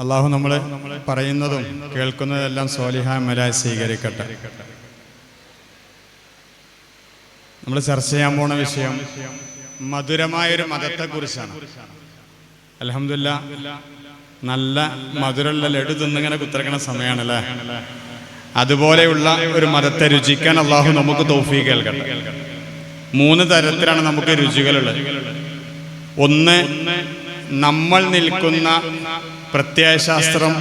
അള്ളാഹു നമ്മൾ പറയുന്നതും കേൾക്കുന്നതെല്ലാം സ്വാലിഹായ അമലായി സ്വീകരിക്കട്ടെ. നമ്മൾ ചർച്ച ചെയ്യാൻ പോണ വിഷയം മധുരമായൊരു മതത്തെക്കുറിച്ചാണ്. അൽഹംദുലില്ലാഹ് നല്ല മധുരമുള്ള ലഡു തിന്നിങ്ങനെ കുത്തിറക്കണ സമയമാണല്ലേ. അതുപോലെയുള്ള ഒരു മതത്തെ രുചിക്കാൻ അള്ളാഹു നമുക്ക് തൗഫീഖ് നൽകട്ടെ. 3 തരത്തിലാണ് നമുക്ക് രുചികളുള്ളത്. ഒന്ന്, നമ്മൾ നിൽക്കുന്ന പ്രത്യയശാസ്ത്രം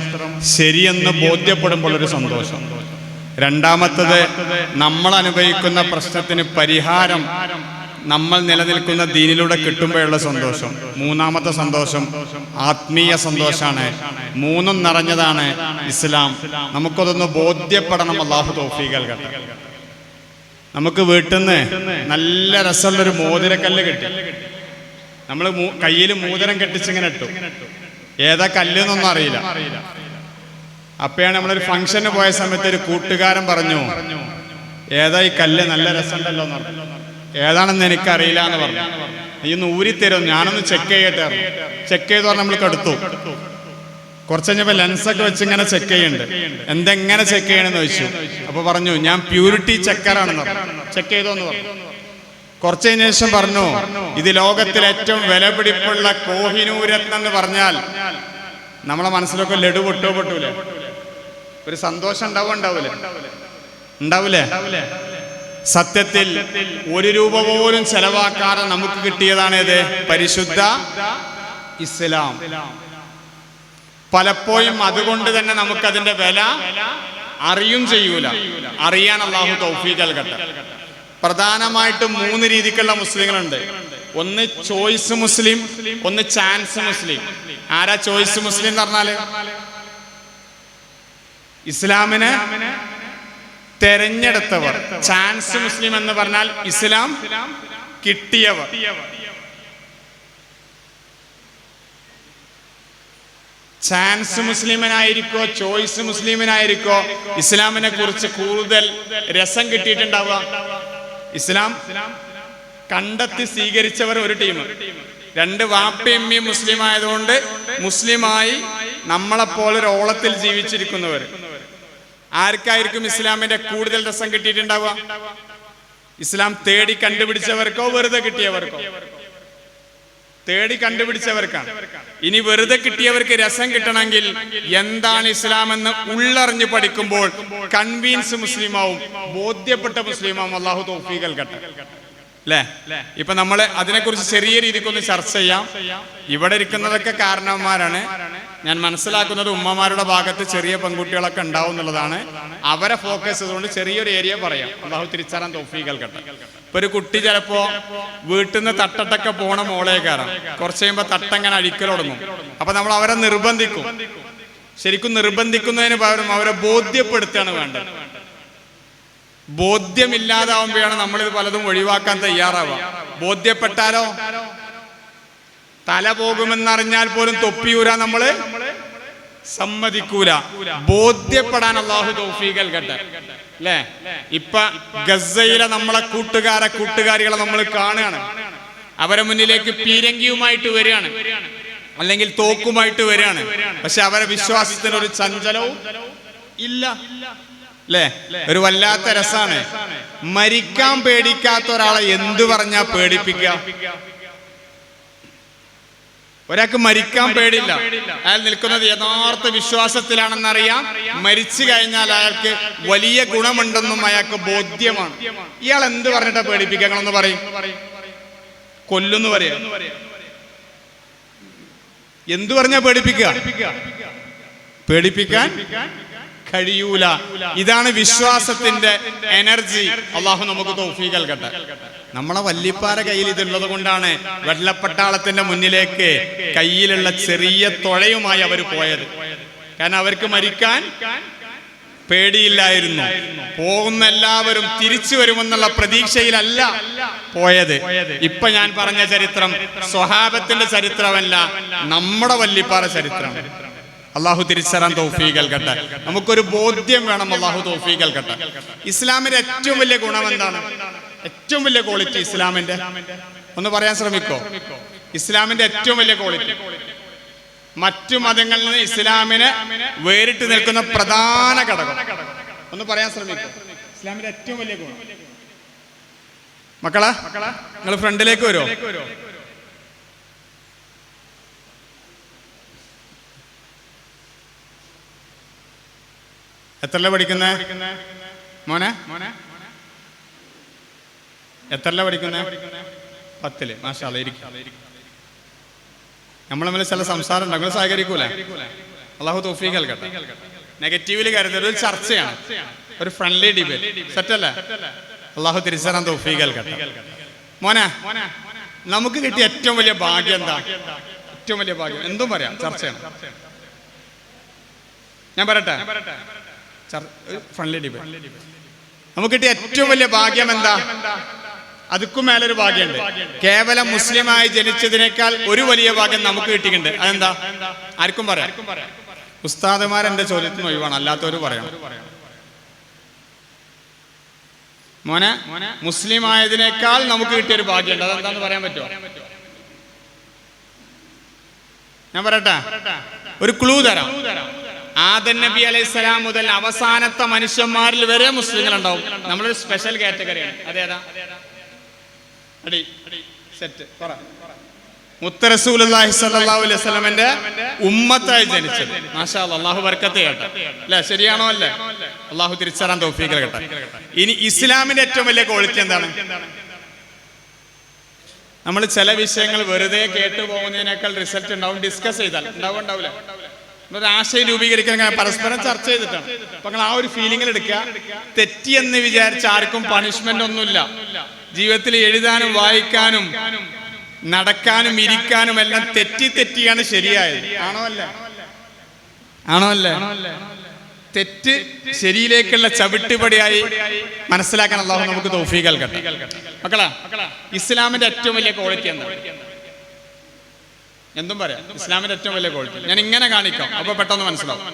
ശരിയെന്ന് ബോധ്യപ്പെടുമ്പോൾ ഒരു സന്തോഷം. രണ്ടാമത്തത്, നമ്മൾ അനുഭവിക്കുന്ന പ്രശ്നത്തിന് പരിഹാരം നമ്മൾ നിലനിൽക്കുന്ന ദീനിലൂടെ കിട്ടുമ്പോഴുള്ള സന്തോഷം. മൂന്നാമത്തെ സന്തോഷം ആത്മീയ സന്തോഷമാണ്. മൂന്നും നിറഞ്ഞതാണ് ഇസ്ലാം. നമുക്കതൊന്ന് ബോധ്യപ്പെടണം. അല്ലാഹു തൗഫീഖ് നൽകട്ടെ. നമുക്ക് വീട്ടിൽ നിന്ന് നല്ല രസമുള്ളൊരു മോതിരക്കല്ല് കിട്ടി. നമ്മൾ കയ്യിൽ മോതിരം കെട്ടിച്ചിങ്ങനെ ഇട്ടു. ഏതാ കല്ലെന്നൊന്നും അറിയില്ല. അപ്പോഴാണ് നമ്മളൊരു ഫംഗ്ഷന് പോയ സമയത്ത് ഒരു കൂട്ടുകാരൻ പറഞ്ഞു, ഏതാ ഈ കല്ല്, നല്ല രസമുണ്ടല്ലോ എന്ന് പറഞ്ഞു. ഏതാണെന്ന് എനിക്കറിയില്ല എന്ന് പറഞ്ഞു. നീ ഒന്ന് ഊരിത്തരും, ഞാനൊന്ന് ചെക്ക് ചെയ്യട്ടെ. ചെക്ക് ചെയ്ത് പറഞ്ഞാൽ നമ്മൾ കെടുത്തു. കുറച്ച് കഴിഞ്ഞപ്പോൾ ലെൻസൊക്കെ വെച്ച് ഇങ്ങനെ ചെക്ക് ചെയ്യുന്നുണ്ട്. എന്തെങ്ങനെ ചെക്ക് ചെയ്യണമെന്ന് ചോദിച്ചു. അപ്പൊ പറഞ്ഞു, ഞാൻ പ്യൂരിറ്റി ചെക്കറാണെന്ന് പറഞ്ഞു. ചെക്ക് ചെയ്തോന്ന് പറഞ്ഞു. കുറച്ച് കഴിഞ്ഞ ശേഷം പറഞ്ഞു, ഇത് ലോകത്തിലെ ഏറ്റവും വിലപിടിപ്പുള്ള കോഹിനൂരത്നം എന്ന് പറഞ്ഞാൽ നമ്മളെ മനസ്സിലൊക്കെ ലഡു പൊട്ടൂലേ? ഒരു സന്തോഷം ഉണ്ടാവൂലേ? സത്യത്തിൽ 1 രൂപ പോലും ചെലവാക്കാതെ നമുക്ക് കിട്ടിയതാണ് ഇത്, പരിശുദ്ധ ഇസ്ലാം. പലപ്പോഴും അതുകൊണ്ട് തന്നെ നമുക്കതിന്റെ വില അറിയും ചെയ്യൂല. അറിയാൻ അല്ലാഹു തൗഫീഖ് നൽകട്ടെ. പ്രധാനമായിട്ടും 3 രീതിക്കുള്ള മുസ്ലിങ്ങളുണ്ട്. ഒന്ന് ചോയ്സ് മുസ്ലിം, ഒന്ന് ചാൻസ് മുസ്ലിം. ആരാ ചോയ്സ് മുസ്ലിം എന്ന് പറഞ്ഞാല്? ഇസ്ലാമിനെ തെരഞ്ഞെടുത്തവർ. ചാൻസ് മുസ്ലിം എന്ന് പറഞ്ഞാൽ ഇസ്ലാം കിട്ടിയവർ. ചാൻസ് മുസ്ലിമിനായിരിക്കോ ചോയ്സ് മുസ്ലിമിനായിരിക്കോ ഇസ്ലാമിനെ കുറിച്ച് കൂടുതൽ രസം കിട്ടിയിട്ടുണ്ടാവുക? ഇസ്ലാം കണ്ടെത്തി സ്വീകരിച്ചവർ ഒരു ടീം, 2 വാപ്പയമ്മയും മുസ്ലിം ആയതുകൊണ്ട് മുസ്ലിമായി നമ്മളെപ്പോലൊരു ഓളത്തിൽ ജീവിച്ചിരിക്കുന്നവർ. ആർക്കായിരിക്കും ഇസ്ലാമിന്റെ കൂടുതൽ രസം കിട്ടിയിട്ടുണ്ടാവുക? ഇസ്ലാം തേടി കണ്ടുപിടിച്ചവർക്കോ വെറുതെ കിട്ടിയവർക്കോ? തേടി കണ്ടുപിടിച്ചവർക്കാണ്. ഇനി വെറുതെ കിട്ടിയവർക്ക് രസം കിട്ടണമെങ്കിൽ എന്താണ് ഇസ്ലാം എന്ന് ഉള്ളറിഞ്ഞ് പഠിക്കുമ്പോൾ കൺവീൻസ് മുസ്ലിമാവും, ബോധ്യപ്പെട്ട മുസ്ലിമാവും. അല്ലാഹു തൗഫീഖ് നൽകട്ടെ. അല്ലേ? ഇപ്പൊ നമ്മൾ അതിനെക്കുറിച്ച് ചെറിയ രീതിക്കൊന്ന് ചർച്ച ചെയ്യാം. ഇവിടെ ഇരിക്കുന്നതൊക്കെ കാരണവന്മാരാണ്. ഞാൻ മനസ്സിലാക്കുന്നത് ഉമ്മമാരുടെ ഭാഗത്ത് ചെറിയ പെൺകുട്ടികളൊക്കെ ഉണ്ടാവും എന്നുള്ളതാണ്. അവരെ ഫോക്കസ് ചെയ്തുകൊണ്ട് ചെറിയൊരു ഏരിയ പറയാം. അല്ലാഹു തിരിച്ചറിയാൻ തൗഫീഖ് നൽകട്ടെ. ഇപ്പൊ ഒരു കുട്ടി ചിലപ്പോ വീട്ടിൽ നിന്ന് തട്ടട്ടൊക്കെ പോണ മോളെ കയറാം. കുറച്ച് കഴിയുമ്പോൾ തട്ടങ്ങനെ അഴിക്കൽ തുടങ്ങും. അപ്പൊ നമ്മൾ അവരെ നിർബന്ധിക്കും. ശരിക്കും നിർബന്ധിക്കുന്നതിന് പകരം അവരെ ബോധ്യപ്പെടുത്തുകയാണ് വേണ്ടത്. ബോധ്യമില്ലാതാവുമ്പോഴാണ് നമ്മളിത് പലതും ഒഴിവാക്കാൻ തയ്യാറാവുക. ബോധ്യപ്പെട്ടാലോ തല പോകുമെന്നറിഞ്ഞാൽ പോലും തൊപ്പിയൂരാൻ നമ്മള് സമ്മതിക്കൂല. ബോധ്യപ്പെടാൻ അല്ലാഹു തൗഫീഖ് നൽകട്ടെ. അല്ലേ? ഇപ്പൊ ഗസയിലെ നമ്മളെ കൂട്ടുകാരികളെ നമ്മൾ കാണുകയാണ്. അവരെ മുന്നിലേക്ക് പീരങ്കിയുമായിട്ട് വരികയാണ്, അല്ലെങ്കിൽ തോക്കുമായിട്ട് വരികയാണ്. പക്ഷെ അവരെ വിശ്വാസത്തിന് ഒരു ചഞ്ചലവും ഇല്ല. അല്ലേ? ഒരു വല്ലാത്ത രസാണ്. മരിക്കാൻ പേടിക്കാത്ത ഒരാളെ എന്തു പറഞ്ഞാ പേടിപ്പിക്കുക? ഒരാൾക്ക് മരിക്കാൻ പേടില്ല. അയാൾ നിൽക്കുന്നത് യഥാർത്ഥ വിശ്വാസത്തിലാണെന്നറിയാം. മരിച്ചു കഴിഞ്ഞാൽ അയാൾക്ക് വലിയ ഗുണമുണ്ടെന്നും അയാൾക്ക് ബോധ്യമാണ്. ഇയാൾ എന്ത് പറഞ്ഞിട്ടാ പേടിപ്പിക്കുക? ഞങ്ങളൊന്ന് പറയും. കൊല്ലുന്നു പറയാ. എന്തു പറഞ്ഞാ പേടിപ്പിക്കാൻ കഴിയൂല. ഇതാണ് വിശ്വാസത്തിന്റെ എനർജി. അല്ലാഹു നമുക്ക് തൗഫീഖ് നൽകട്ടെ. നമ്മളെ വല്ലിപ്പാര കയ്യിൽ ഇതുള്ളത് കൊണ്ടാണ് വെള്ളപ്പട്ടാളത്തിന്റെ മുന്നിലേക്ക് കയ്യിലുള്ള ചെറിയ തുഴയുമായി അവർ പോയത്. കാരണം അവർക്ക് മരിക്കാൻ പേടിയില്ലായിരുന്നു. പോകുന്ന എല്ലാവരും തിരിച്ചു വരുമെന്നുള്ള പ്രതീക്ഷയിലല്ല പോയത്. ഇപ്പൊ ഞാൻ പറഞ്ഞ ചരിത്രം സ്വഹാബത്തിന്റെ ചരിത്രമല്ല, നമ്മുടെ വല്ലിപ്പാറ ചരിത്രം. അല്ലാഹു തിരിച്ചറിയാൻ തൗഫീഖ് നൽകട്ടെ. നമുക്കൊരു ബോധ്യം വേണം. അല്ലാഹു തൗഫീഖ് നൽകട്ടെ. ഇസ്ലാമിന്റെ ഏറ്റവും വലിയ ഗുണം എന്താണ്? ഏറ്റവും വലിയ ക്വാളിറ്റി ഇസ്ലാമിന്റെ ഒന്ന് പറയാൻ ശ്രമിക്കോ? ഇസ്ലാമിന്റെ ഏറ്റവും വലിയ ക്വാളിറ്റി മറ്റു മതങ്ങളിൽ നിന്ന് ഇസ്ലാമിനെ വേറിട്ട് നിൽക്കുന്ന പ്രധാന ഘടകം ഒന്ന് പറയാൻ ശ്രമിക്കും. ഇസ്ലാമിന്റെ ഏറ്റവും വലിയ ഗുണം. മക്കളെ നിങ്ങൾ ഫ്രണ്ടിലേക്ക് വരുമോ? എത്രല്ല പഠിക്കുന്നേ മോനെ? എത്രല്ല പഠിക്കുന്നേ? 10. മാഷാ അല്ലാഹ്. ഇരിക്കും. നമ്മൾ തമ്മിൽ ചില സംസാരം ഉണ്ട്, നിങ്ങൾ സഹകരിക്കൂലേ? അള്ളാഹു തൗഫീഖ് നൽകട്ടെ. നെഗറ്റീവില് കരുതരുത്, ഒരു ചർച്ചയാണ്, ഒരു ഫ്രണ്ട്ലി ഡിബേറ്റ്. സെറ്റല്ലേ? അള്ളാഹു തിരിച്ചറിയാൻ തൗഫീഖ് നൽകട്ടെ. മോനെ, നമുക്ക് കിട്ടിയ ഏറ്റവും വലിയ ഭാഗ്യം എന്താ? ഏറ്റവും വലിയ ഭാഗ്യം എന്തും പറയാം, ചർച്ചയാണ്. ഞാൻ പറയട്ടെ, ഫ്രണ്ട്ലി ഡിബേറ്റ്. നമുക്ക് കിട്ടിയ ഏറ്റവും വലിയ ഭാഗ്യം എന്താ? അതുക്കും മേലൊരു ഭാഗ്യമുണ്ട്. കേവലം മുസ്ലിമായി ജനിച്ചതിനേക്കാൾ ഒരു വലിയ ഭാഗ്യം നമുക്ക് കിട്ടിയിട്ടുണ്ട്. അതെന്താ? ആർക്കും പറയാം. ഉസ്താദുമാർ എന്റെ ചോദ്യത്തിന് ഒഴിവാണ്, അല്ലാത്തവര് പറയാം. മോനെ, മുസ്ലിം ആയതിനേക്കാൾ നമുക്ക് കിട്ടിയൊരു ഭാഗ്യമുണ്ട്. അതെന്താന്ന് പറയാൻ പറ്റുമോ? ഞാൻ പറയട്ടെ, ഒരു ക്ലൂ തരാം. ആദം നബി അലൈഹിസ്സലാം മുതൽ അവസാനത്തെ മനുഷ്യന്മാരിൽ വരെ മുസ്ലിങ്ങൾ ഉണ്ടാവും. നമ്മളൊരു സ്പെഷ്യൽ കാറ്റഗറിയാണ്. അതേതാ? സെറ്റ് പറ. മുത്ത് റസൂലുള്ളാഹി സ്വല്ലല്ലാഹു അലൈഹി വസല്ലമയുടെ ഉമ്മത്തായി ജനിച്ചത്. മാഷാ അല്ലാഹ്, അല്ലാഹു ബർക്കത്ത് ചെയ്യട്ടെ. അല്ലേ? ശരിയാണോ? അല്ലേ? അല്ലാഹു തിരിച്ചറിയാൻ തൗഫീഖ് നൽകട്ടെ. ഇനി ഇസ്ലാമിന്റെ ഏറ്റവും വലിയ ക്വാളിറ്റി എന്താണ്? നമ്മൾ ചില വിഷയങ്ങൾ വെറുതെ കേട്ടു പോകുന്നതിനേക്കാൾ റിസൾട്ട് ഉണ്ടാവും ഡിസ്കസ് ചെയ്താൽ. ഉണ്ടാവില്ല? ഒരു ആശയം രൂപീകരിക്കാൻ പരസ്പരം ചർച്ച ചെയ്തിട്ടാണ്. അപ്പൊ നിങ്ങൾ ആ ഒരു ഫീലിംഗിൽ എടുക്കുക. തെറ്റിയെന്ന് വിചാരിച്ച ആർക്കും പണിഷ്മെന്റ് ഒന്നുമില്ല. ജീവിതത്തിൽ എഴുതാനും വായിക്കാനും നടക്കാനും ഇരിക്കാനും എല്ലാം തെറ്റിയാണ് ശരിയായത്. ആണോ അല്ലേ? തെറ്റ് ശരിയിലേക്കുള്ള ചവിട്ടുപടിയായി മനസ്സിലാക്കാൻ അല്ലാഹു നമുക്ക് തൗഫീഖ് നൽകട്ടെ. മക്കളാ, ഇസ്ലാമിന്റെ ഏറ്റവും വലിയ ക്വാളിറ്റി എന്താ? എന്തും പറയാം. ഇസ്ലാമിന്റെ ഏറ്റവും വലിയ ക്വാളിറ്റി ഞാൻ ഇങ്ങനെ കാണിക്കാം, അപ്പൊ പെട്ടെന്ന് മനസ്സിലാവും.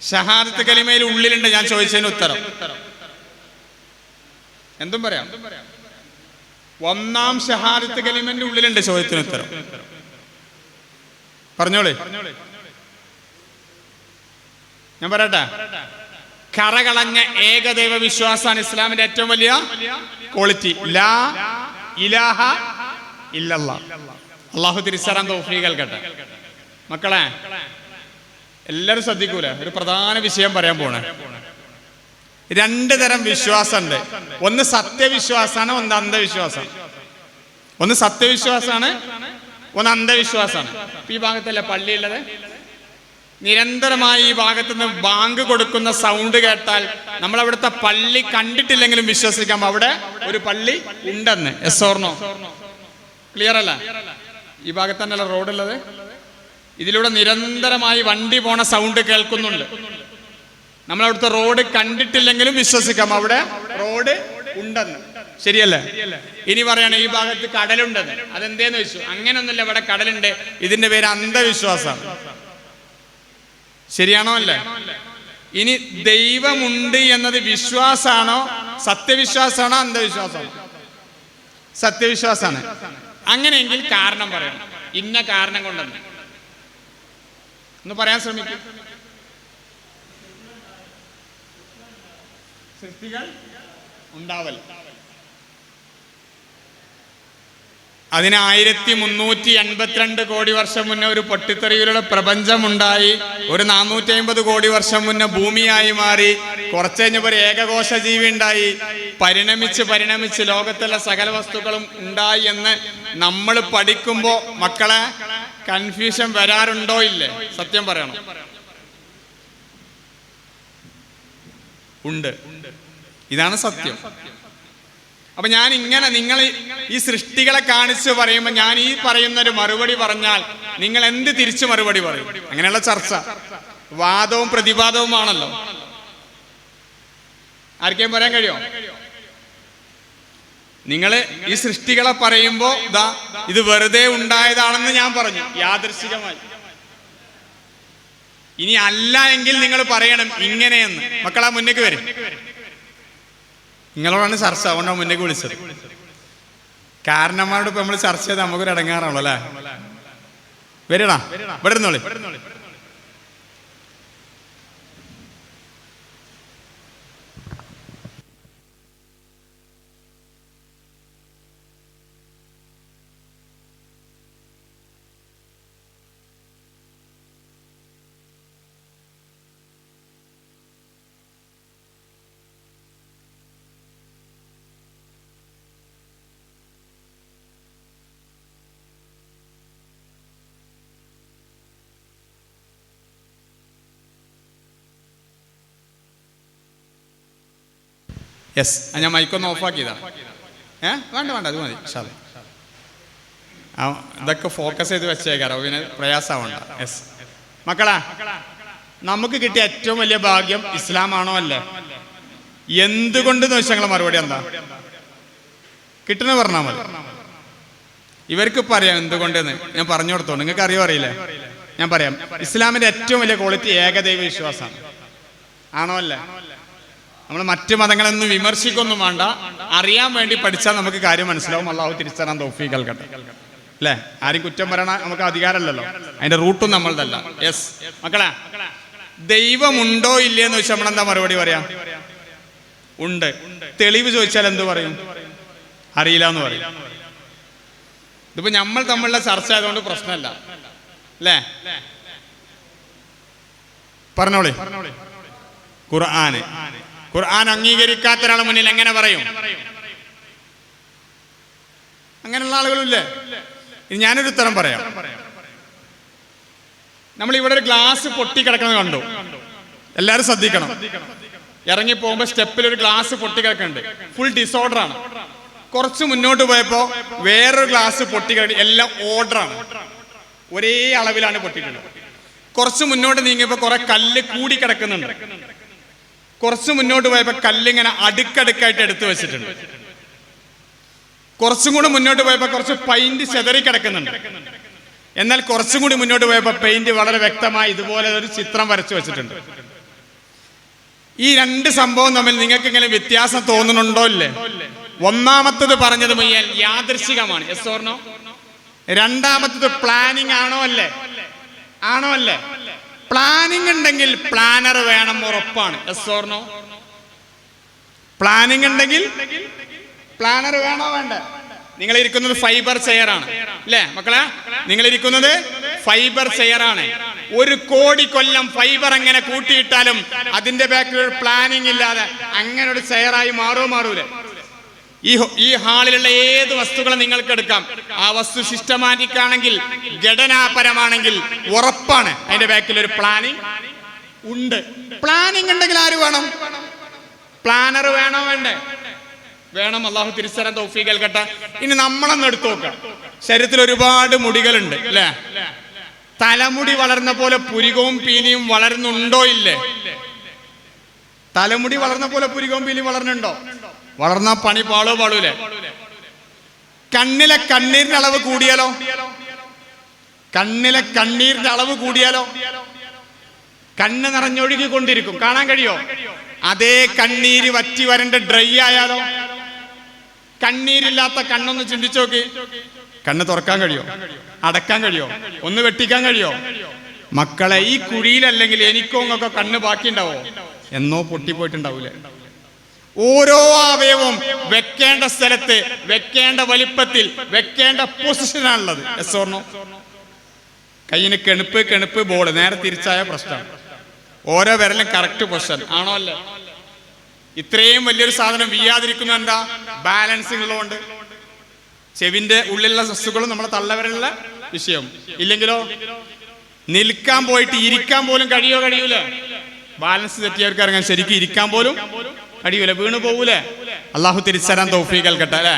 ഷഹാദത്ത് കലിമയിൽ ഉള്ളിലുണ്ട്. ഞാൻ ചോദിച്ചതിന് ഉത്തരം എന്തും പറയാം. ഒന്നാം ഷഹാദത്ത് കലിമന്റെ ഉള്ളിലുണ്ട്. ചോദ്യത്തിന് ഉത്തരം പറഞ്ഞോളെ. ഞാൻ പറയട്ടെ, കറകളഞ്ഞ ഏകദൈവ വിശ്വാസമാണ് ഇസ്ലാമിന്റെ ഏറ്റവും വലിയ ക്വാളിറ്റി. ലാ ഇലാഹ ഇല്ലല്ലാഹ്. അല്ലാഹു തിരിച്ചറിയാൻ തൗഫീഖ് നൽകട്ടെ. മക്കളെ, എല്ലാരും ശ്രദ്ധിക്കൂലേ? ഒരു പ്രധാന വിഷയം പറയാൻ പോണേ. 2 തരം വിശ്വാസമുണ്ട്. ഒന്ന് സത്യവിശ്വാസമാണ്, ഒന്ന് അന്ധവിശ്വാസമാണ്. ഒന്ന് സത്യവിശ്വാസമാണ്, ഒന്ന് അന്ധവിശ്വാസമാണ്. ഈ ഭാഗത്തല്ലേ പള്ളിയുള്ളത്? നിരന്തരമായി ഈ ഭാഗത്ത് നിന്ന് ബാങ്ക് കൊടുക്കുന്ന സൗണ്ട് കേട്ടാൽ നമ്മൾ അവിടുത്തെ പള്ളി കണ്ടിട്ടില്ലെങ്കിലും വിശ്വസിക്കാം അവിടെ ഒരു പള്ളി ഉണ്ടെന്ന്. Yes or no? ക്ലിയർ അല്ല? ഈ ഭാഗത്ത് തന്നെയല്ല റോഡുള്ളത്? ഇതിലൂടെ നിരന്തരമായി വണ്ടി പോണ സൗണ്ട് കേൾക്കുന്നുണ്ട്. നമ്മൾ അവിടുത്തെ റോഡ് കണ്ടിട്ടില്ലെങ്കിലും വിശ്വസിക്കാം അവിടെ റോഡ് ഉണ്ടെന്ന്. ശരിയല്ലേ? ഇനി പറയണേ ഈ ഭാഗത്ത് കടലുണ്ടെന്ന്. അതെന്തേന്ന് വെച്ചു? അങ്ങനെയൊന്നുമില്ല, ഇവിടെ കടലുണ്ട്. ഇതിന്റെ പേര് അന്ധവിശ്വാസമാണ്. ശരിയാണോ? അല്ലേ? ഇനി ദൈവമുണ്ട് എന്നത് വിശ്വാസാണോ, സത്യവിശ്വാസമാണോ, അന്ധവിശ്വാസമാണോ? സത്യവിശ്വാസമാണ്. അങ്ങനെയെങ്കിൽ കാരണം പറയണം. ഇന്ന കാരണം കൊണ്ടെന്ന് ഒന്ന് പറയാൻ ശ്രമിക്കും. സൃഷ്ടികൾ ഉണ്ടാവൽ അതിന് 1382 കോടി വർഷം മുന്നേ ഒരു പൊട്ടിത്തെറിയിലുള്ള പ്രപഞ്ചമുണ്ടായി. ഒരു 450 കോടി വർഷം മുന്നേ ഭൂമിയായി മാറി. കുറച്ച് കഴിഞ്ഞപ്പോൾ ഒരു ഏകകോശ ജീവി ഉണ്ടായി. പരിണമിച്ച് ലോകത്തുള്ള സകല വസ്തുക്കളും ഉണ്ടായി എന്ന് നമ്മൾ പഠിക്കുമ്പോൾ മക്കളെ കൺഫ്യൂഷൻ വരാറുണ്ടോ? ഇല്ലേ? സത്യം പറയണം. ഉണ്ട്. ഇതാണ് സത്യം. അപ്പൊ ഞാൻ ഇങ്ങനെ നിങ്ങൾ ഈ സൃഷ്ടികളെ കാണിച്ച് പറയുമ്പോൾ ഞാൻ ഈ പറയുന്നൊരു മറുപടി പറഞ്ഞാൽ നിങ്ങൾ എന്ത് തിരിച്ചു മറുപടി പറയും? അങ്ങനെയുള്ള ചർച്ച വാദവും പ്രതിവാദവുമാണല്ലോ. ആർക്കെയും പറയാൻ കഴിയോ? നിങ്ങൾ ഈ സൃഷ്ടികളെ പറയുമ്പോ ഇത് വെറുതെ ഉണ്ടായതാണെന്ന് ഞാൻ പറഞ്ഞു, യാദൃശ്ചികമായി. ഇനി അല്ല എങ്കിൽ നിങ്ങൾ പറയണം ഇങ്ങനെയെന്ന്. മക്കളാ മുന്നേക്ക് വരും. നിങ്ങളോടാണ് ചർച്ച, അതുകൊണ്ടാണ് മുന്നേക്ക് വിളിച്ചത്. കാരണന്മാരോട് ഇപ്പൊ നമ്മൾ ചർച്ച ചെയ്ത് നമുക്കൊരു ഇടങ്ങാറാണല്ലോ അല്ലേ? വരണ ഇവിടെ ഇരുന്നോളി. യെസ്, ഞാൻ മൈക്കൊന്ന് ഓഫാക്കിയതാ. വേണ്ട അത് മതി. ഇതൊക്കെ ഫോക്കസ് ചെയ്ത് വെച്ചേക്കാരോ, പിന്നെ പ്രയാസമാവണ്ട. യെസ് മക്കളാ, നമുക്ക് കിട്ടിയ ഏറ്റവും വലിയ ഭാഗ്യം ഇസ്ലാമാണോ അല്ലേ? എന്തുകൊണ്ടെന്ന് വെച്ചാൽ ഞങ്ങളെ മറുപടി എന്താ? കിട്ടുന്ന പറഞ്ഞാൽ മതി. ഇവർക്ക് പറയാം എന്തുകൊണ്ടെന്ന്. ഞാൻ പറഞ്ഞു കൊടുത്തോണ്ട് നിങ്ങൾക്ക് അറിയോ അറിയില്ലേ? ഞാൻ പറയാം. ഇസ്ലാമിന്റെ ഏറ്റവും വലിയ ക്വാളിറ്റി ഏകദൈവ വിശ്വാസമാണ്. ആണോ അല്ലേ? നമ്മൾ മറ്റ് മതങ്ങളൊന്നും വിമർശിക്കൊന്നും വേണ്ട, അറിയാൻ വേണ്ടി പഠിച്ചാൽ നമുക്ക് കാര്യം മനസ്സിലാവും. അള്ളാഹു തിരിച്ചറിയാൻ തൗഫീഖ് നൽകട്ടെ അല്ലേ? ആരും കുറ്റം പറയണ നമുക്ക് അധികാരമല്ലല്ലോ, അതിന്റെ റൂട്ടും നമ്മളതല്ല. യെസ് മക്കളെ, ദൈവമുണ്ടോ ഇല്ലയെന്ന് ചോദിച്ചാൽ നമ്മളെന്താ മറുപടി പറയാം? ഉണ്ട്. തെളിവ് ചോദിച്ചാൽ എന്ത് പറയും? അറിയില്ല എന്ന് പറയും. ഇതിപ്പോ നമ്മൾ തമ്മിലുള്ള ചർച്ച ആയതുകൊണ്ട് പ്രശ്നമല്ല അല്ലേ? പറഞ്ഞോളി. ഖുർആൻ അംഗീകരിക്കാത്ത ഒരാളെ മുന്നിൽ എങ്ങനെ പറയും? അങ്ങനെയുള്ള ആളുകളില്ലേ? ഞാനൊരു ഉത്തരം പറയാം. നമ്മൾ ഇവിടെ ഒരു ഗ്ലാസ് പൊട്ടിക്കിടക്കുന്നത് കണ്ടു. എല്ലാവരും ശ്രദ്ധിക്കണം. ഇറങ്ങി പോകുമ്പോൾ സ്റ്റെപ്പിൽ ഒരു ഗ്ലാസ് പൊട്ടിക്കിടക്കുന്നുണ്ട്. ഫുൾ ഡിസോർഡർ ആണ്. കുറച്ച് മുന്നോട്ട് പോയപ്പോ വേറൊരു ഗ്ലാസ് പൊട്ടിക്കിടക്കും. എല്ലാം ഓർഡറാണ്, ഒരേ അളവിലാണ് പൊട്ടിയിട്ടുള്ളത്. കുറച്ച് മുന്നോട്ട് നീങ്ങിയപ്പോ കുറെ കല്ല് കൂടി കിടക്കുന്നുണ്ട്. കുറച്ച് മുന്നോട്ട് പോയപ്പോ കല്ലിങ്ങനെ അടുക്കടുക്കായിട്ട് എടുത്തു വെച്ചിട്ടുണ്ട്. കുറച്ചും കൂടി മുന്നോട്ട് പോയപ്പോ കുറച്ച് പെയിന്റ് ചെതറി കിടക്കുന്നുണ്ട്. എന്നാൽ കുറച്ചും കൂടി മുന്നോട്ട് പോയപ്പോ പെയിന്റ് വളരെ വ്യക്തമായി ഇതുപോലെ ഒരു ചിത്രം വരച്ചു വെച്ചിട്ടുണ്ട്. ഈ രണ്ട് സംഭവം തമ്മിൽ നിങ്ങൾക്ക് ഇങ്ങനെ വ്യത്യാസം തോന്നുന്നുണ്ടോ ഇല്ലേ? ഒന്നാമത്തത് പറഞ്ഞത് മുഴുവൻ യാദൃശികമാണ്. Yes or no? രണ്ടാമത്തത് പ്ലാനിങ് ആണോ അല്ലേ? ആണോ അല്ലേ? പ്ലാനിങ് ഉണ്ടെങ്കിൽ പ്ലാനർ വേണം, ഉറപ്പാണ്. Yes or no? പ്ലാനിങ് ഉണ്ടെങ്കിൽ പ്ലാനർ വേണോ വേണ്ട? നിങ്ങൾ ഇരിക്കുന്നത് ഫൈബർ ചെയറാണ് അല്ലേ മക്കളെ? നിങ്ങൾ ഇരിക്കുന്നത് ഫൈബർ ചെയറാണ്. 1 കോടി കൊല്ലം ഫൈബർ എങ്ങനെ കൂട്ടിയിട്ടാലും അതിന്റെ ബാക്കിൽ ഒരു പ്ലാനിങ് ഇല്ലാതെ അങ്ങനെ ഒരു ചെയറായി മാറൂലേ? ഈ ഹാളിലുള്ള ഏത് വസ്തുക്കളും നിങ്ങൾക്ക് എടുക്കാം. ആ വസ്തു സിസ്റ്റമാറ്റിക് ആണെങ്കിൽ, ഘടനാപരമാണെങ്കിൽ ഉറപ്പാണ് അതിന്റെ ബാക്കിൽ ഒരു പ്ലാനിങ് ഉണ്ട്. പ്ലാനിങ് ഉണ്ടെങ്കിൽ ആര് വേണം? പ്ലാനർ വേണോ വേണ്ടേ? വേണം. അള്ളാഹു തിരിച്ചറിയാൻ തൗഫീഖ് നൽകട്ടെ. ഇനി നമ്മളൊന്ന് എടുത്തു നോക്കാം. ശരീരത്തിൽ ഒരുപാട് മുടികളുണ്ട് അല്ലേ? തലമുടി വളർന്ന പോലെ പുരികവും പീലിയും വളരുന്നുണ്ടോ ഇല്ലേ? തലമുടി വളർന്ന പോലെ പുരികവും പീലിയും വളർന്നുണ്ടോ? വളർന്ന പണി പാളൂലേ? കണ്ണിലെ കണ്ണീരിന്റെ അളവ് കൂടിയാലോ? കണ്ണിലെ കണ്ണീരിന്റെ അളവ് കൂടിയാലോ? കണ്ണ് നിറഞ്ഞൊഴുകിക്കൊണ്ടിരിക്കും, കാണാൻ കഴിയോ? അതേ കണ്ണീര് വറ്റി വരണ്ട ഡ്രൈ ആയാലോ? കണ്ണീരില്ലാത്ത കണ്ണൊന്ന് ചിന്തിച്ചു നോക്കി. കണ്ണ് തുറക്കാൻ കഴിയോ? അടക്കാൻ കഴിയോ? ഒന്ന് വെട്ടിക്കാൻ കഴിയോ? മക്കളെ, ഈ കുഴിയിലല്ലെങ്കിൽ എനിക്കോ ഒക്കെ കണ്ണ് ബാക്കി ഉണ്ടാവോ? എന്നോ പൊട്ടിപ്പോയിട്ടുണ്ടാവൂലേ? ഓരോ അവയവവും വെക്കേണ്ട സ്ഥലത്ത്, വെക്കേണ്ട വലിപ്പത്തിൽ, വെക്കേണ്ട പൊസിഷനാണുള്ളത്. Yes or no? കയ്യിന് കെണുപ്പ് ബോൾ നേരെ തിരിച്ചായ പ്രശ്നമാണ്. ഓരോ വിരലും കറക്റ്റ് പൊസിഷൻ ആണോ അല്ലേ? ഇത്രയും വലിയൊരു സാധനം വീയാതിരിക്കുന്ന എന്താ? ബാലൻസിംഗ് ഉള്ളതുകൊണ്ട്. ചെവിന്റെ ഉള്ളിലുള്ള വസ്തുക്കളും നമ്മളെ തള്ളവരലുള്ള വിഷയം. ഇല്ലെങ്കിലോ നിൽക്കാൻ പോയിട്ട് ഇരിക്കാൻ പോലും കഴിയൂല. ബാലൻസ് തെറ്റിയവർക്ക് ഇറങ്ങാൻ ശരിക്കും ഇരിക്കാൻ പോലും കഴിയൂല, വീണ് പോകൂലേ? അള്ളാഹു തിരിച്ചറിയാൻ തൗഫീഖ് നൽകട്ടെ അല്ലെ?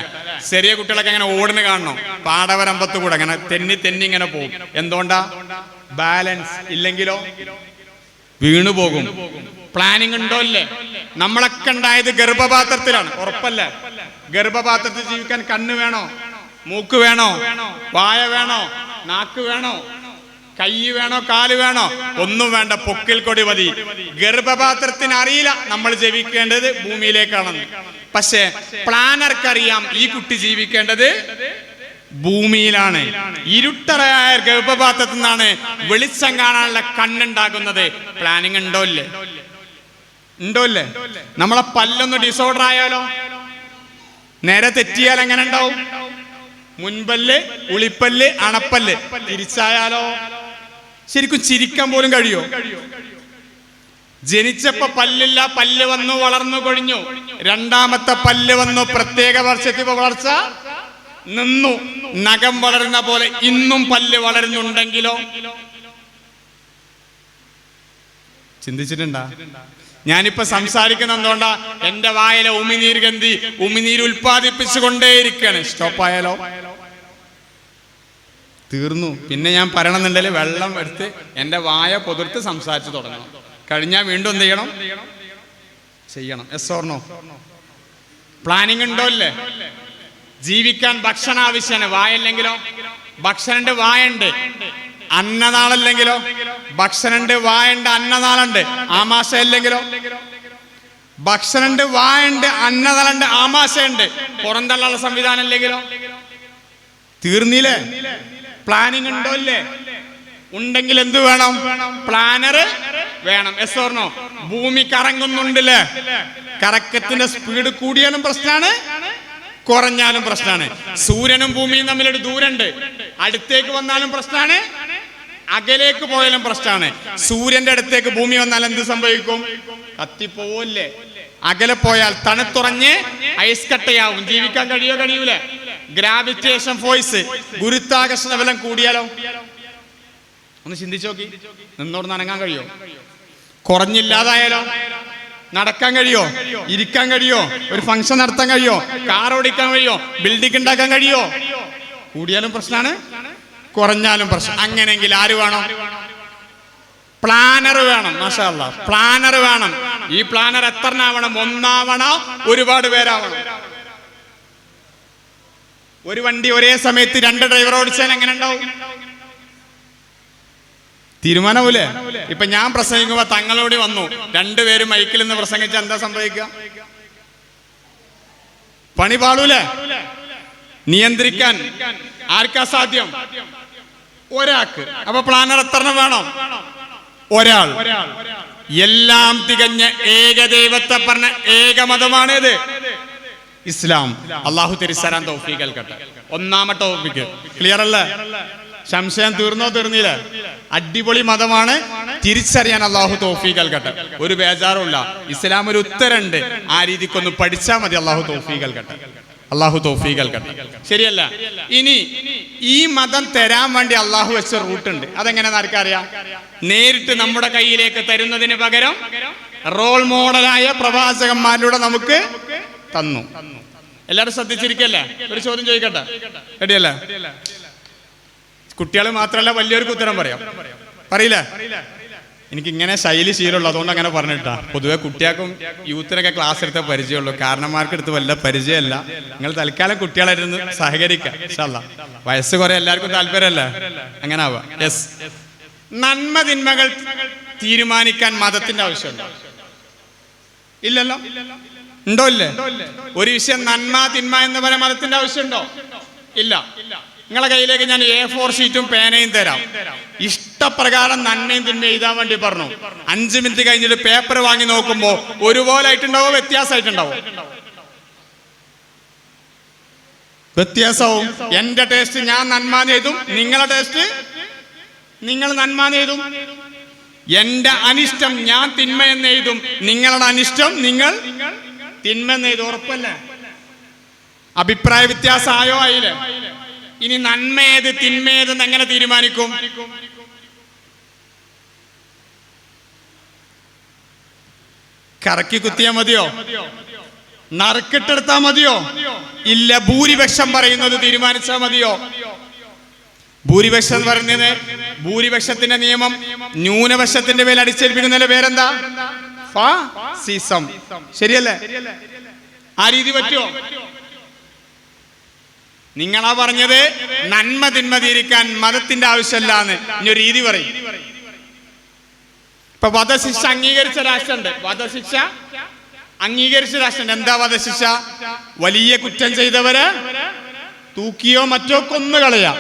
ചെറിയ കുട്ടികളൊക്കെ അങ്ങനെ ഓടുന്ന കാണണം, പാടവരമ്പത്ത് കൂടെ അങ്ങനെ തെന്നി ഇങ്ങനെ പോകും. എന്തുകൊണ്ടാ? ബാലൻസ് ഇല്ലെങ്കിലോ വീണു പോകും. പ്ലാനിങ് ഉണ്ടോ ഇല്ലേ? നമ്മളൊക്കെ ഉണ്ടായത് ഗർഭപാത്രത്തിലാണ്, ഉറപ്പല്ലേ? ഗർഭപാത്രത്തിൽ ജീവിക്കാൻ കണ്ണ് വേണോ? മൂക്ക് വേണോ? വായ വേണോ? നാക്ക് വേണോ? കൈ വേണോ കാല് വേണോ ഒന്നും വേണ്ട, പൊക്കിൽ കൊടി മതി. ഗർഭപാത്രത്തിന് അറിയില്ല നമ്മൾ ജീവിക്കേണ്ടത് ഭൂമിയിലേക്കാണെന്ന്. പക്ഷെ പ്ലാനർക്കറിയാം ഈ കുട്ടി ജീവിക്കേണ്ടത് ഭൂമിയിലാണ്. ഇരുട്ടറയായ ഗർഭപാത്രത്തിൽ നിന്നാണ് വെളിച്ചം കാണാനുള്ള കണ്ണുണ്ടാകുന്നത്. പ്ലാനിങ് ഉണ്ടോ ഇല്ലേ? നമ്മളെ പല്ലൊന്ന് ഡിസോർഡർ ആയാലോ, നേരെ തെറ്റിയാൽ എങ്ങനെ ഉണ്ടാവും? മുൻപല്ല്, ഉളിപ്പല്ല്, അണപ്പല്ല് തിരിച്ചായാലോ? ശരിക്കും ചിരിക്കാൻ പോലും കഴിയോ? ജനിച്ചപ്പോ പല്ലില്ല, പല്ല് വന്നു, വളർന്നു കൊഴിഞ്ഞു. രണ്ടാമത്തെ പല്ല് വന്നു, പ്രത്യേക വർഷത്തിൽ വളർച്ച നിന്നു. നഖം വളരുന്ന പോലെ ഇന്നും പല്ല് വളരുന്നുണ്ടെങ്കിലോ? ചിന്തിച്ചിട്ടുണ്ടാ? ഞാനിപ്പോ സംസാരിക്കുന്ന എന്തുകൊണ്ടാ? എന്റെ വായിലെ ഉമിനീർ ഗന്ധി, ഉമിനീര് ഉൽപ്പാദിപ്പിച്ചുകൊണ്ടേയിരിക്കാണ്. സ്റ്റോപ്പായാലോ? തീർന്നു. പിന്നെ ഞാൻ പറയണമെന്നുണ്ടെങ്കിൽ വെള്ളം എടുത്ത് എന്റെ വായ പൊതിർത്ത് സംസാരിച്ചു തുടങ്ങണം. കഴിഞ്ഞാൽ വീണ്ടും എന്ത് ചെയ്യണം? Yes or no? പ്ലാനിങ് ഉണ്ടോ ഇല്ലേ? ജീവിക്കാൻ ഭക്ഷണം ആവശ്യമാണ്. വായല്ലെങ്കിലോ? ഭക്ഷണണ്ട്, വായുണ്ട്. അന്നനാളല്ലെങ്കിലോ? ഭക്ഷണണ്ട്, വായുണ്ട്, അന്നനാളുണ്ട്. ആമാശയല്ലെങ്കിലോ? ഭക്ഷണണ്ട്, വായുണ്ട്, അന്നനാളുണ്ട്, ആമാശയുണ്ട്. പുറന്തള്ളുള്ള സംവിധാനം അല്ലെങ്കിലോ? തീർന്നില്ലേ? പ്ലാനിങ് ഉണ്ടോ ഇല്ലേ? ഉണ്ടെങ്കിൽ എന്ത് വേണം? പ്ലാനർ വേണം. Yes or no? ഭൂമി കറങ്ങുന്നുണ്ടല്ലേ? കറക്കത്തിന്റെ സ്പീഡ് കൂടിയാലും പ്രശ്നമാണ്, കുറഞ്ഞാലും പ്രശ്നമാണ്. സൂര്യനും ഭൂമിയും തമ്മിലൊരു ദൂരമുണ്ട്. അടുത്തേക്ക് വന്നാലും പ്രശ്നമാണ്, അകലേക്ക് പോയാലും പ്രശ്നമാണ്. സൂര്യന്റെ അടുത്തേക്ക് ഭൂമി വന്നാൽ എന്ത് സംഭവിക്കും? കത്തിപ്പോവല്ലേ? അകലെ പോയാൽ തണുത്തുറഞ്ഞ് ഐസ് കട്ടയാവും. ജീവിക്കാൻ കഴിയൂല? ഗ്രാവിറ്റേഷൻ ഫോഴ്സ്, ഗുരുത്വാകർഷണ ബലം കൂടിയാലോ? ഒന്ന് ചിന്തിച്ചു നോക്കി. നിന്നോട് നനങ്ങാൻ കഴിയോ? കുറഞ്ഞില്ലാതായാലോ? നടക്കാൻ കഴിയോ? ഇരിക്കാൻ കഴിയോ? ഒരു ഫംഗ്ഷൻ നടത്താൻ കഴിയോ? കാർ ഓടിക്കാൻ കഴിയോ? ബിൽഡിംഗ് ഉണ്ടാക്കാൻ കഴിയോ? കൂടിയാലും പ്രശ്നമാണ്, കുറഞ്ഞാലും പ്രശ്നം. അങ്ങനെയെങ്കിൽ ആര് വേണം? പ്ലാനർ വേണം. മാഷാ അല്ലാഹ്, പ്ലാനർ വേണം. ഈ പ്ലാനർ എത്രനാവണം? ഒന്നാവണോ? ഒരുപാട് പേരാവണം? ഒരു വണ്ടി ഒരേ സമയത്ത് 2 ഡ്രൈവർ ഓടിച്ചാൽ എങ്ങനെ ഉണ്ടാവും? തീരുമാനമാവൂലേ? ഇപ്പൊ ഞാൻ പ്രസംഗിക്കുമ്പോ തങ്ങളോട് വന്നു 2 പേര് മൈക്കിൽ നിന്ന് പ്രസംഗിച്ച എന്താ സംഭവിക്കുക? പണി പാളൂലേ? നിയന്ത്രിക്കാൻ ആർക്കാ സാധ്യം? ഒരാൾക്ക്. അപ്പൊ പ്ലാനർ എത്ര വേണം? ഒരാൾ. എല്ലാം തികഞ്ഞ ഏകദൈവത്തെ പറഞ്ഞ ഏകമതമാണേത് ഇസ്ലാം. അള്ളാഹു തിരിച്ചരാൻ തൗഫീഖ് നൽകട്ടെ. ഒന്നാമത്തെ ടോപ്പിക്ക് ക്ലിയർ അല്ലേ? സംശയം തീർന്നില്ല? അടിപൊളി മതമാണ്, തിരിച്ചറിയാൻ അള്ളാഹു തൗഫീഖ് നൽകട്ടെ. ഒരു ബേജാറുമില്ല. ഇസ്ലാം ഒരു ഉത്തരണ്ട്, ആ രീതിക്കൊന്ന് പഠിച്ചാൽ മതി. അള്ളാഹു തൗഫീഖ് നൽകട്ടെ. ശരിയല്ല? ഇനി ഈ മതം തരാൻ വേണ്ടി അള്ളാഹു വെച്ച റൂട്ട് ഉണ്ട്. അതെങ്ങനെയാണെന്ന് ആർക്കറിയാം? നേരിട്ട് നമ്മുടെ കയ്യിലേക്ക് തരുന്നതിന് പകരം റോൾ മോഡലായ പ്രവാചകന്മാരിലൂടെ നമുക്ക് തന്നു. എല്ലാവരും ശ്രദ്ധിച്ചിരിക്കല്ലേ? ഒരു ചോദ്യം ചോദിക്കട്ടെ? റെഡിയല്ലേ? കുട്ടികൾ മാത്രമല്ല, വലിയൊരു ഉത്തരം പറയാം. പറയില്ലേ? എനിക്ക് ഇങ്ങനെ ശൈലി ശീലമുള്ളൂ, അതുകൊണ്ട് അങ്ങനെ പറഞ്ഞിട്ടാ. പൊതുവെ കുട്ടികൾക്കും യൂത്തിനൊക്കെ ക്ലാസ് എടുത്ത പരിചയമുള്ളൂ, കാരണന്മാർക്ക് എടുത്ത് വല്ല പരിചയമല്ല. നിങ്ങൾ തൽക്കാലം കുട്ടികളായിരുന്നു സഹകരിക്കുക. ഇൻഷാ അല്ലാഹ്. വയസ്സ് കുറെ എല്ലാവർക്കും താല്പര്യമല്ലേ? അങ്ങനെ ആവാം. യെസ്. നന്മ തിന്മകൾ തീരുമാനിക്കാൻ മതത്തിന്റെ ആവശ്യമുണ്ടോ? ഇല്ലല്ലോ. ഉണ്ടോ? ഇല്ലേ? ഒരു വിഷയം നന്മ തിന്മ എന്ന് പറയാൻ മതത്തിന്റെ ആവശ്യമുണ്ടോ? ഇല്ല. നിങ്ങളെ കയ്യിലേക്ക് ഞാൻ A4 ഷീറ്റും പേനയും തരാം. ഇഷ്ടപ്രകാരം നന്മയും തിന്മയും എഴുതാൻ വേണ്ടി പറഞ്ഞു. 5 മിനിറ്റ് കഴിഞ്ഞിട്ട് പേപ്പർ വാങ്ങി നോക്കുമ്പോ ഒരുപോലെ ആയിട്ടുണ്ടാവോ? വ്യത്യാസമായിട്ടുണ്ടാവോ? വ്യത്യാസവും. എന്റെ ടേസ്റ്റ് ഞാൻ നന്മാന്ന് എഴുതും, നിങ്ങളുടെ ടേസ്റ്റ് നിങ്ങൾ നന്മാന്ന് എഴുതും. എന്റെ അനിഷ്ടം ഞാൻ തിന്മയെന്ന് എഴുതും, നിങ്ങളുടെ അനിഷ്ടം നിങ്ങൾ തിന്മെന്ന് എഴുതും. ഉറപ്പല്ലേ? അഭിപ്രായ വ്യത്യാസം ആയോ? ആയില്ലേ? ഇനി നന്മയേത് തിന്മയേതെന്ന് എങ്ങനെ തീരുമാനിക്കും? കറക്കി കുത്തിയാ മതിയോ? നറുക്കിട്ടെടുത്താ മതിയോ? ഇല്ല. ഭൂരിപക്ഷം പറയുന്നത് തീരുമാനിച്ചാ മതിയോ? ഭൂരിപക്ഷം പറയുന്നത്, ഭൂരിപക്ഷത്തിന്റെ നിയമം ന്യൂനപക്ഷത്തിന്റെ മേൽ അടിച്ചേൽപ്പിക്കുന്നതിന്റെ പേരെന്താ? ഫാസിസം. ശരിയല്ലേ? ആ രീതി പറ്റുമോ? നിങ്ങളാ പറഞ്ഞത് നന്മ തിന്മ തീരിക്കാൻ മതത്തിന്റെ ആവശ്യമില്ലാന്ന്. ഇനി ഒരു രീതി പറയും. ഇപ്പൊ വധശിക്ഷ അംഗീകരിച്ച രാഷ്ട്രമുണ്ട്. വധശിക്ഷ അംഗീകരിച്ച രാഷ്ട്രമുണ്ട്. എന്താ വധശിക്ഷ? വലിയ കുറ്റം ചെയ്തവര് തൂക്കിയോ മറ്റോ കൊന്നുകളയാ.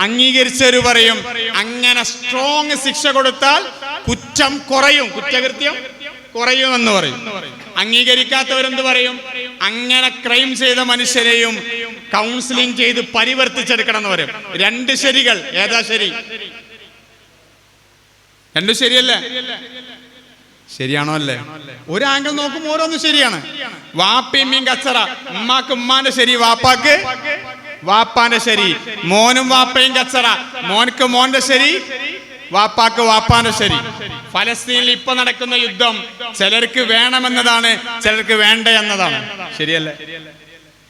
അംഗീകരിച്ചവര് പറയും അങ്ങനെ സ്ട്രോങ് ശിക്ഷ കൊടുത്താൽ കുറ്റം കുറയും, കുറ്റകൃത്യം കുറയുമെന്ന് പറയും. അംഗീകരിക്കാത്തവരെന്ത് പറയും? അങ്ങനെ ക്രൈം ചെയ്ത മനുഷ്യരെയും കൗൺസിലിംഗ് ചെയ്ത് പരിവർത്തിച്ചെടുക്കണം എന്ന് പറയും. രണ്ട് ശരികൾ. ഏതാ ശരി? രണ്ടും ശരിയല്ലേ? ശരിയാണോ അല്ലേ? ഒരു ആംഗിൾ നോക്കുമ്പോൾ ഓരോന്ന് ശരിയാണ്. വാപ്പിയും കച്ചറ, ഉമ്മാക്ക് ഉമ്മാന്റെ ശരി, വാപ്പാക്ക് വാപ്പാന്റെ ശരി. മോനും വാപ്പയും കച്ചറ, മോനക്ക് മോന്റെ ശരി, വാപ്പാക്ക് വാപ്പാന്റെ ശരി. ഫലസ്തീനിൽ ഇപ്പൊ നടക്കുന്ന യുദ്ധം ചിലർക്ക് വേണമെന്നതാണ്, ചിലർക്ക് വേണ്ട എന്നതാണ്. ശരിയല്ലേ?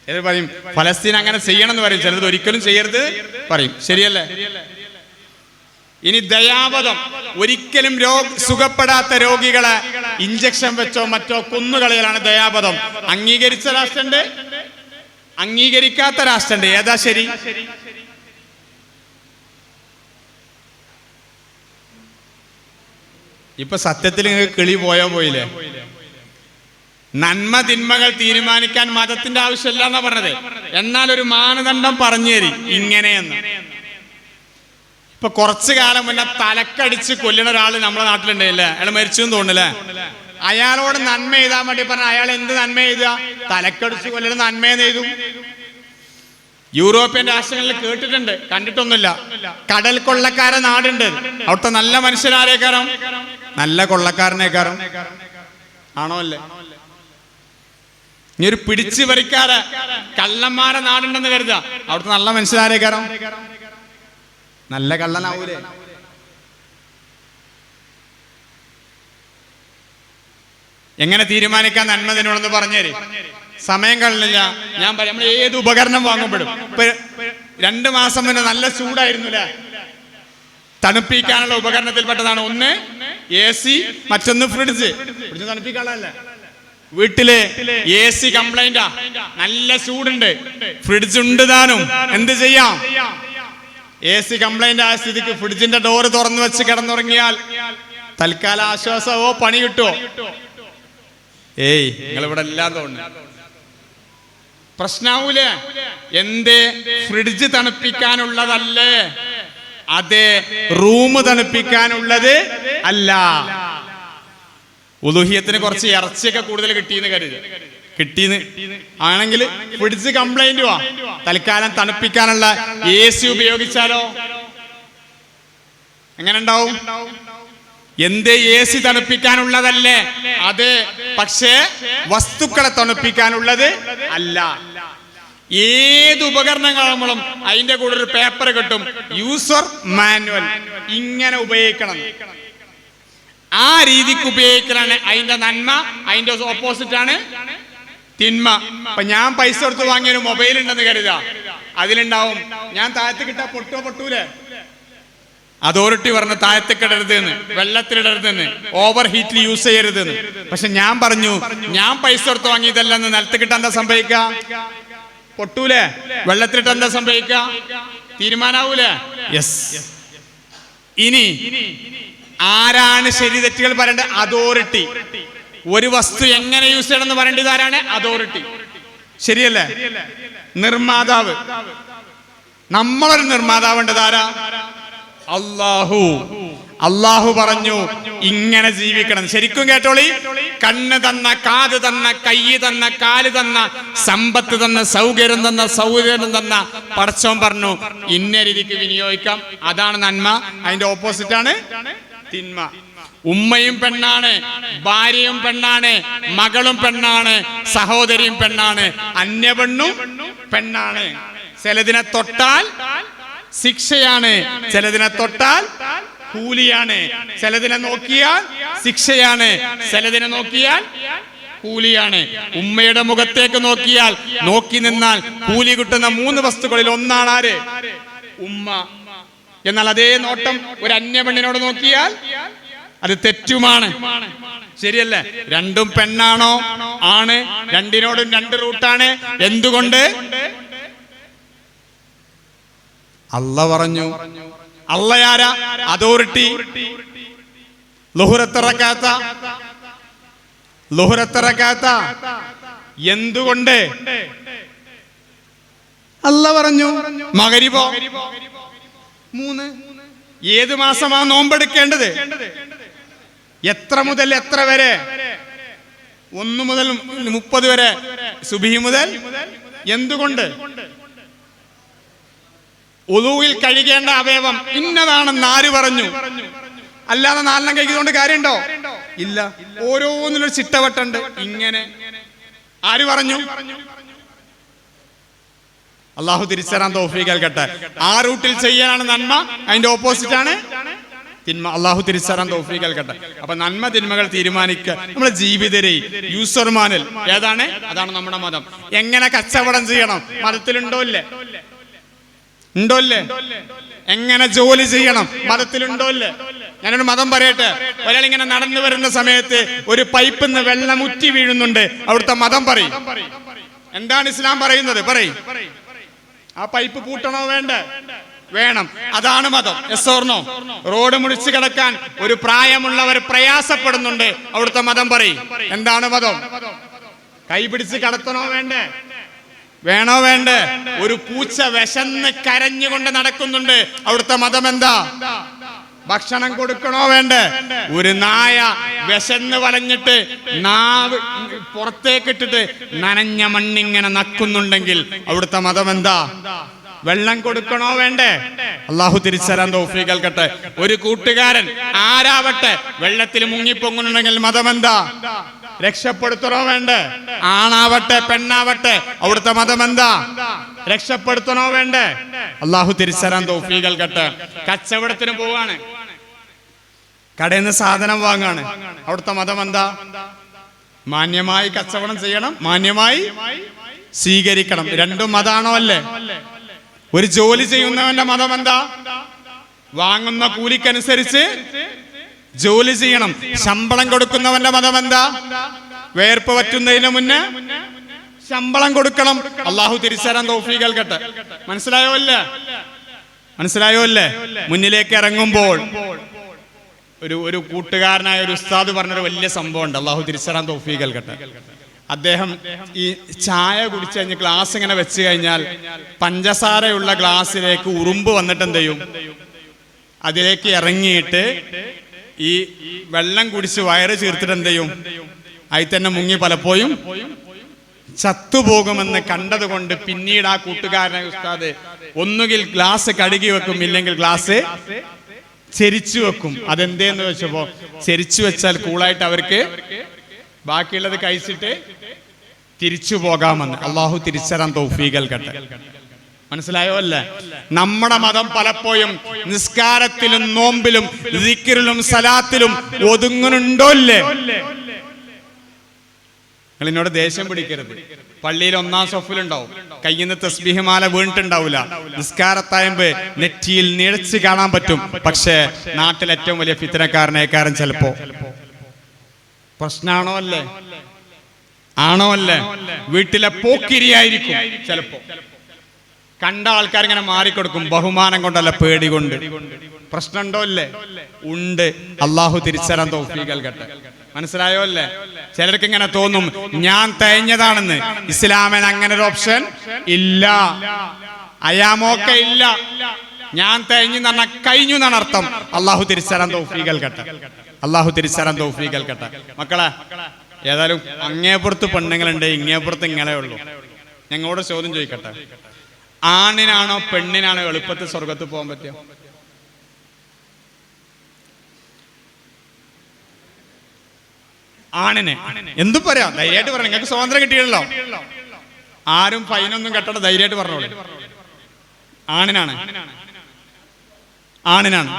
ചിലർ പറയും ഫലസ്തീൻ അങ്ങനെ ചെയ്യണം എന്ന് പറയും, ചിലത് ഒരിക്കലും ചെയ്യരുത് പറയും. ശരിയല്ലേ? ഇനി ദയാവധം. ഒരിക്കലും സുഖപ്പെടാത്ത രോഗികളെ ഇഞ്ചക്ഷൻ വെച്ചോ മറ്റോ കൊന്നുകളയലാണ് ദയാവധം. അംഗീകരിച്ച രാഷ്ട്രമുണ്ട്, അംഗീകരിക്കാത്ത രാഷ്ട്രമുണ്ട്. ഏതാ ശരി? ഇപ്പൊ സത്യത്തിൽ നിങ്ങൾക്ക് കിളി പോയോ പോയില്ലേ? നന്മ തിന്മകൾ തീരുമാനിക്കാൻ മതത്തിന്റെ ആവശ്യമില്ല എന്നാ പറഞ്ഞത്. എന്നാൽ ഒരു മാനദണ്ഡം പറഞ്ഞു തരി ഇങ്ങനെയെന്ന്. ഇപ്പൊ കുറച്ചു കാലം മുന്നേ തലക്കടിച്ച് കൊല്ലണ ഒരാള് നമ്മുടെ നാട്ടിലുണ്ടായില്ലേ? അയാൾ മരിച്ചു എന്ന് തോന്നുന്നില്ലേ? അയാളോട് നന്മ എഴുതാൻ വേണ്ടി പറഞ്ഞ അയാൾ എന്ത് നന്മ എഴുതുക? തലക്കടിച്ച് കൊല്ലണ നന്മയെന്ന് എഴുതും. യൂറോപ്യൻ രാഷ്ട്രങ്ങളിൽ കേട്ടിട്ടുണ്ട്, കണ്ടിട്ടൊന്നുമില്ല. കടൽ കൊള്ളക്കാരെ നാടുണ്ട്. അവിടുത്തെ നല്ല മനുഷ്യരാരേക്കാരം? നല്ല കൊള്ളക്കാരനേക്കാരം. ആണോ അല്ലേ? ഇനി ഒരു പിടിച്ചു പറിക്കാരെ കള്ളന്മാരെ നാടുണ്ടെന്ന് കരുതുക, അവിടുത്തെ നല്ല മനുഷ്യരാരേക്കാരം? നല്ല കള്ളനാവൂലേ? എങ്ങനെ തീരുമാനിക്കാൻ നന്മതിനോടൊന്ന് പറഞ്ഞേര്. സമയം കളഞ്ഞില്ല. ഞാൻ പറയാം, നമ്മൾ ഏത് ഉപകരണം വാങ്ങപ്പെടും. ഇപ്പൊ 2 മാസം മുന്നേ നല്ല ചൂടായിരുന്നില്ല. തണുപ്പിക്കാനുള്ള ഉപകരണത്തിൽപ്പെട്ടതാണ് ഒന്ന് AC, മറ്റൊന്ന് ഫ്രിഡ്ജ്. ഫ്രിഡ്ജ് തണുപ്പിക്കാനുള്ളതല്ല. വീട്ടില് AC കംപ്ലൈന്റാ, നല്ല ചൂടുണ്ട്, ഫ്രിഡ്ജ് ഉണ്ട് താനും. എന്ത് ചെയ്യാം? AC കംപ്ലൈന്റ് ആയ സ്ഥിതിക്ക് ഫ്രിഡ്ജിന്റെ ഡോറ് തുറന്നു വെച്ച് കിടന്നുറങ്ങിയാൽ തൽക്കാല ആശ്വാസമോ പണി കിട്ടുമോ? ഏയ്, നിങ്ങൾ ഇവിടെ എല്ലാം തോന്നുന്നു പ്രശ്നാവൂലേ? എന്തേ? ഫ്രിഡ്ജ് തണുപ്പിക്കാനുള്ളതല്ലേ, അതെ. റൂം തണുപ്പിക്കാനുള്ളത് അല്ല. ഉലുഹിയത്തിന് കുറച്ച് ഇറച്ചിയൊക്കെ കൂടുതൽ കിട്ടിയെന്ന് കിട്ടിയെന്ന് ആണെങ്കിൽ ഫ്രിഡ്ജ് കംപ്ലൈന്റുവാ. തൽക്കാലം തണുപ്പിക്കാനുള്ള AC ഉപയോഗിച്ചാലോ എങ്ങനെ ഉണ്ടാവും? എന്തേ? AC തണുപ്പിക്കാനുള്ളതല്ലേ, അതെ. പക്ഷേ വസ്തുക്കളെ തണുപ്പിക്കാനുള്ളത് അല്ല. ഏത് ഉപകരണങ്ങളും അതിന്റെ കൂടെ ഒരു പേപ്പർ കിട്ടും, യൂസർ മാനുവൽ. ഇങ്ങനെ ഉപയോഗിക്കണം, ആ രീതിക്ക് ഉപയോഗിക്കലാണ് അതിന്റെ നന്മ. അതിന്റെ ഓപ്പോസിറ്റ് ആണ് തിന്മ. അപ്പൊ ഞാൻ പൈസ കൊടുത്ത് വാങ്ങിയൊരു മൊബൈൽ ഉണ്ടെന്ന് കരുതാ, അതിലുണ്ടാവും ഞാൻ താഴത്ത് കിട്ടാ പൊട്ടൂലേ? അതോറിറ്റി പറഞ്ഞ താഴത്തേക്കിടരുതെന്ന്, വെള്ളത്തിലിടരുതെന്ന്, ഓവർ ഹീറ്റിൽ യൂസ് ചെയ്യരുതെന്ന്. പക്ഷെ ഞാൻ പറഞ്ഞു ഞാൻ പൈസ കൊടുത്ത് വാങ്ങിയതല്ലെന്ന്. നിലത്ത് കിട്ടാൻ എന്താ സംഭവിക്ക? പൊട്ടൂലേ? വെള്ളത്തിലിട്ട് എന്താ സംഭവിക്ക? തീരുമാനാവൂലേ? യെസ്. ഇനി ആരാണ് ശരി തെറ്റുകൾ പറയേണ്ടത്? അതോറിറ്റി. ഒരു വസ്തു എങ്ങനെ യൂസ് ചെയ്യണം എന്ന് പറയേണ്ടത് ആരാണ്? അതോറിറ്റി. ശരിയല്ലേ? നിർമ്മാതാവ്. നമ്മളൊരു നിർമ്മാതാവേണ്ടത് ആരാ? അല്ലാഹു. അല്ലാഹു പറഞ്ഞു ഇങ്ങനെ ജീവിക്കണം. ശരിക്കും കേട്ടോളി. കണ്ണ് തന്ന, കാത് തന്ന, കൈ തന്ന, കാല് തന്ന, സമ്പത്ത് തന്ന, സൗകര്യം തന്ന പടച്ചോൻ പറഞ്ഞു ഇന്ന രീതിക്ക് വിനിയോഗിക്കാം. അതാണ് നന്മ. അതിന്റെ ഓപ്പോസിറ്റ് ആണ് തിന്മ. ഉമ്മയും പെണ്ണാണ്, ഭാര്യയും പെണ്ണാണ്, മകളും പെണ്ണാണ്, സഹോദരിയും പെണ്ണാണ്, അന്യപെണ്ണും പെണ്ണാണ്. ചിലതിനെ തൊട്ടാൽ ശിക്ഷയാണ്, ചിലതിനെ തൊട്ടാൽ കൂലിയാണ്. ചിലതിനെ നോക്കിയാൽ ശിക്ഷയാണ്, ചിലതിനെ നോക്കിയാൽ കൂലിയാണ്. ഉമ്മയുടെ മുഖത്തേക്ക് നോക്കിയാൽ, നോക്കി നിന്നാൽ കൂലി കിട്ടുന്ന 3 വസ്തുക്കളിൽ ഒന്നാണ് ആര്? ഉമ്മ. എന്നാൽ അതേ നോട്ടം ഒരു അന്യപെണ്ണിനോട് നോക്കിയാൽ അത് തെറ്റുമാണ്. ശരിയല്ലേ? രണ്ടും പെണ്ണാണോ? ആണ്. രണ്ടിനോടും 2 റൂട്ടാണ്. എന്തുകൊണ്ട്? അല്ലാഹ് പറഞ്ഞു. അല്ലാഹ് അതോറിറ്റി. ളുഹ്റത്തറക്കാത്ത എന്തുകൊണ്ട്? അല്ലാഹ് പറഞ്ഞു. മഗ്‌രിബോ 3. ഏത് മാസമാണ് നോമ്പെടുക്കേണ്ടത്? എത്ര മുതൽ എത്ര വരെ? 1 മുതൽ 30 വരെ. സുബ്ഹി മുതൽ. എന്തുകൊണ്ട്? ഉളൂയിൽ കഴുകേണ്ട അവയവം ഇന്നതാണെന്ന് ആര് പറഞ്ഞു? അല്ലാതെ 4 കഴിക്കുന്നതുകൊണ്ട് കാര്യമുണ്ടോ? ഇല്ല. ഓരോന്നിനും ചിട്ടവട്ടുണ്ട്. ഇങ്ങനെ ആര് പറഞ്ഞു? അള്ളാഹു തിരിച്ചറിയാൻ തൗഫീഖ് നൽകട്ടെ. ആ റൂട്ടിൽ ചെയ്യാനാണ് നന്മ, അതിന്റെ ഓപ്പോസിറ്റ് ആണ് തിന്മ. അള്ളാഹു തിരിച്ചറിയാൻ തൗഫീഖ് നൽകട്ടെ. അപ്പൊ നന്മ തിന്മകൾ തീരുമാനിക്കുക നമ്മുടെ ജീവിതരെ യൂസർമാനിൽ ഏതാണ്? അതാണ് നമ്മുടെ മതം. എങ്ങനെ കച്ചവടം ചെയ്യണം മതത്തിലുണ്ടോ ഇല്ലേ? ഉണ്ടോ ഇല്ലേ? എങ്ങനെ ജോലി ചെയ്യണം മതത്തിലുണ്ടോ ഇല്ലേ? ഞാനൊരു മതം പറയട്ടെ. ഒരാൾ ഇങ്ങനെ നടന്നു വരുന്ന സമയത്ത് ഒരു പൈപ്പിൽ നിന്ന് വെള്ളം ഉറ്റി വീഴുന്നുണ്ട്, അവിടുത്തെ മതം പറയും. എന്താണ് ഇസ്ലാം പറയുന്നത്? പറയും. ആ പൈപ്പ് പൂട്ടണോ? വേണ്ട? വേണം. അതാണ് മതം. Yes or no? റോഡ് മുറിച്ച് കിടക്കാൻ ഒരു പ്രായമുള്ളവർ പ്രയാസപ്പെടുന്നുണ്ട്, അവിടുത്തെ മതം പറയും. എന്താണ് മതം? കൈ പിടിച്ച് കടത്തണോ? വേണ്ടേ? വേണോ? വേണ്ടേ? ഒരു പൂച്ച വിശന്ന് കരഞ്ഞുകൊണ്ട് നടക്കുന്നുണ്ട്, അവിടുത്തെ മതം എന്താ? ഭക്ഷണം കൊടുക്കണോ? വേണ്ടേ? ഒരു നായ വിശന്ന് വലഞ്ഞിട്ട് നാവ് പുറത്തേക്കിട്ടിട്ട് നനഞ്ഞ മണ്ണിങ്ങനെ നക്കുന്നുണ്ടെങ്കിൽ അവിടുത്തെ മതം എന്താ? വെള്ളം കൊടുക്കണോ? വേണ്ടേ? അള്ളാഹു തിരിച്ചറിയാൻ തൗഫീഖ് നൽകട്ടെ. ഒരു കൂട്ടുകാരൻ ആരാവട്ടെ വെള്ളത്തിൽ മുങ്ങിപ്പൊങ്ങുന്നുണ്ടെങ്കിൽ മതം എന്താ? രക്ഷപ്പെടുത്തണോ? വേണ്ടേ? ആണാവട്ടെ പെണ്ണാവട്ടെ അവിടുത്തെ മതം എന്താ? രക്ഷപ്പെടുത്തണോ? വേണ്ടേ? അള്ളാഹു തിരിച്ചറിയാൻ തൗഫീഖ് നൽകട്ടെ. കച്ചവടത്തിന് പോവാണ്, കടയിൽ നിന്ന് സാധനം വാങ്ങാണ്, അവിടുത്തെ മതം എന്താ? മാന്യമായി കച്ചവടം ചെയ്യണം, മാന്യമായി സ്വീകരിക്കണം. രണ്ടും മതാണോ? അല്ലേ? ഒരു ജോലി ചെയ്യുന്നവന്റെ മതം എന്താ? വാങ്ങുന്ന കൂലിക്കനുസരിച്ച് ജോലി ചെയ്യണം. ശമ്പളം കൊടുക്കുന്നവന്റെ മതം എന്താ? വേർപ്പ് പറ്റുന്നതിന് മുന്നേ ശമ്പളം കൊടുക്കണം. അള്ളാഹു തിരിച്ചറിയാൻ തൗഫീഖ് നൽകട്ടെ. മനസ്സിലായോ അല്ലേ? മനസ്സിലായോ അല്ലേ? മുന്നിലേക്ക് ഇറങ്ങുമ്പോൾ ഒരു കൂട്ടുകാരനായ ഒരു ഉസ്താദ് പറഞ്ഞൊരു വലിയ സംഭവം ഉണ്ട്. അള്ളാഹു തിരിച്ചറിയാൻ തൗഫീഖ് നൽകട്ടെ. അദ്ദേഹം ഈ ചായ കുടിച്ച് കഴിഞ്ഞ് ഗ്ലാസ് ഇങ്ങനെ വെച്ച് കഴിഞ്ഞാൽ പഞ്ചസാരയുള്ള ഗ്ലാസ്സിലേക്ക് ഉറുമ്പ് വന്നിട്ട് എന്ത് ചെയ്യും? അതിലേക്ക് ഇറങ്ങിയിട്ട് ഈ വെള്ളം കുടിച്ച് വയറ് ചീർത്തിട്ട് എന്ത് ചെയ്യും? അതിൽ തന്നെ മുങ്ങി പലപ്പോഴും ചത്തുപോകുമെന്ന് കണ്ടതുകൊണ്ട് പിന്നീട് ആ കൂട്ടുകാരനെ ഉസ്താദ് ഒന്നുകിൽ ഗ്ലാസ് കഴുകി വെക്കും, ഇല്ലെങ്കിൽ ഗ്ലാസ് ചെരിച്ചു വെക്കും. അതെന്തേന്ന് വെച്ചപ്പോ ചെരിച്ചു വെച്ചാൽ കൂളായിട്ട് അവർക്ക് ബാക്കിയുള്ളത് കഴിച്ചിട്ട് തിരിച്ചു പോകാമെന്ന്. അള്ളാഹു തിരിച്ചറിയാൻ തൗഫീഖ് നൽകട്ടെ. മനസ്സിലായോ അല്ലേ? നമ്മുടെ മതം പലപ്പോഴും നിസ്കാരത്തിലും നോമ്പിലും ദിക്റിലും സലാത്തിലും ഒതുങ്ങുന്നുണ്ടോ അല്ലേ? നിങ്ങൾ എന്നോട് ദേഷ്യം പിടിക്കരുത്. പള്ളിയിൽ 1-ാം സഫിലുണ്ടാവും, കയ്യിൽ നിന്ന് തസ്ബീഹ് മാല വീണിട്ടുണ്ടാവില്ല, നിസ്കാരത്തായമ്പ് നെറ്റിയിൽ നിഴച്ച് കാണാൻ പറ്റും. പക്ഷേ നാട്ടിൽ ഏറ്റവും വലിയ ഫിത്നക്കാരനേക്കാരൻ ചിലപ്പോ. പ്രശ്നാണോ അല്ലേ? ആണോ അല്ലേ? വീട്ടിലെ പോക്കിരിയായിരിക്കും ചിലപ്പോ. കണ്ട ആൾക്കാർ ഇങ്ങനെ മാറിക്കൊടുക്കും, ബഹുമാനം കൊണ്ടല്ല പേടി കൊണ്ട്. പ്രശ്നമുണ്ടോ അല്ലേ? ഉണ്ട്. അള്ളാഹു തിരിച്ചറിയാൻ തൗഫീഖ് നൽകട്ടെ. മനസ്സിലായോ അല്ലേ? ചിലർക്ക് ഇങ്ങനെ തോന്നും ഞാൻ തേഞ്ഞതാണെന്ന്. ഇസ്ലാമിന് അങ്ങനെ ഒരു ഓപ്ഷൻ ഇല്ല. അയാമോക്കെ ഇല്ല. ഞാൻ തേഞ്ഞു പറഞ്ഞാൽ കഴിഞ്ഞു എന്നാണ് അർത്ഥം. അള്ളാഹു തിരിച്ചറിയാൻ തൗഫീഖ് നൽകട്ടെ. അള്ളാഹു തിരിച്ചറിയാൻ തൗഫീഖ് നൽകട്ടെ. മക്കളെ, ഏതായാലും അങ്ങേപ്പുറത്ത് പെണ്ണുങ്ങളുണ്ട്, ഇങ്ങേപ്പുറത്ത് ഇങ്ങനെ ഉള്ളൂ. ഞങ്ങളോട് ചോദ്യം ചോദിക്കട്ടെ, ആണിനാണോ പെണ്ണിനാണോ എളുപ്പത്തിൽ സ്വർഗത്ത് പോകാൻ പറ്റുക? ആണിനെ. എന്തും പറയാം, ധൈര്യമായിട്ട് പറയാം. നിങ്ങൾക്ക് സ്വാതന്ത്ര്യം കിട്ടിയല്ലോ. ആരും ഫൈനൊന്നും കെട്ടണ്ട, ധൈര്യമായിട്ട് പറഞ്ഞോളൂ. ആണിനാണ്. ആണിനാണ്.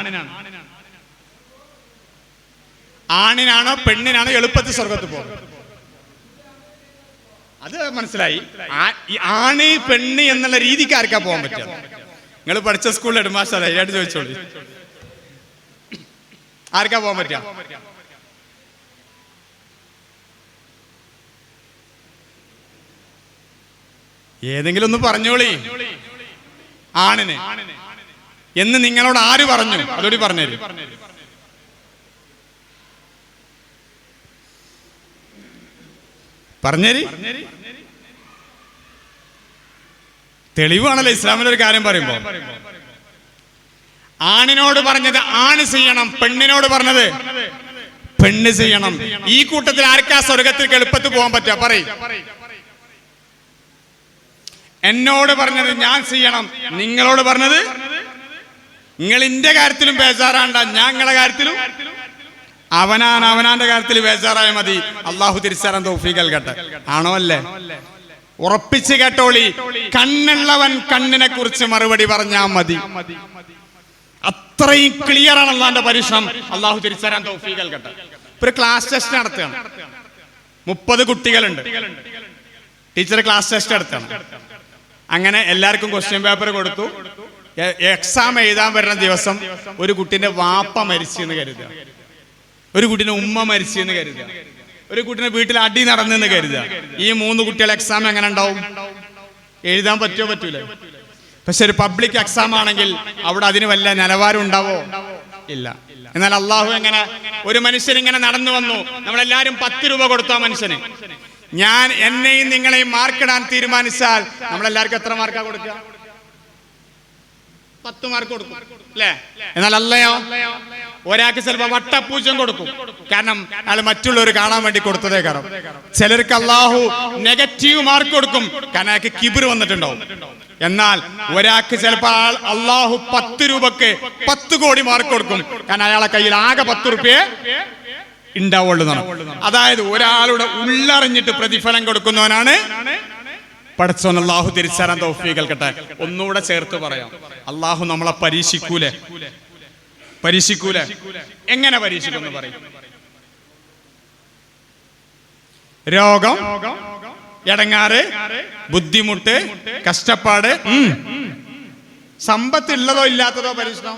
ആണിനാണോ പെണ്ണിനാണോ എളുപ്പത്തിൽ സ്വർഗത്ത് പോകും? അത് മനസ്സിലായി. ആണ് പെണ്ണ് എന്നുള്ള രീതിക്ക് ആർക്കാ പോകാൻ പറ്റുക? നിങ്ങൾ പഠിച്ച സ്കൂളിൽ ഹെഡ്മാസ്റ്റർ ധൈര്യമായിട്ട് ചോദിച്ചോളൂ, ആർക്കാ പോകാൻ പറ്റുക? ഏതെങ്കിലും ഒന്ന് പറഞ്ഞോളി. ആണിന്. എന്ന് നിങ്ങളോട് ആര് പറഞ്ഞു? അതോടി പറഞ്ഞേര്. പറഞ്ഞേര്. തെളിവാണല്ലോ ഇസ്ലാമിലെ ഒരു കാര്യം പറയുമ്പോ. ആണിനോട് പറഞ്ഞത് ആണ് ചെയ്യണം, പെണ്ണിനോട് പറഞ്ഞത് പെണ്ണ് ചെയ്യണം. ഈ കൂട്ടത്തിൽ ആർക്കാ സ്വർഗത്തിൽ എളുപ്പത്തിൽ പോകാൻ പറ്റുക? പറയും. എന്നോട് പറഞ്ഞത് ഞാൻ ചെയ്യണം, നിങ്ങളോട് പറഞ്ഞത് നിങ്ങൾ ഇന്റെ കാര്യത്തിലും ബേജാറാണ്ട, ഞങ്ങളുടെ കാര്യത്തിലും അവനാന്റെ കാര്യത്തിൽ ബേജാറായ മതി. അള്ളാഹു തിരിച്ചറിയാൻ തൗഫീഖ് നൽകട്ടെ. ആണോ അല്ലേ? ഉറപ്പിച്ച് കേട്ടോളി, കണ്ണുള്ളവൻ കണ്ണിനെ കുറിച്ച് മറുപടി പറഞ്ഞാൽ മതി. അത്രയും ക്ലിയർ ആണ് അള്ളാന്റെ പരീക്ഷണം. അള്ളാഹു തിരിച്ചറിയാൻ തൗഫീഖ് നൽകട്ടെ. ഒരു ക്ലാസ് ടെസ്റ്റ് നടത്തുകയാണ്. 30 കുട്ടികളുണ്ട്. ടീച്ചർ ക്ലാസ് ടെസ്റ്റ് നടത്തുകയാണ്. അങ്ങനെ എല്ലാവർക്കും ക്വസ്റ്റ്യൻ പേപ്പർ കൊടുത്തു. എക്സാം എഴുതാൻ വരുന്ന ദിവസം ഒരു കുട്ടീന്റെ വാപ്പ മരിച്ചെന്ന് കരുതുക, ഒരു കുട്ടീന്റെ ഉമ്മ മരിച്ചെന്ന് കരുതുക, ഒരു കുട്ടീന്റെ വീട്ടിൽ അടി നടന്നെന്ന് കരുതുക. ഈ 3 കുട്ടികളെ എക്സാം എങ്ങനെ ഉണ്ടാവും? എഴുതാൻ പറ്റുമോ? പറ്റൂല. പക്ഷെ ഒരു പബ്ലിക് എക്സാം ആണെങ്കിൽ അവിടെ അതിന് വല്ല നിലവാരം ഉണ്ടാവോ? ഇല്ല. എന്നാൽ അള്ളാഹു എങ്ങനെ? ഒരു മനുഷ്യൻ ഇങ്ങനെ നടന്നു വന്നു, നമ്മളെല്ലാരും 10 രൂപ കൊടുത്തു ആ മനുഷ്യന്. ഞാൻ എന്നെയും നിങ്ങളെയും മാർക്കിടാൻ തീരുമാനിച്ചാൽ നമ്മളെല്ലാവർക്കും എത്ര മാർക്കാ കൊടുക്കുക? 10 മാർക്ക് കൊടുക്കും അല്ലേ? എന്നാൽ അല്ലയോ, ഒരാൾക്ക് ചിലപ്പോൾ വട്ടപ്പൂജ്യം കൊടുക്കും. കാരണം അയാൾ മറ്റുള്ളവർ കാണാൻ വേണ്ടി കൊടുത്തതേ കാരണം. ചിലർക്ക് അള്ളാഹു നെഗറ്റീവ് മാർക്ക് കൊടുക്കും, കാരണം അയാൾക്ക് കിബിർ വന്നിട്ടുണ്ടാവും. എന്നാൽ ഒരാൾക്ക് ചിലപ്പോൾ അള്ളാഹു 10 രൂപക്ക് 10 കോടി മാർക്ക് കൊടുക്കും, കാരണം അയാളെ കയ്യിൽ ആകെ 10 റുപ്യേ ഉണ്ടാവുള്ളൂ. അതായത് ഒരാളുടെ ഉള്ളറിഞ്ഞിട്ട് പ്രതിഫലം കൊടുക്കുന്നവനാണ് പടച്ചോൻ. അള്ളാഹു തിരിച്ചറിയാൻ തൗഫീഖ് നൽകട്ടെ. ഒന്നുകൂടെ ചേർത്ത് പറയാം, അള്ളാഹു നമ്മളെ പരീക്ഷിക്കൂലേ? പരീക്ഷിക്കൂലേ? എങ്ങനെ പരീക്ഷിക്കുമെന്ന് പറയും. രോഗം, എടങ്ങാറ്, ബുദ്ധിമുട്ട്, കഷ്ടപ്പാട്, സമ്പത്ത് ഉള്ളതോ ഇല്ലാത്തതോ പരീക്ഷണം?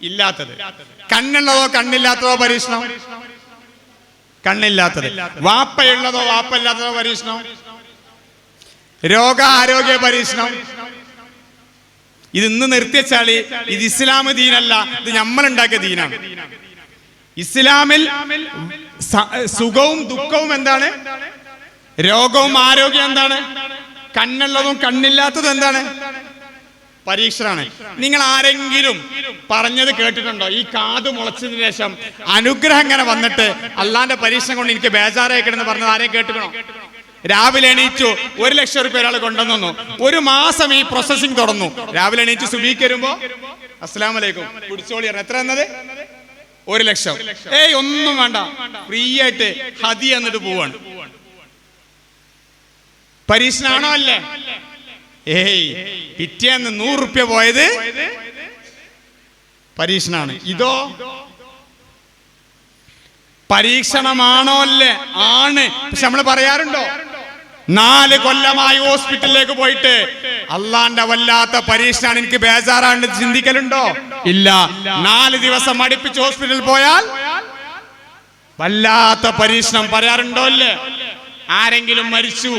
ഇല്ലാത്തത്. കണ്ണുള്ളതോ കണ്ണില്ലാത്തതോ പരീക്ഷണം? കണ്ണില്ലാത്തത്. വാപ്പയുള്ളതോ വാപ്പയില്ലാത്തതോ പരീക്ഷണം? രോഗ ആരോഗ്യ പരീക്ഷണം. ഇത് ഇന്ന് നിർത്തിവെച്ചാല് ഇത് ഇസ്ലാം ദീനല്ല, ഇത് നമ്മളുണ്ടാക്കിയ ദീനാണ്. ഇസ്ലാമിൽ സുഖവും ദുഃഖവും എന്താണ്? രോഗവും ആരോഗ്യം എന്താണ്? കണ്ണുള്ളതും കണ്ണില്ലാത്തതും എന്താണ്? പരീക്ഷണമാണ്. നിങ്ങൾ ആരെങ്കിലും പറഞ്ഞത് കേട്ടിട്ടുണ്ടോ? ഈ കാത് മുളച്ചതിന് ശേഷം അനുഗ്രഹം ഇങ്ങനെ വന്നിട്ട് അള്ളാന്റെ പരീക്ഷണം കൊണ്ട് എനിക്ക് ബേജാറായിക്കിടെന്ന് പറഞ്ഞത് ആരെയും കേട്ടിക്കണോ? രാവിലെ എണീച്ചു 1 ലക്ഷം റുപ്യ ഒരാൾ കൊണ്ടുവന്നു. 1 മാസം ഈ പ്രോസസിങ് തുടർന്നു. രാവിലെ എണീറ്റ് സുബീക്ക് വരുമ്പോ അസ്സലാമു അലൈക്കും കുടിച്ചോളി പറഞ്ഞു. എത്ര എന്നത്? 1 ലക്ഷം. ഒന്നും വേണ്ട, ഫ്രീ ആയിട്ട് ഹദി എന്നിട്ട് പോവാണ്. പരീക്ഷണാണോ? അല്ലേ? പിറ്റേന്ന് 100 റുപ്യ പോയത് പരീക്ഷണാണ്. ഇതോ പരീക്ഷണമാണോ? അല്ലേ? ആണ്. പക്ഷെ നമ്മൾ പറയാറുണ്ടോ? 4 കൊല്ലമായി ഹോസ്പിറ്റലിലേക്ക് പോയിട്ട് അള്ളാന്റെ വല്ലാത്ത പരീക്ഷണാണ്, എനിക്ക് ബേജാറാണ് ചിന്തിക്കലുണ്ടോ? ഇല്ല. 4 ദിവസം അടുപ്പിച്ച് ഹോസ്പിറ്റലിൽ പോയാൽ വല്ലാത്ത പരീക്ഷണം പറയാറുണ്ടോ? അല്ലേ? ആരെങ്കിലും മരിച്ചു,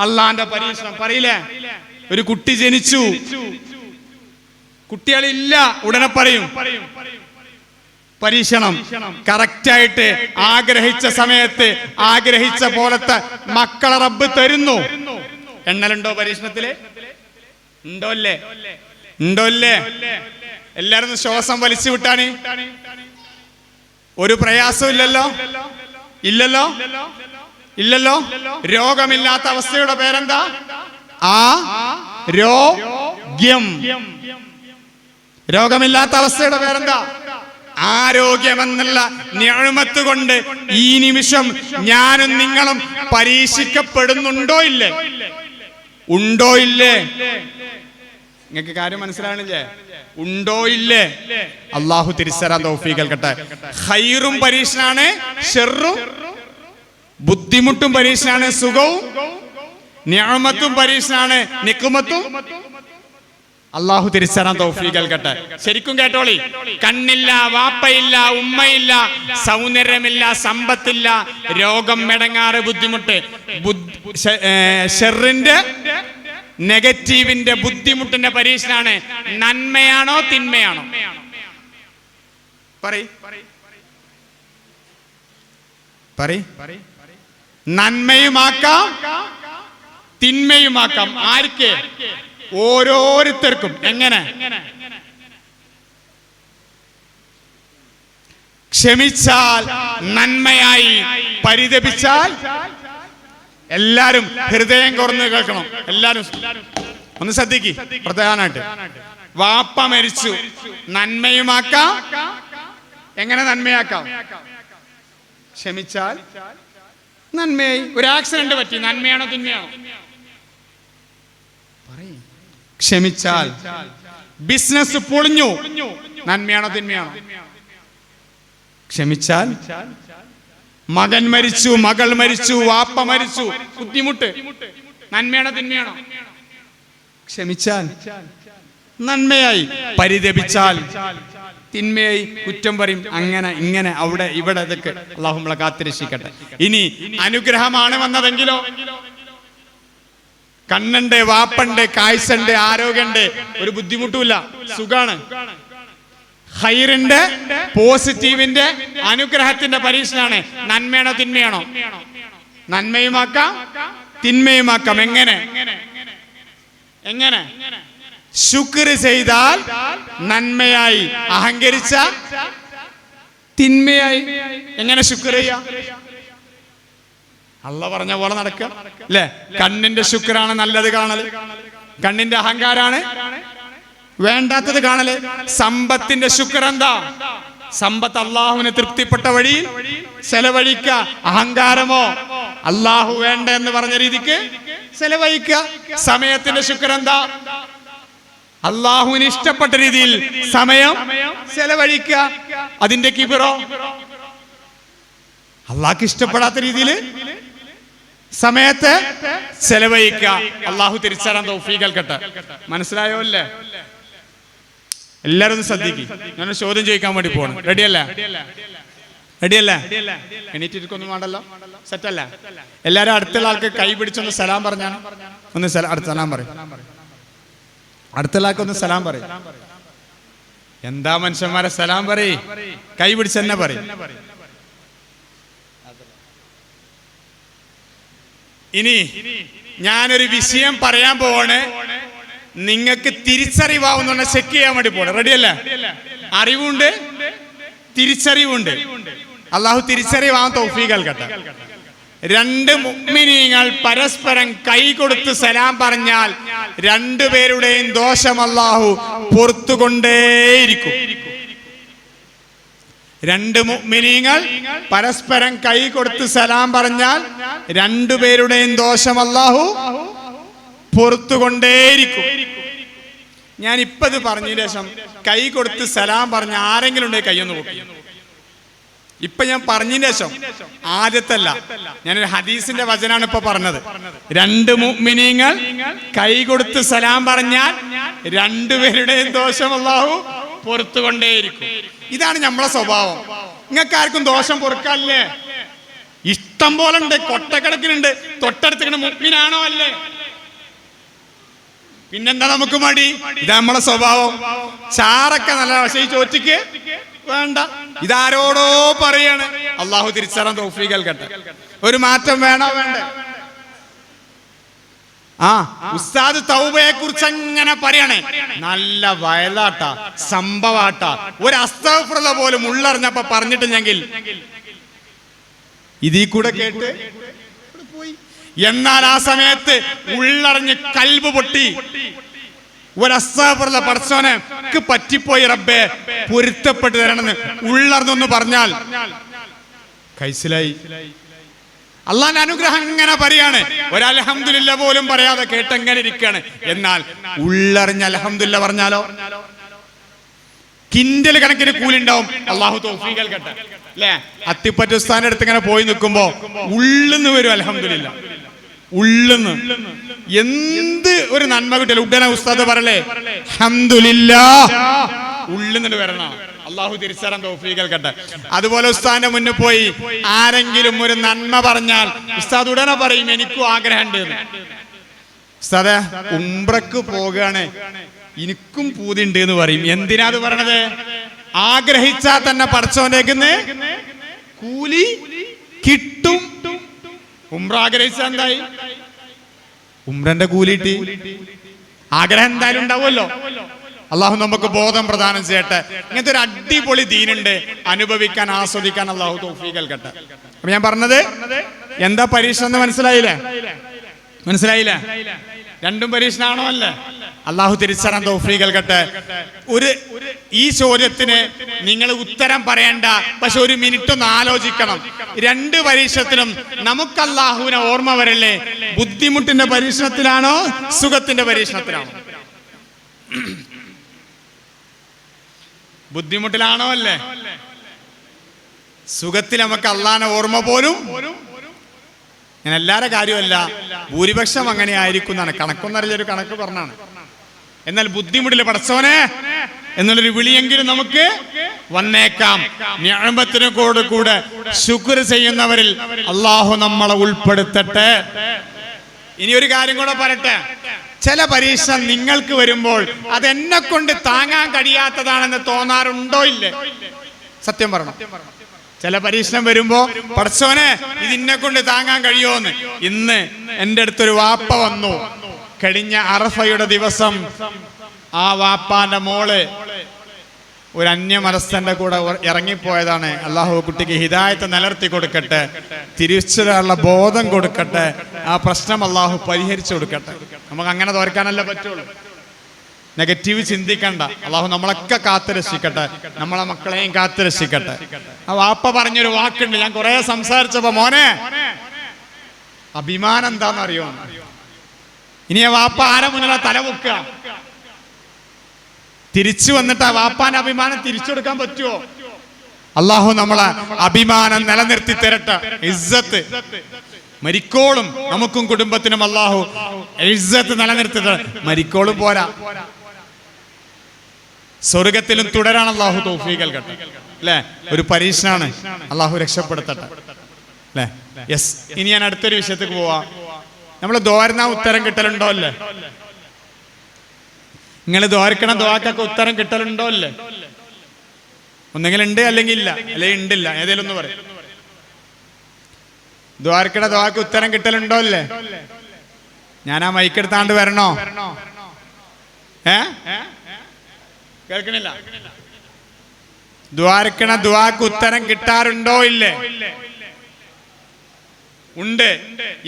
അള്ളാന്റെ പരീക്ഷണം പറയില്ലേ? ഒരു കുട്ടി ജനിച്ചു, കുട്ടികളില്ല, ഉടനെ പറയും പരീക്ഷണം. കറക്റ്റായിട്ട് ആഗ്രഹിച്ച സമയത്ത് ആഗ്രഹിച്ച പോലത്തെ മക്കളെ റബ്ബ് തരുന്നു. എണ്ണലുണ്ടോ പരീക്ഷണത്തില്? ഉണ്ടോ? അല്ലേ? ഉണ്ടോ? അല്ലേ? എല്ലാരും ശ്വാസം വലിച്ചു വിട്ടാണ്. ഒരു പ്രയാസവും ഇല്ലല്ലോ? ഇല്ലല്ലോ? ഇല്ലല്ലോ? രോഗമില്ലാത്ത അവസ്ഥയുടെ പേരെന്താ? ആരോഗ്യം. രോഗമില്ലാത്ത അവസ്ഥയുടെ പേരെന്താ? ആരോഗ്യമെന്നുള്ള നിഅമത്ത് കൊണ്ട് ഈ നിമിഷം ഞാനും നിങ്ങളും പരീക്ഷിക്കപ്പെടുന്നുണ്ടോ? ഇല്ലേ? ഉണ്ടോ? ഇല്ലേ? നിങ്ങൾക്ക് കാര്യം മനസ്സിലാണില്ലേ? ഉണ്ടോ? ഇല്ലേ? അള്ളാഹു തിരിച്ചറിയാൻ തൗഫീഖ് നൽകട്ടെ. ഖൈറും പരീക്ഷണാണ്, ഷർറും ബുദ്ധിമുട്ടും പരീക്ഷണാണ്, സുഖവും നിഅമത്തും പരീക്ഷണാണ്, നിഖ്മത്തും. അള്ളാഹു തിരിച്ചറിയാൻ തൗഫീഖ് നൽകട്ടെ. ശരിക്കും കേട്ടോളി, കണ്ണില്ല, വാപ്പയില്ല, ഉമ്മയില്ല, സൗന്ദര്യമില്ല, സമ്പത്തില്ല, രോഗം, മെടങ്ങാറ്, ബുദ്ധിമുട്ട്, ഷെറിന്റെ നെഗറ്റീവിന്റെ ബുദ്ധിമുട്ടിന്റെ പരീക്ഷനാണ്. നന്മയാണോ തിന്മയാണോ? നന്മയുമാക്കാം തിന്മയുമാക്കാം. ആർക്ക്? ഓരോരുത്തർക്കും. എങ്ങനെ? ക്ഷമിച്ചാൽ നന്മയായി, പരിതപിച്ചാൽ. എല്ലാരും ഹൃദയം കുറന്ന് കേൾക്കണം. എല്ലാരും ഒന്ന് ശ്രദ്ധിക്ക്. പ്രധാനമായിട്ട് വാപ്പ മരിച്ചു, നന്മയുമാക്കാം. എങ്ങനെ നന്മയാക്കാം? ക്ഷമിച്ചാൽ നന്മയായി. ഒരു ആക്സിഡന്റ് പറ്റി, നന്മയാണോ തിന്മയാണോ? ക്ഷമിച്ചാൽ. ബിസിനസ് പൊളിഞ്ഞു, നന്മയാണോ തിന്മയാണോ? ക്ഷമിച്ചാൽ. മകൻ മരിച്ചു, മകൾ മരിച്ചു, വാപ്പ മരിച്ചു, ബുദ്ധിമുട്ട്, നന്മയാണോ തിന്മയാണോ? ക്ഷമിച്ചാൽ നന്മയായി, പരിതപിച്ചാൽ തിന്മയായി, കുറ്റം പറയും. അങ്ങനെ ഇങ്ങനെ അവിടെ ഇവിടെ ഇതൊക്കെ അല്ലാഹു നമ്മളെ കാത്തിരക്ഷിക്കട്ടെ. ഇനി അനുഗ്രഹമാണ് വന്നതെങ്കിലോ? കണ്ണുണ്ട്, വാപ്പുണ്ട്, കാഴ്ചണ്ട്, ആരോഗ്യണ്ട്, ഒരു ബുദ്ധിമുട്ടുമില്ല, സുഖാണ്. ഖൈറിന്റെ, പോസിറ്റീവിന്റെ, അനുഗ്രഹത്തിന്റെ പരീക്ഷനാണ്. നന്മയാണോ തിന്മയാണോ? നന്മയുമാക്കാം തിന്മയുമാക്കാം. എങ്ങനെ? എങ്ങനെ? ശുക്ർ ചെയ്താൽ നന്മയായി, അഹങ്കരിച്ച തിന്മയായി. എങ്ങനെ ശുക്ർ ചെയ്യാം? അല്ലാഹ് പറഞ്ഞ പോലെ നടക്കുക അല്ലേ? കണ്ണിന്റെ ശുക്രാണ് നല്ലത് കാണല്, കണ്ണിന്റെ അഹങ്കാരാണ് വേണ്ടാത്തത് കാണല്. സമ്പത്തിന്റെ ശുക്ർ എന്താ? സമ്പത്ത് അള്ളാഹുവിന് തൃപ്തിപ്പെട്ട വഴിയിൽ ചെലവഴിക്ക. അഹങ്കാരമോ അള്ളാഹു വേണ്ട എന്ന് പറഞ്ഞ രീതിക്ക് ചെലവഴിക്ക. സമയത്തിന്റെ ശുക്ർ എന്താ? അള്ളാഹുവിന് ഇഷ്ടപ്പെട്ട രീതിയിൽ സമയം ചെലവഴിക്ക. അതിന്റെ കിബിറോ? അള്ളാഹ്ക്ക് ഇഷ്ടപ്പെടാത്ത രീതിയിൽ സമയത്ത് ചെലവഴിക്ക. അള്ളാഹു തിരിച്ചറിയാൻ തൗഫീഖ് നൽകട്ടെ. മനസ്സിലായോ അല്ലേ? എല്ലാരും ഒന്ന് ശ്രദ്ധിക്കും. ഞാൻ ചോദ്യം ചോദിക്കാൻ വേണ്ടി പോകണം. റെഡിയല്ലേ? റെഡിയല്ലേ? എണീറ്റിരിക്കൊന്നും വേണ്ടല്ലോ? സെറ്റല്ലേ? എല്ലാരും അടുത്തുള്ള ആൾക്ക് കൈ പിടിച്ചൊന്ന് സലാം പറഞ്ഞാണ്. ഒന്ന് അടുത്ത സലാം പറയും. അടുത്തുള്ള ആൾക്ക് ഒന്ന് സലാം പറയും. എന്താ മനുഷ്യന്മാരെ സലാം പറയും? കൈ പിടിച്ച് തന്നെ പറയും. ഇനി ഞാനൊരു വിഷയം പറയാൻ പോവാണ്. നിങ്ങൾക്ക് തിരിച്ചറിവാവുന്ന ചെക്ക് ചെയ്യാൻ വേണ്ടി പോകണം. റെഡിയല്ലേ? അറിവുണ്ട്, തിരിച്ചറിവുണ്ട്. അള്ളാഹു തിരിച്ചറിവാൻ തൗഫീഖ് നൽകട്ടെ. രണ്ട് മുഅ്മിനീങ്ങൾ പരസ്പരം കൈ കൊടുത്ത് സലാം പറഞ്ഞാൽ രണ്ടുപേരുടെയും ദോഷം അള്ളാഹു പൊറുത്തുകൊണ്ടേയിരിക്കും. രണ്ട് മുഅ്മിനീങ്ങൾ പരസ്പരം കൈ കൊടുത്ത് സലാം പറഞ്ഞാൽ രണ്ടുപേരുടെയും ദോഷം അല്ലാഹു പൊറുത്തുകൊണ്ടേയിരിക്കും. ഞാൻ ഇപ്പത് പറഞ്ഞതിന് ശേഷം കൈ കൊടുത്ത് സലാം പറഞ്ഞ ആരെങ്കിലും ഉണ്ടെങ്കിൽ കൈയൊന്ന് പൊക്കി. ഇപ്പൊ ഞാൻ പറഞ്ഞതിന് ശേഷം ആദ്യത്തല്ല, ഞാനൊരു ഹദീസിന്റെ വചനാണ് ഇപ്പൊ പറഞ്ഞത്. രണ്ട് മുഅ്മിനീങ്ങൾ കൈ കൊടുത്ത് സലാം പറഞ്ഞാൽ രണ്ടുപേരുടെയും ദോഷം അല്ലാഹു പൊറുത്തുകൊണ്ടേയിരിക്കും. ഇതാണ് നമ്മളെ സ്വഭാവം. നിങ്ങൾക്ക് ആർക്കും ദോഷം പൊറുക്കാല്ലേ? ഇഷ്ടം പോലെ ഉണ്ട്, കൊട്ടക്കണക്കിനുണ്ട്. തൊട്ടടുത്ത് മുഅ്മിനാണോ അല്ലേ? പിന്നെന്താ നമുക്ക് മടി? ഇതാ നമ്മളെ സ്വഭാവം. ചാറൊക്കെ നല്ല, പക്ഷേ ഈ ചോറ്റിക്ക് വേണ്ട. ഇതാരോടോ പറയാണ്. അള്ളാഹു തിരിച്ചറിയാൻ തൗഫീഖ് നൽകട്ടെ. ഒരു മാറ്റം വേണോ വേണ്ടേ? ഉസ്താദ് തൗബയെ കുറിച്ച് അങ്ങനെ പറയണേ. നല്ല വയലാട്ട സംഭവാട്ട. ഒരു അസ്തഗ്ഫിറുല്ലാഹ് പോലും ഉള്ളറിഞ്ഞപ്പോ പറഞ്ഞിട്ടില്ലെങ്കിൽ ഇതിൽ കൂടെ കേട്ട് പോയി. എന്നാൽ ആ സമയത്ത് ഉള്ളറിഞ്ഞ് കൽബ് പൊട്ടി ഒരു അസ്തഗ്ഫിറുല്ലാഹ് പടച്ചോനെ പറ്റിപ്പോയി റബ്ബേ പൊരുത്തപ്പെട്ട് തരണമെന്ന് ഉള്ളറിഞ്ഞൊന്ന് പറഞ്ഞാൽ കൈസിലായി. അള്ളാന്റെ അനുഗ്രഹം ഇങ്ങനെ പറയാണ്. ഒരു അൽഹംദുലില്ലാഹ് പോലും പറയാതെ കേട്ടെങ്ങനെ ഇരിക്കാണ്. എന്നാൽ ഉള്ളറിഞ്ഞ അൽഹംദുലില്ലാഹ് പറഞ്ഞാലോ കിൻഡൽ കണക്കിന് കൂലുണ്ടാവും. അള്ളാഹു തൗഫീഖ് നൽകട്ടെ. അല്ലേ? അത്തിപ്പറ്റ ഉസ്താദിന്റെ അടുത്ത് ഇങ്ങനെ പോയി നിൽക്കുമ്പോ ഉള്ളിന്ന് വരും അൽഹംദുലില്ലാഹ്. ഉള്ളിന്ന് എന്ത് ഒരു നന്മ കിട്ടിയാലും ഉടനെ ഉസ്താദ് പറയലേ അൽഹംദുലില്ലാഹ്. ഉള്ളിന്ന് വരണം. അള്ളാഹു തിരിച്ചറിയാൻ തൗഫീഖ് നൽകട്ടെ. അതുപോലെ ഉസ്താദിന്റെ മുന്നിൽ പോയി ആരെങ്കിലും ഒരു നന്മ പറഞ്ഞാൽ ഉസ്താദ് ഉടനെ പറയും എനിക്കും ആഗ്രഹമുണ്ട്. ഉസ്താദേ ഉംറക്ക് പോകാണ്, എനിക്കും പൂതിണ്ട് എന്ന് പറയും. എന്തിനാ അത് പറയണത്? ആഗ്രഹിച്ചാ തന്നെ പടച്ചോനേക്കുന്ന് കൂലി കിട്ടും. ഉംറ ആഗ്രഹിച്ചാ എന്തായി? ഉംറന്റെ കൂലിട്ടി. ആഗ്രഹം എന്തായാലും ഉണ്ടാവുമല്ലോ. അള്ളാഹു നമുക്ക് ബോധം പ്രദാനം ചെയ്യട്ടെ. ഇങ്ങനത്തെ ഒരു അടിപൊളി ദീനുണ്ട്, അനുഭവിക്കാൻ ആസ്വദിക്കാൻ അള്ളാഹു തൗഫീഖ് നൽകട്ടെ. അപ്പൊ ഞാൻ പറഞ്ഞത് എന്താ പരീക്ഷ എന്ന് മനസ്സിലായില്ലേ? രണ്ടും പരീക്ഷണാണോ? അല്ലേ? അള്ളാഹു തിരിച്ചറിയാൻ തൗഫീഖ് നൽകട്ടെ. ഈ ചോദ്യത്തിന് നിങ്ങൾ ഉത്തരം പറയണ്ട, പക്ഷെ ഒരു മിനിറ്റ് ഒന്ന് ആലോചിക്കണം. രണ്ട് പരീക്ഷണത്തിലും നമുക്ക് അള്ളാഹുവിനെ ഓർമ്മ വരല്ലേ? ബുദ്ധിമുട്ടിന്റെ പരീക്ഷണത്തിലാണോ സുഖത്തിന്റെ പരീക്ഷണത്തിലാണോ? ബുദ്ധിമുട്ടിലാണോ? അല്ലേ? സുഖത്തിൽ നമുക്ക് അള്ളാഹിനെ ഓർമ്മ പോലും. ഞാൻ എല്ലാവരുടെ കാര്യമല്ല, ഭൂരിപക്ഷം അങ്ങനെ ആയിരിക്കും എന്നാണ് കണക്കൊന്നറിഞ്ഞൊരു കണക്ക് പറഞ്ഞാണ്. എന്നാൽ ബുദ്ധിമുട്ടില് പടച്ചോനെ എന്നുള്ളൊരു വിളിയെങ്കിലും നമുക്ക് വന്നേക്കാം. നിഅമത്തിന് കൂടെ ശുക്ർ ചെയ്യുന്നവരിൽ അള്ളാഹു നമ്മളെ ഉൾപ്പെടുത്തട്ടെ. ഇനി ഒരു കാര്യം കൂടെ പറയട്ടെ. ചില പരീക്ഷ നിങ്ങൾക്ക് വരുമ്പോൾ അതെന്നെ കൊണ്ട് താങ്ങാൻ കഴിയാത്തതാണെന്ന് തോന്നാറുണ്ടോ? ഇല്ലേ? സത്യം പറയണം. ചില പരീക്ഷണം വരുമ്പോ പടച്ചോനെ ഇതിന്നെ കൊണ്ട് താങ്ങാൻ കഴിയുമോന്ന്. ഇന്ന് എൻ്റെ അടുത്തൊരു വാപ്പ വന്നു. കഴിഞ്ഞ അറഫയുടെ ദിവസം ആ വാപ്പാന്റെ മോള് ഒരു അന്യമനസ്സന്റെ കൂടെ ഇറങ്ങിപ്പോയതാണ്. അള്ളാഹു കുട്ടിക്ക് ഹിദായത്ത് നിലർത്തി കൊടുക്കട്ടെ, തിരിച്ചുള്ള ബോധം കൊടുക്കട്ടെ, ആ പ്രശ്നം അള്ളാഹു പരിഹരിച്ചു കൊടുക്കട്ടെ. നമുക്ക് അങ്ങനെ തോർക്കാനല്ല പറ്റുള്ളൂ. നെഗറ്റീവ് ചിന്തിക്കണ്ട. അള്ളാഹു നമ്മളൊക്കെ കാത്തുരക്ഷിക്കട്ടെ, നമ്മളെ മക്കളെയും കാത്തുരക്ഷിക്കട്ടെ. ആ വാപ്പ പറഞ്ഞൊരു വാക്കുണ്ട്, ഞാൻ കുറെ സംസാരിച്ചപ്പോ, മോനെ അഭിമാനം എന്താണെന്നറിയോ? ഇനി ആ വാപ്പ ആരെ മുന്നിലാ തല പൊക്കുക? തിരിച്ചു വന്നിട്ട് ആ വാപ്പാന്റെ അഭിമാനം തിരിച്ചു കൊടുക്കാൻ പറ്റുമോ? അള്ളാഹു നമ്മളെ അഭിമാനം നിലനിർത്തി തരട്ടെ. ഇസ്സത്ത് മരിക്കോളും നമുക്കും കുടുംബത്തിനും അള്ളാഹു ഇസ്സത്ത് നിലനിർത്തി തരട്ടെ. മരിക്കോളും പോരാ, സ്വർഗത്തിലും തുടരാൻ അള്ളാഹു തൗഫീഖ് നൽകട്ടെ. അല്ലെ? ഒരു പരീക്ഷണാണ്, അള്ളാഹു രക്ഷപ്പെടുത്തട്ടെ. അല്ലെ? യെസ്. ഇനി ഞാൻ അടുത്തൊരു വിഷയത്തേക്ക് പോവാ. നമ്മൾ ദ്വാരന ഉത്തരം കിട്ടലുണ്ടോ? അല്ലേ? നിങ്ങൾ ദ്വാരക്കണ ദ്വാക്കൊക്കെ ഉത്തരം കിട്ടലുണ്ടോ? അല്ലേ? ഒന്നെങ്കിൽ ഉണ്ട്, അല്ലെങ്കിൽ ഇല്ല, അല്ലെങ്കിൽ ഉണ്ടില്ല, ഏതെങ്കിലും ഒന്ന് പറയും. ദ്വാരക്കണ ദ്വാക്ക് ഉത്തരം കിട്ടലുണ്ടോ? അല്ലേ? ഞാൻ ആ മൈക്കെടുത്താണ്ട് വരണോ? കേൾക്കണില്ല? ദ്വാരക്കണ ദ്വാക്ക് ഉത്തരം കിട്ടാറുണ്ടോ? ഇല്ലേ? ഉണ്ട്.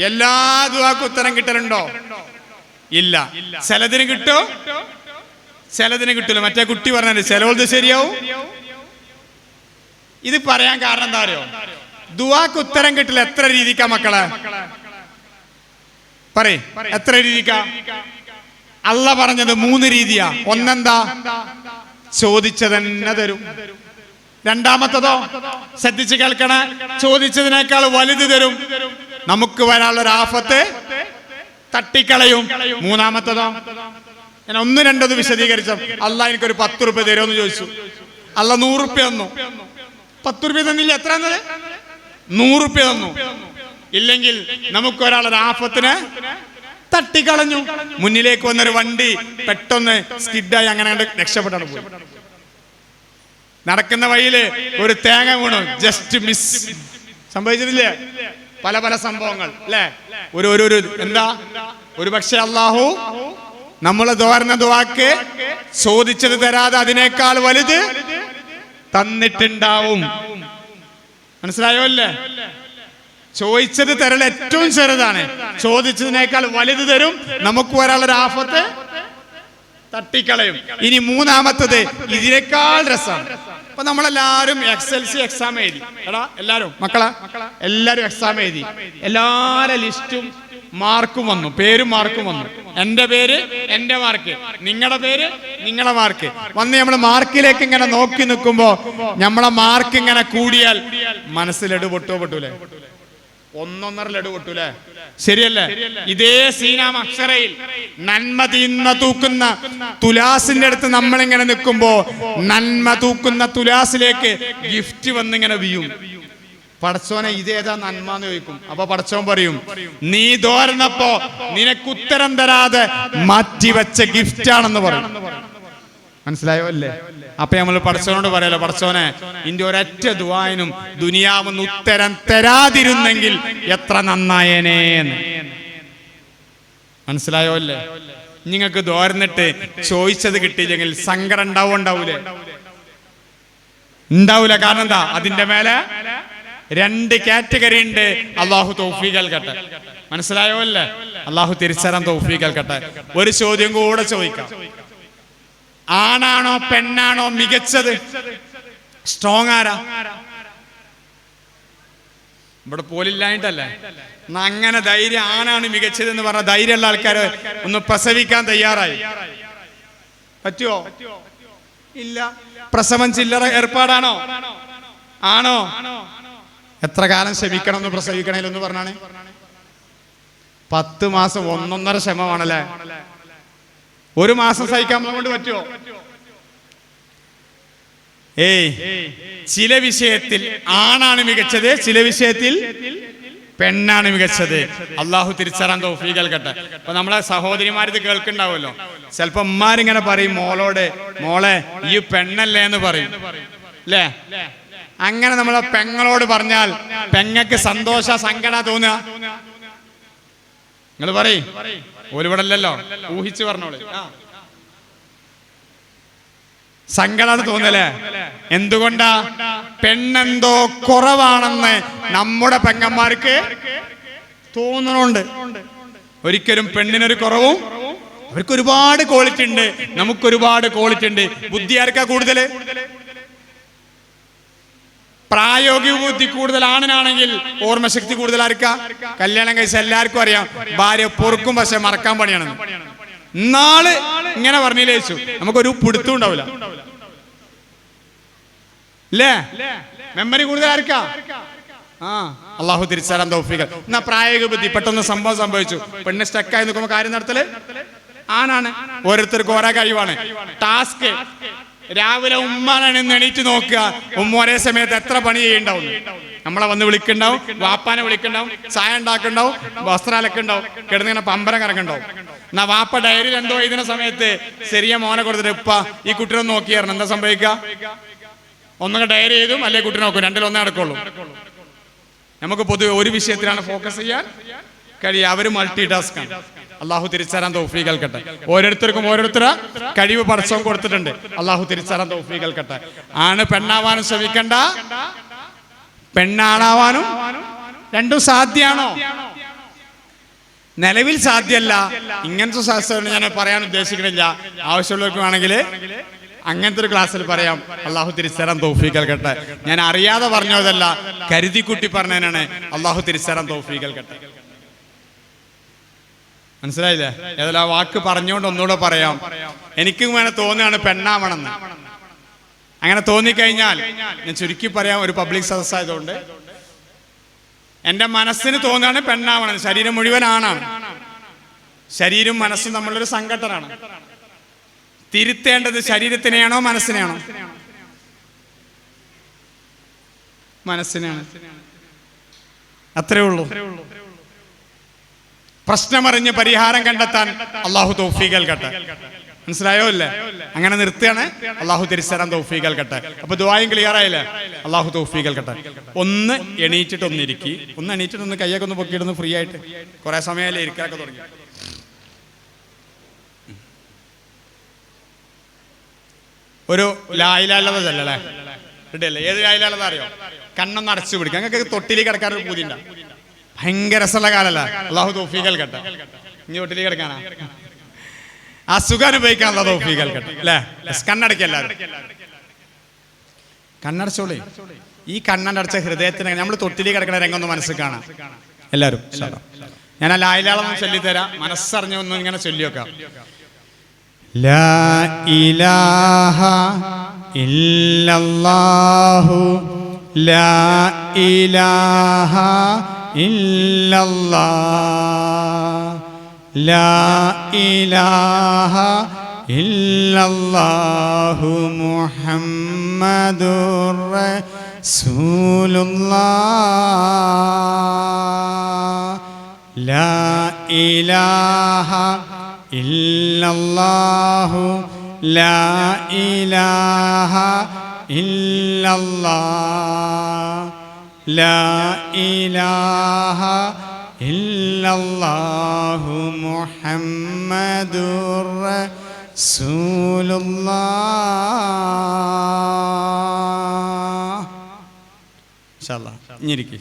എല്ലാ ദ്വാക്കും ഉത്തരം കിട്ടലുണ്ടോ? ഇല്ല. ചിലതിന് കിട്ടോ, ചിലതിന് കിട്ടില്ല. മറ്റേ കുട്ടി പറഞ്ഞത് ചിലത് ശരിയാവും. ഇത് പറയാൻ കാരണം എന്താ അറിയോ? ദുആക്ക് ഉത്തരം കിട്ടില്ല. എത്ര രീതിക്കാ മക്കളെ? പറയ്, എത്ര രീതിക്കാ? അല്ല പറഞ്ഞത് 3 രീതിയാ. ഒന്നെന്താ? ചോദിച്ചതന്നെ തരും. രണ്ടാമത്തതോ? ശ്രദ്ധിച്ച് കേൾക്കണേ, ചോദിച്ചതിനേക്കാൾ വലുത് തരും. നമുക്ക് വരാനുള്ളൊരു ആഫത്ത് തട്ടിക്കളയും. മൂന്നാമത്തതോ? ഞാൻ 1-2 വിശദീകരിച്ചു. അല്ല എനിക്കൊരു 10 രൂപ തരുമെന്ന് ചോദിച്ചു. അല്ല 100 രൂപ തന്നു. 10 രൂപ തന്നില്ല. എത്ര തന്നത്? 100 രൂപ തന്നു. ഇല്ലെങ്കിൽ നമുക്ക് ഒരാളൊരു ആഫത്തിന് തട്ടിക്കളഞ്ഞു. മുന്നിലേക്ക് വന്നൊരു വണ്ടി പെട്ടെന്ന് സ്കിഡായി അങ്ങനെ രക്ഷപ്പെട്ടാണ് പോയി. നടക്കുന്ന വഴിയില് ഒരു തേങ്ങ വീണു, ജസ്റ്റ് മിസ്. സംഭവിച്ചിട്ടില്ലേ? പല പല സംഭവങ്ങൾ അല്ലേ? ഒരു എന്താ? ഒരു പക്ഷെ അള്ളാഹു നമ്മള് തോർന്ന ദുആക്ക് ചോദിച്ചത് തരാതെ അതിനേക്കാൾ വലുത് തന്നിട്ടുണ്ടാവും. മനസ്സിലായോ? അല്ലേ? ചോദിച്ചത് തരൽ ഏറ്റവും ചെറുതാണ്, ചോദിച്ചതിനേക്കാൾ വലുത് തരും. നമുക്ക് ഒരാളൊരു ആഫത്ത് തട്ടിക്കളയും. ഇനി മൂന്നാമത്തത് ഇതിനേക്കാൾ രസമാണ്. അപ്പൊ നമ്മളെല്ലാരും SLC എക്സാം എഴുതി. എടാ എല്ലാരും മക്കളെ എല്ലാരും എക്സാം എഴുതി. എല്ലാരെ ലിസ്റ്റും മാർക്കും വന്നു, പേരും മാർക്കും വന്നു. എന്റെ പേര്, എന്റെ മാർക്ക്, നിങ്ങളുടെ പേര്, നിങ്ങളുടെ മാർക്ക് വന്ന് നമ്മൾ മാർക്കിലേക്ക് ഇങ്ങനെ നോക്കി നിൽക്കുമ്പോ നമ്മളെ മാർക്ക് ഇങ്ങനെ കൂടിയാൽ മനസ്സിലെടു പൊട്ടൂലേ? 1-1.5 ലഡു പൊട്ടൂലേ? ശരിയല്ലേ? ഇതേ സീനാം അക്ഷരയിൽ നന്മ തിന്ന തൂക്കുന്ന തുലാസിന്റെ അടുത്ത് നമ്മളിങ്ങനെ നിൽക്കുമ്പോ നന്മ തൂക്കുന്ന തുലാസിലേക്ക് ഗിഫ്റ്റ് വന്നിങ്ങനെ വീയും. പടച്ചോനെ ഇതേതാ നന്മന്ന് ചോദിക്കും. അപ്പൊ പടച്ചോൻ പറയും, നീ ദോർന്നപ്പോ നിനക്ക് ഉത്തരം തരാതെ മാറ്റിവെച്ച ഗിഫ്റ്റ് ആണെന്ന് പറയും. മനസ്സിലായോ അല്ലേ? അപ്പൊ നമ്മൾ പടച്ചോനോട് പറയാലോ, പടച്ചോനെ ഇന്റെ ഒരൊറ്റ ദുആയിനും ദുനിയാവെന്ന് ഉത്തരം തരാതിരുന്നെങ്കിൽ എത്ര നന്നായേനേന്ന്. മനസ്സിലായോ അല്ലേ? നിങ്ങൾക്ക് ദോർന്നിട്ട് ചോദിച്ചത് കിട്ടിയില്ലെങ്കിൽ സങ്കടം ഉണ്ടാവൂലേ? ഉണ്ടാവൂല. കാരണം എന്താ? അതിന്റെ മേലെ 2 കാറ്റഗറി ഉണ്ട്. അള്ളാഹു തൗഫീഖ് നൽകട്ടെ. മനസ്സിലായോ അല്ലേ? അള്ളാഹു തിരിച്ചറിയാൻ തൗഫീഖ് നൽകട്ടെ. ഒരു ചോദ്യം കൂടെ ചോദിക്കാം. ആണാണോ പെണ്ണാണോ മികച്ചത്? സ്ട്രോങ് ആരാ? ഇവിടെ പോലില്ലായിട്ടല്ലേ? അങ്ങനെ ധൈര്യം ആണാണ് മികച്ചത് എന്ന് പറഞ്ഞ ധൈര്യമുള്ള ആൾക്കാര് ഒന്ന് പ്രസവിക്കാൻ തയ്യാറായി. പറ്റുമോ? ഇല്ല. പ്രസവം ചില്ലറ ഏർപ്പാടാണോ? ആണോ? എത്ര കാലം ക്ഷമിക്കണം എന്ന് പ്രസവിക്കണേലൊന്ന് പറഞ്ഞാണ്. 10 മാസം 1.5 ശ്രമമാണല്ലേ? 1 മാസം സഹിക്കാൻ കൊണ്ട് പറ്റുമോ? ചില വിഷയത്തിൽ ആണാണ് മികച്ചത്, ചില വിഷയത്തിൽ പെണ്ണാണ് മികച്ചത്. അള്ളാഹു തിരിച്ചറിയാൻ തൗഫീഖ് നൽകട്ടെ. അപ്പൊ നമ്മളെ സഹോദരിമാരിത് കേൾക്കുന്നുണ്ടാവുമല്ലോ. ചിലപ്പോ ഉമ്മാരിങ്ങനെ പറയും മോളോട്, മോളെ ഈ പെണ്ണല്ലേ എന്ന് പറയും അല്ലേ? അങ്ങനെ നമ്മളെ പെങ്ങളോട് പറഞ്ഞാൽ പെങ്ങക്ക് സന്തോഷ സങ്കട തോന്നുക? നിങ്ങൾ പറയും. ഓലിവിടല്ലോ, ഊഹിച്ചു പറഞ്ഞോളൂ. സങ്കടാണ് തോന്നലേ? എന്തുകൊണ്ടാ? പെണ്ണെന്തോ കുറവാണെന്ന് നമ്മുടെ പെങ്ങന്മാർക്ക് തോന്നണുണ്ട്. ഒരിക്കലും പെണ്ണിനൊരു കുറവും, അവർക്ക് ഒരുപാട് ക്വാളിറ്റി ഉണ്ട്, നമുക്കൊരുപാട് ക്വാളിറ്റി ഉണ്ട്. ബുദ്ധി ആർക്കാ കൂടുതൽ? പ്രായോഗിക ബുദ്ധി കൂടുതൽ ആണിനാണെങ്കിൽ ഓർമ്മശക്തി കൂടുതൽ ആർക്കാ? കല്യാണം കഴിച്ച എല്ലാവർക്കും അറിയാം ഭാര്യ പൊറുക്കും പക്ഷെ മറക്കാൻ പണിയാണെന്ന്. നാള് ഇങ്ങനെ പറഞ്ഞില്ലേ ചോദിച്ചു, നമുക്കൊരു പിടുത്തം ഉണ്ടാവില്ല അല്ലേ? മെമ്മറി കൂടുതൽ ആർക്കാ? അള്ളാഹു തിരിച്ചറിയാൻ തൗഫീഖ്. എന്നാ പ്രായോഗിക ബുദ്ധി, പെട്ടെന്ന് സംഭവം സംഭവിച്ചു, പെണ്ണ് സ്റ്റക്കായി നിൽക്കുമ്പോൾ കാര്യം നടത്തല് ആണാണ്. ഓരോരുത്തർക്കും ഓരോ കഴിവാണ്. ടാസ്ക് രാവിലെ ഉമ്മാനാണ് എണീറ്റ് നോക്കുക, ഉമ്മ ഒരേ സമയത്ത് എത്ര പണി ചെയ്യണ്ടാവും. നമ്മളെ വന്ന് വിളിക്കണ്ടാവും, വാപ്പാനെ വിളിക്കണ്ടാവും, ചായ ഉണ്ടാക്കണ്ടാവും, വസ്ത്രാലക്കുണ്ടാവും, കിടന്നിങ്ങനെ പമ്പരം കറക്കണ്ടാവും. എന്നാ വാപ്പ ഡയറിയിൽ എന്തോ എഴുതുന്ന സമയത്ത് ചെറിയ മോനെ കൊടുത്തിട്ട് ഇപ്പ ഈ കുട്ടിനെ നോക്കിയായിരുന്നു, എന്താ സംഭവിക്കുക? ഒന്നൊക്കെ ഡയറി ചെയ്തും അല്ലെ കുട്ടി നോക്കും, രണ്ടിലൊന്നേ നടക്കുള്ളൂ. നമുക്ക് പൊതുവെ ഒരു വിഷയത്തിലാണ് ഫോക്കസ് ചെയ്യാൻ കഴിയുക. അവര് മൾട്ടി ടാസ്ക് ആണ്. അള്ളാഹു തിരിച്ചറിയാൻ തൗഫീഖ് നൽകട്ടെ. ഓരോരുത്തർക്കും ഓരോരുത്തരെ കഴിവ് പടച്ചോൻ കൊടുത്തിട്ടുണ്ട്. അള്ളാഹു തിരിച്ചറിയാൻ തൗഫീഖ് നൽകട്ടെ. ആണ് പെണ്ണാവാനും ശ്രമിക്കണ്ട, പെണ്ണാണാവാനും രണ്ടും സാധ്യമാണോ? നിലവിൽ സാധ്യമല്ല. ഇങ്ങനത്തെ ശാസ്ത്രം ഞാൻ പറയാൻ ഉദ്ദേശിക്കണില്ല. ആവശ്യമുള്ളവർക്ക് വേണമെങ്കിൽ അങ്ങനത്തെ ഒരു ക്ലാസ്സിൽ പറയാം. അള്ളാഹു തിരിച്ചറിയാൻ തൗഫീഖ് നൽകട്ടെ. ഞാൻ അറിയാതെ പറഞ്ഞതല്ല, കരുതിക്കുട്ടി പറഞ്ഞതിനാണ്. അള്ളാഹു തിരിച്ചറിയാൻ തൗഫീഖ് നൽകട്ടെ. മനസ്സിലായില്ലേ? ഏതായാലും ആ വാക്ക് പറഞ്ഞുകൊണ്ട് ഒന്നുകൂടെ പറയാം. എനിക്കും വേണേ തോന്നുകയാണ് പെണ്ണാവണമെന്ന്. അങ്ങനെ തോന്നിക്കഴിഞ്ഞാൽ ഞാൻ ചുരുക്കി പറയാം, ഒരു പബ്ലിക് സദസ്സായതുകൊണ്ട് എൻ്റെ മനസ്സിന് തോന്നുകയാണ് പെണ്ണാവണം. ശരീരം മുഴുവൻ ആണാണ്. ശരീരവും മനസ്സും തമ്മിലൊരു സംഘട്ടനാണ്. തിരുത്തേണ്ടത് ശരീരത്തിനെയാണോ മനസ്സിനെയാണോ? മനസ്സിനെയാണ്. അത്രേ ഉള്ളൂ. പ്രശ്നമറിഞ്ഞ് പരിഹാരം കണ്ടെത്താൻ അള്ളാഹു തൗഫീഖ് നൽകട്ടെ. മനസ്സിലായോ അല്ലേ? അങ്ങനെ നിർത്തുകയാണ്. അള്ളാഹു തിരിച്ചറിയാൻ തൗഫീഖ് നൽകട്ടെ. അപ്പൊ ദുആയും ക്ലിയർ ആയില്ലേ? അള്ളാഹു തൗഫീഖ് നൽകട്ടെ. ഒന്ന് എണീറ്റിട്ട് ഒന്നിരിക്കി, ഒന്ന് എണീറ്റിട്ട് ഒന്ന് കയ്യൊക്കെ ഒന്ന് പൊക്കിയിടുന്നു ഫ്രീ ആയിട്ട്. കുറെ സമയമല്ലേ ഇരിക്കാനൊക്കെ തുടങ്ങി. ഒരു ലാ ഇലാഹ ഇല്ലല്ലാഹ് ചൊല്ലല്ലേ? ഇടല്ലേ? ഏത് ലാ ഇലാഹ ഇല്ലല്ലാഹ് അറിയോ? കണ്ണൊന്ന് അടച്ചു പിടിക്കുക. നിങ്ങൾക്ക് തൊട്ടിലേക്ക് കിടക്കാൻ ഒരു പൂതിണ്ട. ഭയങ്കര രസമുള്ള കാലല്ല. അള്ളാഹു തൗഫീഖ് നൽകട്ടെ. ഇനി തൊട്ടിലേക്ക് കിടക്കാനാ? ആ സുഖം അനുഭവിക്കാനുള്ള തൗഫീഖ് നൽകട്ടെ അല്ലേ? കണ്ണടയ്ക്കുക. എല്ലാവരും കണ്ണടച്ചോളേ. ഈ കണ്ണടച്ച ഹൃദയത്തിന് നമ്മൾ തൊട്ടിലേക്ക് കിടക്കുന്ന രംഗം ഒന്ന് മനസ്സിൽ കാണാം. എല്ലാവരും ഞാൻ ആ ലാ ഇലാഹ ഇല്ലല്ലാഹ് ചൊല്ലിത്തരാം. മനസ്സറിഞ്ഞൊന്നും ഇങ്ങനെ ചൊല്ലിവെക്കാം. ലാ ഇലാഹ ഇല്ലല്ലാഹു ലാ ഇലാഹ ഇല്ലല്ലാഹ് ലാ ഇലാഹ ഇല്ലല്ലാഹു മുഹമ്മദുർ റസൂലുള്ളാഹ് ലാ ഇലാഹ ഇല്ലല്ലാഹു ലാ ഇലാഹ ഇല്ലല്ലാഹ് ലാ ഇലാഹ ഇല്ലല്ലാഹു മുഹമ്മദുർ റസൂലുള്ളാഹ്. ഇൻഷാ അല്ലാഹ് ഇരിക്ക്.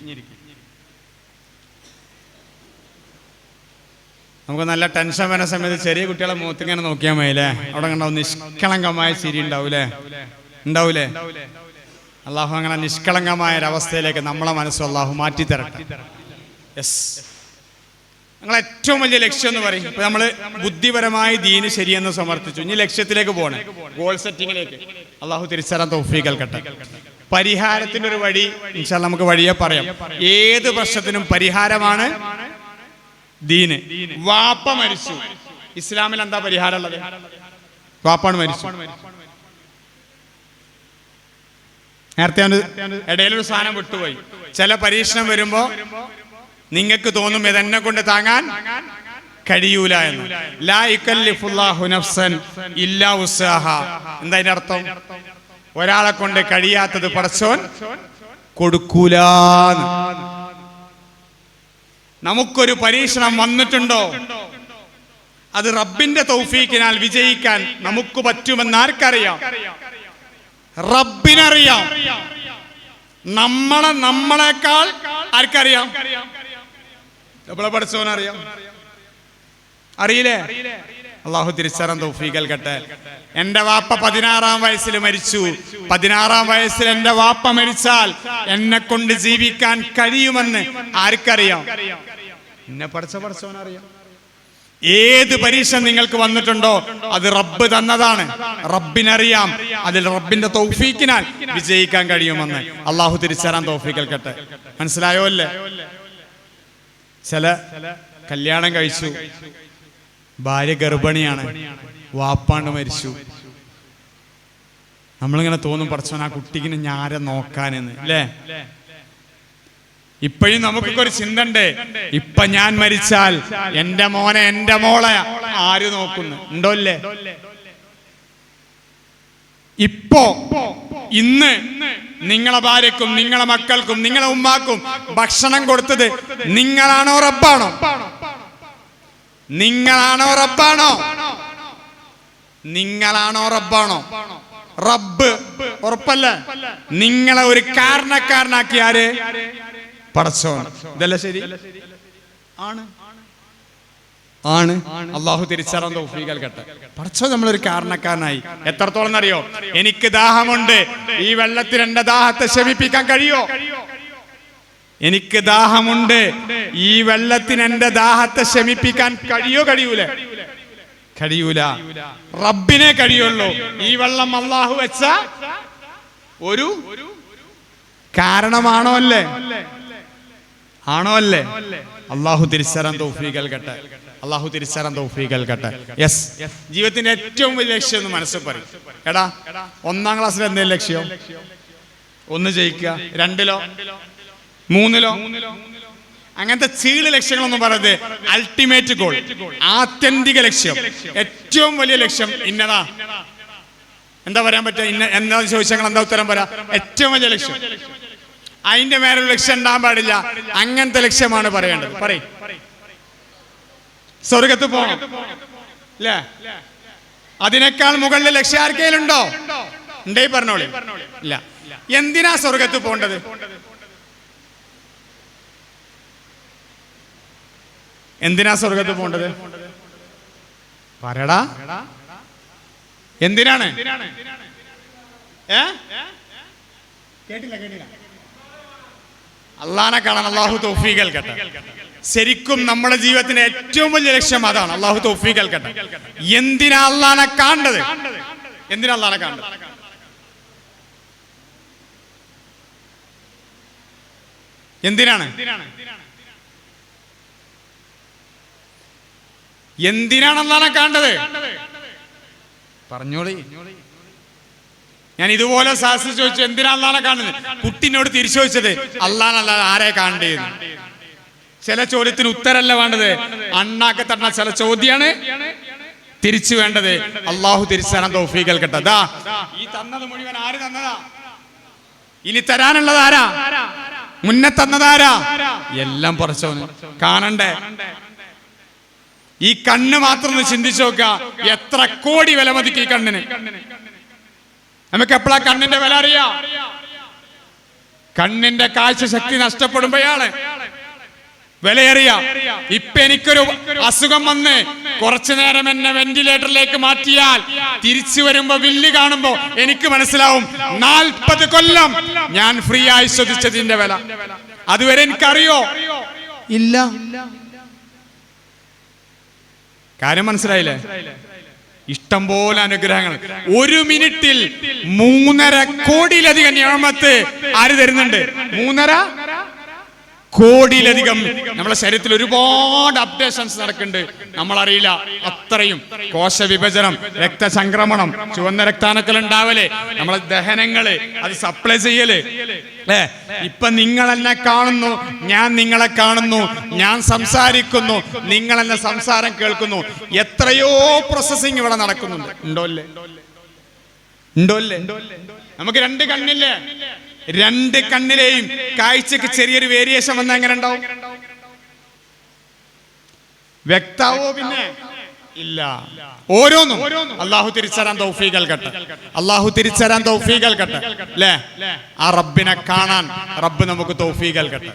നമുക്ക് നല്ല ടെൻഷൻ വരുന്ന സമയത്ത് ചെറിയ കുട്ടികളെ മുഖത്ത് ഇങ്ങനെ നോക്കിയാൽ മതിയല്ലേ? അവിടെ കണ്ടാവും നിഷ്കളങ്കമായ ചിരി ഉണ്ടാവൂലേ? ഉണ്ടാവൂലേ? അള്ളാഹു അങ്ങനെ നിഷ്കളങ്കമായ ഒരവസ്ഥയിലേക്ക് നമ്മളെ മനസ്സ് അള്ളാഹു മാറ്റിത്തരട്ടെ. യെസ്, ഞങ്ങൾ ഏറ്റവും വലിയ ലക്ഷ്യം എന്ന് പറയും. ഇപ്പൊ നമ്മള് ബുദ്ധിപരമായി ദീന് ശരിയെന്ന് സമർത്ഥിച്ചു. ഇനി ലക്ഷ്യത്തിലേക്ക് പോകണേ, ഗോൾ സെറ്റിങ്ങിലേക്ക്. അള്ളാഹു തിരിച്ചറിയാൻ തൗഫീഖ് നൽകട്ടെ. പരിഹാരത്തിന്റെ ഒരു വഴി ഇൻഷാ അല്ലാഹ് നമുക്ക് വഴിയെ പറയാം. ഏത് പ്രശ്നത്തിനും പരിഹാരമാണ് ദീന്. വാപ്പ മരിച്ചു, ഇസ്ലാമിൽ എന്താ പരിഹാരം ഉള്ളത്? വാപ്പാണ് മരിച്ചു. നേരത്തെ ഇടയിലൊരു സാധനം വിട്ടുപോയി. ചില പരീക്ഷണം വരുമ്പോ നിങ്ങൾക്ക് തോന്നും ഇതെന്നെ കൊണ്ട് താങ്ങാൻ കഴിയൂല എന്ന്. ലാ യുകല്ലിഫുല്ലാഹു നഫ്സൻ ഇല്ലാ വുസ്അഹാ. എന്താ അതിന്റെ അർത്ഥം? ഒരാളെ കൊണ്ട് കഴിയാത്തത് പടച്ചോൻ കൊടുക്കൂലാന്ന്. നമുക്കൊരു പരീക്ഷണം വന്നിട്ടുണ്ടോ, അത് റബ്ബിന്റെ തൗഫീഖിനാൽ വിജയിക്കാൻ നമുക്ക് പറ്റുമെന്ന് ആർക്കറിയാം? റബ്ബിനറിയാം. നമ്മളെക്കാൾ ആർക്കറിയാം? നമ്മളെ പഠിച്ചവനറിയാം. അറിയില്ലേ? അള്ളാഹു തിരിച്ചറിയാൻ തൗഫീഖ് നൽകട്ടെ. എന്റെ വാപ്പ 16-ാം വയസ്സിൽ മരിച്ചു. 16-ാം വയസ്സിൽ എന്റെ വാപ്പ മരിച്ചാൽ എന്നെ കൊണ്ട് ജീവിക്കാൻ കഴിയുമെന്ന് ആർക്കറിയാം? എന്നെ പഠിച്ചവനറിയാം. ഏത് പരീക്ഷ നിങ്ങൾക്ക് വന്നിട്ടുണ്ടോ അത് റബ്ബ് തന്നതാണ്. റബ്ബിനറിയാം. അതിൽ റബ്ബിന്റെ തൗഫീഖിനാൽ വിജയിക്കാൻ കഴിയുമെന്ന്. അള്ളാഹു തിരിച്ചറിയാൻ തൗഫീഖ് നൽകട്ടെ. മനസ്സിലായോ അല്ലേ? ചില കല്യാണം കഴിച്ചു, ഭാര്യ ഗർഭിണിയാണ്, വാപ്പാണ്ട് മരിച്ചു. നമ്മളിങ്ങനെ തോന്നും പടച്ചോൻ ആ കുട്ടിക്കിനെ ഞാരെ നോക്കാനെന്ന്, അല്ലേ? ഇപ്പോഴും നമുക്കൊക്കെ ഒരു ചിന്ത ഉണ്ട്, ഇപ്പൊ ഞാൻ മരിച്ചാൽ എന്റെ മോനെ എന്റെ മോളെ ആര് നോക്കുന്നു? ഉണ്ടോ അല്ലേ? ഇപ്പോ ഇന്ന് നിങ്ങളെ ഭാര്യക്കും നിങ്ങളെ മക്കൾക്കും നിങ്ങളെ ഉമ്മാക്കും ഭക്ഷണം കൊടുത്തത് നിങ്ങളാണോ റബ്ബാണോ? നിങ്ങളാണോ റബ്ബാണോ? നിങ്ങളാണോ റബ്ബാണോ? റബ്ബ് ഉറപ്പല്ല. നിങ്ങളെ ഒരു കാരണക്കാരനാക്കി ആര്? പടച്ചോൻ. ഇതല്ല ശരി? ആണ് ആണ്. അള്ളാഹു തിരിച്ചറിയാൻ തൗഫീഖ് നൽകട്ടെ. പടച്ചോൻ നമ്മളൊരു കാരണക്കാരനായി. എത്രത്തോളം അറിയോ? എനിക്ക് ദാഹമുണ്ട്, ഈ വെള്ളത്തിൽ എന്റെ ദാഹത്തെ ശമിപ്പിക്കാൻ കഴിയോ? എനിക്ക് ദാഹമുണ്ട്, ഈ വെള്ളത്തിന് എന്റെ ദാഹത്തെ ശമിപ്പിക്കാൻ കഴിയൂല? കഴിയൂല. റബ്ബിനെ കഴിയുള്ളൂ. ഈ വെള്ളം അള്ളാഹു വെച്ച ഒരു കാരണമാണോ അല്ലേ? ആണോ അല്ലേ? അള്ളാഹു തിരിച്ചറിയാൻ തൗഫീഖ് നൽകട്ടെ. അള്ളാഹു തിരിച്ചറിയാൻ തൗഫീഖ് നൽകട്ടെ. യെസ്, ജീവിതത്തിന്റെ ഏറ്റവും വലിയ ലക്ഷ്യം എന്ന് മനസ്സിൽ പറയും. എടാ, 1-ാം ക്ലാസ്സിൽ എന്തേലും ലക്ഷ്യം? 1 ജയിക്കുക, 2-ലോ 3-ലോ അങ്ങനത്തെ ചീള് ലക്ഷ്യങ്ങളൊന്നും പറയുന്നത്. അൾട്ടിമേറ്റ് ഗോൾ, ആത്യന്തിക ലക്ഷ്യം, ഏറ്റവും വലിയ ലക്ഷ്യം ഇന്നതാ. എന്താ പറയാൻ പറ്റുക? എന്താ ചോദിച്ചാൽ എന്താ ഉത്തരം പറയാ? ഏറ്റവും വലിയ ലക്ഷ്യം. അതിന്റെ മേലൊരു ലക്ഷ്യം ഉണ്ടാകാൻ പാടില്ല. അങ്ങനത്തെ ലക്ഷ്യമാണ് പറയേണ്ടത്. പറയും, സ്വർഗത്ത് പോകണം അല്ലേ? അതിനേക്കാൾ മുകളിലെ ലക്ഷ്യം ആർക്കേലുണ്ടോ? ഉണ്ടേ പറഞ്ഞോളി. ഇല്ല. എന്തിനാ സ്വർഗത്ത് പോകേണ്ടത്? എന്തിനാ സ്വർഗത്ത് പോകേണ്ടത്? പറയടാ, എന്തിനാണ്? കേട്ടില്ല. അള്ളാനെ കാണാൻ. അള്ളാഹു തൗഫീഖ് നൽകട്ടെ. ശരിക്കും നമ്മുടെ ജീവിതത്തിന്റെ ഏറ്റവും വലിയ ലക്ഷ്യം അതാണ്. അള്ളാഹു തൗഫീഖ് നൽകട്ടെ. എന്തിനാ അള്ളാനെ കാണേണ്ടത്? എന്തിനാ അള്ളാനെ കാണേണ്ടത്? എന്തിനാണ്? എന്തിനാണ് അള്ളാനെ കാണേണ്ടത്? പറഞ്ഞോളി. ഞാൻ ഇതുപോലെ സാഹസ് ചോദിച്ചു, എന്തിനാ അള്ളാനെ കാണുന്നത്? കുട്ടിനോട് തിരിച്ചു ചോദിച്ചത്, അള്ളാനല്ലാതെ ആരെ കാണേണ്ടത്? ചില ചോദ്യത്തിന് ഉത്തരല്ല വേണ്ടത്, അണ്ണാക്കെ തന്ന ചില ചോദ്യാണ് തിരിച്ചു വേണ്ടത്. അള്ളാഹു തിരിച്ചു തരാൻ തൗഫീഖ് നൽകട്ടെ. ദാ ഈ തന്നത് മുഴുവൻ ആര് തന്നതാ? ഇനി തരാനുള്ളത് ആരാ? മുന്നേ തന്നതാരാ? എല്ലാം പടച്ചവന്. കാണണ്ടേ? ഈ കണ്ണ് മാത്രം ഒന്ന് ചിന്തിച്ചു നോക്ക, എത്ര കോടി വില മതിക്കും ഈ കണ്ണിന്. നമുക്ക് എപ്പോഴാ കണ്ണിന്റെ വില അറിയാം? കണ്ണിന്റെ കാഴ്ച ശക്തി നഷ്ടപ്പെടുമ്പോഴാണ് വിലയറിയാം. ഇപ്പൊ എനിക്കൊരു അസുഖം വന്ന് കുറച്ചു നേരം എന്നെ വെന്റിലേറ്ററിലേക്ക് മാറ്റിയാൽ തിരിച്ചു വരുമ്പോ വില്ല് കാണുമ്പോ എനിക്ക് മനസ്സിലാവും 40 കൊല്ലം ഞാൻ ഫ്രീ ആയി ശ്രദ്ധിച്ചതിന്റെ വില. അതുവരെ എനിക്കറിയോ? ഇല്ല. കാര്യം മനസ്സിലായില്ലേ? ഇഷ്ടം പോലെ അനുഗ്രഹങ്ങൾ. 1 മിനിറ്റിൽ 3.5 കോടിയിലധികം നിയമത്ത് ആര് തരുന്നുണ്ട്? 3.5 കോടിയിലധികം. നമ്മുടെ ശരീരത്തിൽ ഒരുപാട് അപ്ഡേഷൻസ് നടക്കുന്നുണ്ട്, നമ്മളറിയില്ല. അത്രയും കോശവിഭജനം, രക്തചംക്രമണം, ചുവന്ന രക്താണുക്കൾ ഉണ്ടാവല്, നമ്മളെ ദഹനങ്ങള്, അത് സപ്ലൈ ചെയ്യല്. ഇപ്പൊ നിങ്ങൾ എന്നെ കാണുന്നു, ഞാൻ നിങ്ങളെ കാണുന്നു, ഞാൻ സംസാരിക്കുന്നു, നിങ്ങൾ എന്നെ സംസാരം കേൾക്കുന്നു. എത്രയോ പ്രോസസ്സിങ് ഇവിടെ നടക്കുന്നുണ്ട്. ഉണ്ടോല്ലേ? നമുക്ക് 2 കണ്ണില്ലേ? 2 കണ്ണിലെയും കാഴ്ചക്ക് ചെറിയൊരു വേരിയേഷൻ വന്നാൽ എങ്ങനെ ഉണ്ടാവും? വ്യക്താവോ? പിന്നെ ഇല്ല. ഓരോന്നും അള്ളാഹു തിരിച്ചറിയാൻ തൗഫീഖ് നൽകട്ടെ. അള്ളാഹു തിരിച്ചറിയാൻ തൗഫീഖ് നൽകട്ടെ. അല്ലേ? ആ റബ്ബിനെ കാണാൻ റബ്ബ് നമുക്ക് തൗഫീഖ് നൽകട്ടെ.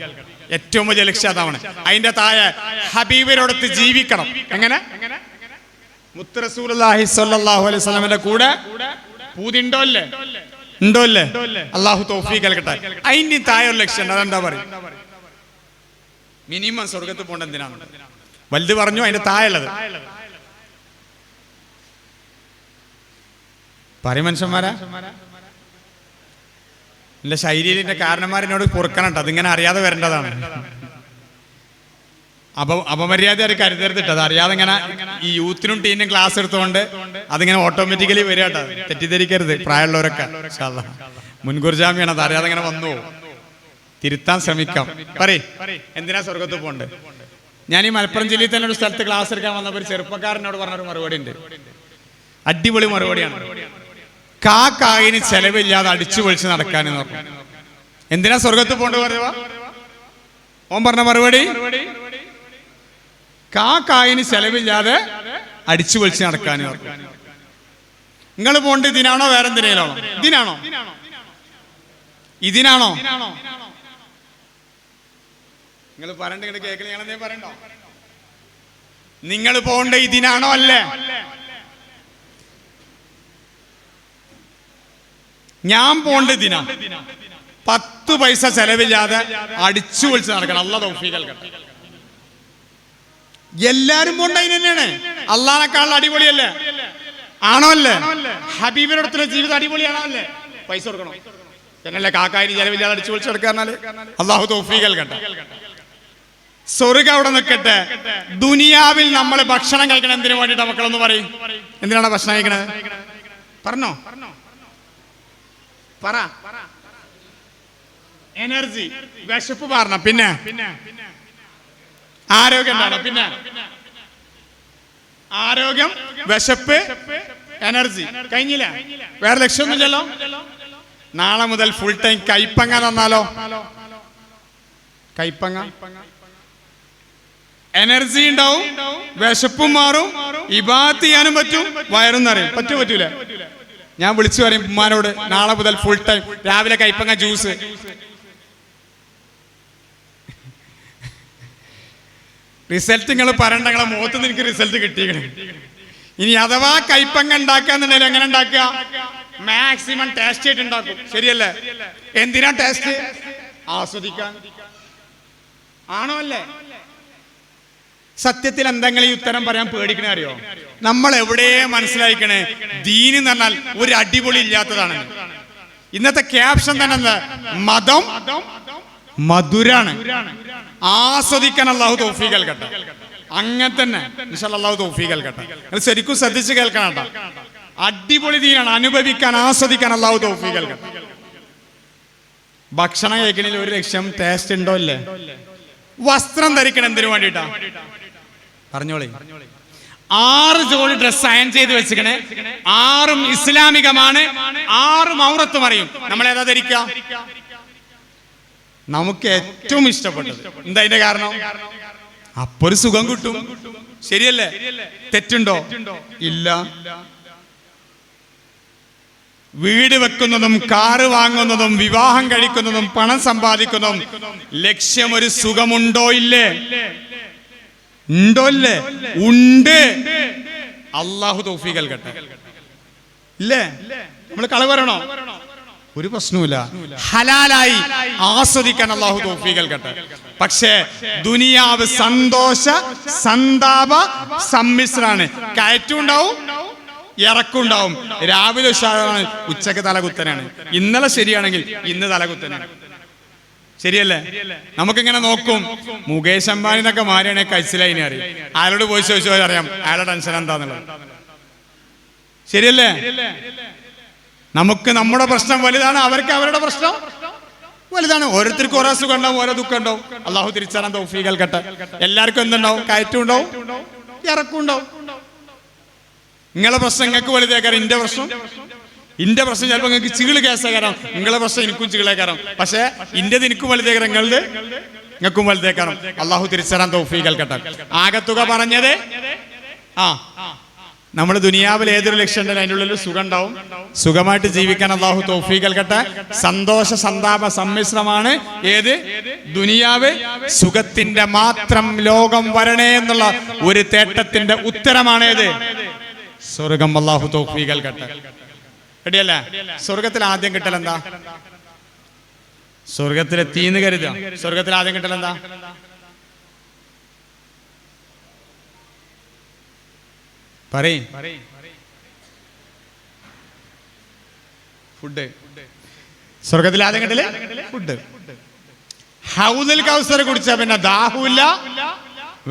ഏറ്റവും വലിയ ലക്ഷ്യം അതാണ്. അതിന്റെ താഴെ ഹബീബിനോടൊത്ത് ജീവിക്കണം. എങ്ങനെ? മുത്ത് റസൂലുള്ളാഹി സ്വല്ലല്ലാഹു അലൈഹി വസല്ലമയുടെ കൂടെ പൂതിണ്ടോ? അല്ലേ? ഉണ്ടോ? അല്ലേ? അള്ളാഹു തൗഫീഖ് നൽകട്ടെ. അതിന്റെ താഴെ ഒരു ലക്ഷ്യം. അതെന്താ പറയും? മിനിമം സ്വർഗത്ത് പോകേണ്ട എന്തിനാണ്? വലുത് പറഞ്ഞു, അതിന്റെ താഴെയുള്ളത് പറയും മനുഷ്യന്മാരാ. എന്റെ ശൈലിയിലെ കാരണന്മാരെന്നോട് പൊറുക്കണട്ടോ, അതിങ്ങനെ അറിയാതെ വരേണ്ടതാണ്. അപമര്യാദ അവർ കരുതരുതിട്ട്. അത് അറിയാതെ ഇങ്ങനെ ഈ യൂത്തിനും ടീനും ക്ലാസ് എടുത്തുകൊണ്ട് അതിങ്ങനെ ഓട്ടോമാറ്റിക്കലി വരിക കേട്ടോ. തെറ്റിദ്ധരിക്കരുത് പ്രായമുള്ളവരൊക്കെ. മുൻകൂർ ജാമ്യാണ്. അത് അറിയാതെ ഇങ്ങനെ വന്നു. തിരുത്താൻ ശ്രമിക്കാം. എന്തിനാ സ്വർഗത്ത് പോണ്ട്? ഞാൻ ഈ മലപ്പുറം ജില്ലയിൽ തന്നെ ഒരു സ്ഥലത്ത് ക്ലാസ് എടുക്കാൻ വന്നപ്പോൾ ഒരു ചെറുപ്പക്കാരനോട് പറഞ്ഞൊരു മറുപടി ഉണ്ട്. അടിപൊളി മറുപടിയാണ്. കാക്കായിന് ചെലവില്ലാതെ അടിച്ചു പൊളിച്ച് നടക്കാനെന്ന് പറഞ്ഞു. എന്തിനാ സ്വർഗത്ത് പോണ്ട് പറയുക? ഓൻ പറഞ്ഞ മറുപടി, കാക്കായിന് ചെലവില്ലാതെ അടിച്ചു പൊളിച്ച് നടക്കാനും. നിങ്ങൾ പോണ്ട് ഇതിനാണോ വേറെ എന്തിനാണോ? ഇതിനാണോ? നിങ്ങൾ പറയണ്ട, കേൾക്കണ ഞാൻ എന്തേ പറയണ്ടോ? നിങ്ങൾ പോണ്ട് ഇതിനാണോ? അല്ലേ? ഞാൻ പോണ്ട് ഇതിനാ. 10 പൈസ ചെലവില്ലാതെ അടിച്ചു പൊളിച്ച് നടക്കണം. അല്ലാഹു തൗഫീഖ് നൽകട്ടെ. എല്ലാരും പോണ്ട് അതിന് തന്നെയാണ്. അള്ളാഹെക്കാളും അടിപൊളിയല്ലേ? ആണോ? അല്ലേ? ഹബീബിനടുത്തുള്ള ജീവിതം അടിപൊളിയാണോ? അല്ലേ? പൈസ കൊടുക്കണോ? എന്നല്ലേ കാക്കായിന് ചെലവില്ലാതെ അടിച്ചു പൊളിച്ച് നടക്കാറിനാല്? അള്ളാഹു തൗഫീഖ് നൽകട്ടെ. സ്വർഗ്ഗം അവിടെ നിൽക്കട്ടെ. ദുനിയാവിൽ നമ്മൾ ഭക്ഷണം കഴിക്കണം എന്തിനു വേണ്ടിയിട്ടാ? മക്കളൊന്ന് പറയും. എന്തിനാണ് ഭക്ഷണം കഴിക്കണത്? പറഞ്ഞോ? പറ. എനർജി, വിശപ്പ് മാറണം. പിന്നെ ആരോഗ്യം ഉണ്ടാവണം. പിന്നെ ആരോഗ്യം, വിശപ്പ്, എനർജി. കഴിഞ്ഞില്ല? വേറെ ലക്ഷ്യമൊന്നുമില്ലല്ലോ. നാളെ മുതൽ ഫുൾ ടൈം കൈപ്പങ്ങ തന്നാലോ? കൈപ്പങ്ങ. എനർജി ഉണ്ടാവും, വിശപ്പും മാറും, ഇബാദത്ത് ചെയ്യാനും പറ്റും, വയറും നിറയും. പറ്റൂല? ഞാൻ വിളിച്ചു പറയും ഉമ്മാനോട്, നാളെ മുതൽ ഫുൾ ടൈം രാവിലെ കൈപ്പങ്ങ ജ്യൂസ്. റിസൾട്ട് നിങ്ങൾ പറയണ്ട, നിങ്ങളെ മുഖത്ത് നിന്ന് എനിക്ക് റിസൾട്ട് കിട്ടിയിരിക്കണം. ഇനി അഥവാ കൈപ്പങ്ങ ഉണ്ടാക്കാന്നുണ്ടെങ്കിൽ എങ്ങനെ ഉണ്ടാക്കുക? മാക്സിമം ടേസ്റ്റ് ആയിട്ട് ഉണ്ടാക്കും. ശരിയല്ലേ? എന്തിനാ ടേസ്റ്റ്? ആസ്വദിക്കാൻ. ആണോ? അല്ലേ? സത്യത്തിൽ എന്തെങ്കിലും ഈ ഉത്തരം പറയാൻ പേടിക്കണേ അറിയോ? നമ്മൾ എവിടെ മനസ്സിലാക്കണേ? ദീന് എന്ന് പറഞ്ഞാൽ ഒരു അടിപൊളി ഇല്ലാത്തതാണ്. ഇന്നത്തെ ക്യാപ്ഷൻ തന്നെ എന്താ? മതം മധുരാണ്, ആസ്വദിക്കാൻ അല്ലാഹു തൗഫീഖ് നൽകട്ടെ. അങ്ങനെ തന്നെ ഇൻഷാ അല്ലാഹു തൗഫീഖ് നൽകട്ടെ. അത് ശരിക്കും ശ്രദ്ധിച്ച് കേൾക്കണം കേട്ടോ. അടിപൊളി ദീനാണ്. അനുഭവിക്കാൻ, ആസ്വദിക്കാൻ അല്ലാഹു തൗഫീഖ് നൽകട്ടെ. ഭക്ഷണം കഴിക്കണതിൽ ഒരു ലക്ഷ്യം ടേസ്റ്റ് ഉണ്ടോ ഇല്ലേ? വസ്ത്രം ധരിക്കണം എന്തിനു വേണ്ടിയിട്ടാ? പറഞ്ഞോളി. 6 ജോഡി ഡ്രസ് അയൺ ചെയ്ത് വെച്ചിക്കണേ. 6ഉം ഇസ്ലാമികമാണ്, 6ഉം ഔറത്ത് മറിയും. നമ്മൾ ഏതാ ധരിക്കുക? നമുക്ക് ഏറ്റവും ഇഷ്ടപ്പെട്ടത്. എന്താ അതിന്റെ കാരണം? അപ്പൊ ഒരു സുഖം കിട്ടും. ശരിയല്ലേ? തെറ്റുണ്ടോ? ഇല്ല. വീട് വെക്കുന്നതും കാറ് വാങ്ങുന്നതും വിവാഹം കഴിക്കുന്നതും പണം സമ്പാദിക്കുന്നതും ലക്ഷ്യം ഒരു സുഖമുണ്ടോ ഇല്ലേ? ഉണ്ടോ ഇല്ലേ? ഉണ്ട്. അല്ലാഹു തൗഫീഖ് നൽകട്ടെ. ഇല്ലേ? നമ്മൾ കളവ് പറയണോ? ഒരു പ്രശ്നവുമില്ല. ഹലാലായി ആസ്വദിക്കാൻ അല്ലാഹു തൗഫീഖ് നൽകട്ടെ. പക്ഷേ ദുനിയാവ് സന്തോഷ സന്താപ സമ്മിശ്രാണ്. കയറ്റും ഉണ്ടാവും, ഇറക്കും ഉണ്ടാവും. രാവിലെ ഉഷാറാണ്, ഉച്ചക്ക് തലകുത്തനാണ്. ഇന്നലെ ശരിയാണെങ്കിൽ ഇന്ന് തലകുത്തനാണ്. ശരിയല്ലേ? നമുക്കിങ്ങനെ നോക്കും. മുകേഷ് അംബാനിന്നൊക്കെ മാറിയാണെങ്കിൽ കഴിച്ചിലൈനെ അറിയാം. അയാളോട് പോയി ചോദിച്ചാൽ അറിയാം അയാളുടെ ടെൻഷൻ എന്താന്നുള്ളത്. ശരിയല്ലേ? നമുക്ക് നമ്മുടെ പ്രശ്നം വലുതാണ്, അവർക്ക് അവരുടെ പ്രശ്നം വലുതാണ്. ഓരോരുത്തർക്കും ഓരോ സുഖം ഉണ്ടാവും, ഓരോ ദുഃഖം ഉണ്ടാവും. അല്ലാഹു തിരിച്ചറിയാൻ തൗഫീഖ് നൽകട്ടെ. എല്ലാവർക്കും എന്തുണ്ടാവും? കയറ്റും ഉണ്ടാവും, ഇറക്കും ഉണ്ടാവും. നിങ്ങളെ പ്രശ്നം നിങ്ങൾക്ക് വലുതേക്കാരം, ഇന്റെ പ്രശ്നം ചിലപ്പോൾ നിങ്ങൾക്ക് ചീള് കേസേക്കാരം, നിങ്ങളെ പ്രശ്നം എനിക്കും ചീളേക്കാരം. പക്ഷെ ഇന്റേത് എനിക്കും വലുതേക്കാരം, നിങ്ങൾക്കും വലുതേക്കാരം. അല്ലാഹു തിരിച്ചറിയാൻ തൗഫീഖ് നൽകട്ടെ. ആകത്തുക പറഞ്ഞത് നമ്മൾ ദുനിയാവിൽ ഏതൊരു ലക്ഷ്യം ഉണ്ടെങ്കിലും അതിൻ്റെ ഉള്ളിൽ സുഖം ഉണ്ടാവും. സുഖമായിട്ട് ജീവിക്കാൻ അല്ലാഹു തൗഫീഖ് നൽകട്ടെ. സന്തോഷ സന്താപ സമ്മിശ്രമാണ് ഏത്? ദുനിയാവ്. സുഖത്തിന്റെ മാത്രം ലോകം വരണേ എന്നുള്ള ഒരു തേട്ടത്തിന്റെ ഉത്തരമാണ് ഏത്? സ്വർഗം. അല്ലാഹു തൗഫീഖ് നൽകട്ടെ. റെഡിയല്ലേ? സ്വർഗത്തിൽ ആദ്യം കിട്ടൽ എന്താ? സ്വർഗത്തിലെത്തീന്ന് കരുതുക. സ്വർഗത്തിൽ ആദ്യം കിട്ടൽ എന്താ? പറയ്. ഫുഡ്. സ്വർഗത്തിൽ ആദ്യം കിട്ടല് ഫുഡ്. ഹൗദുൽ കൗസർ കുടിച്ചാ പിന്നെ ദാഹൂല്ല,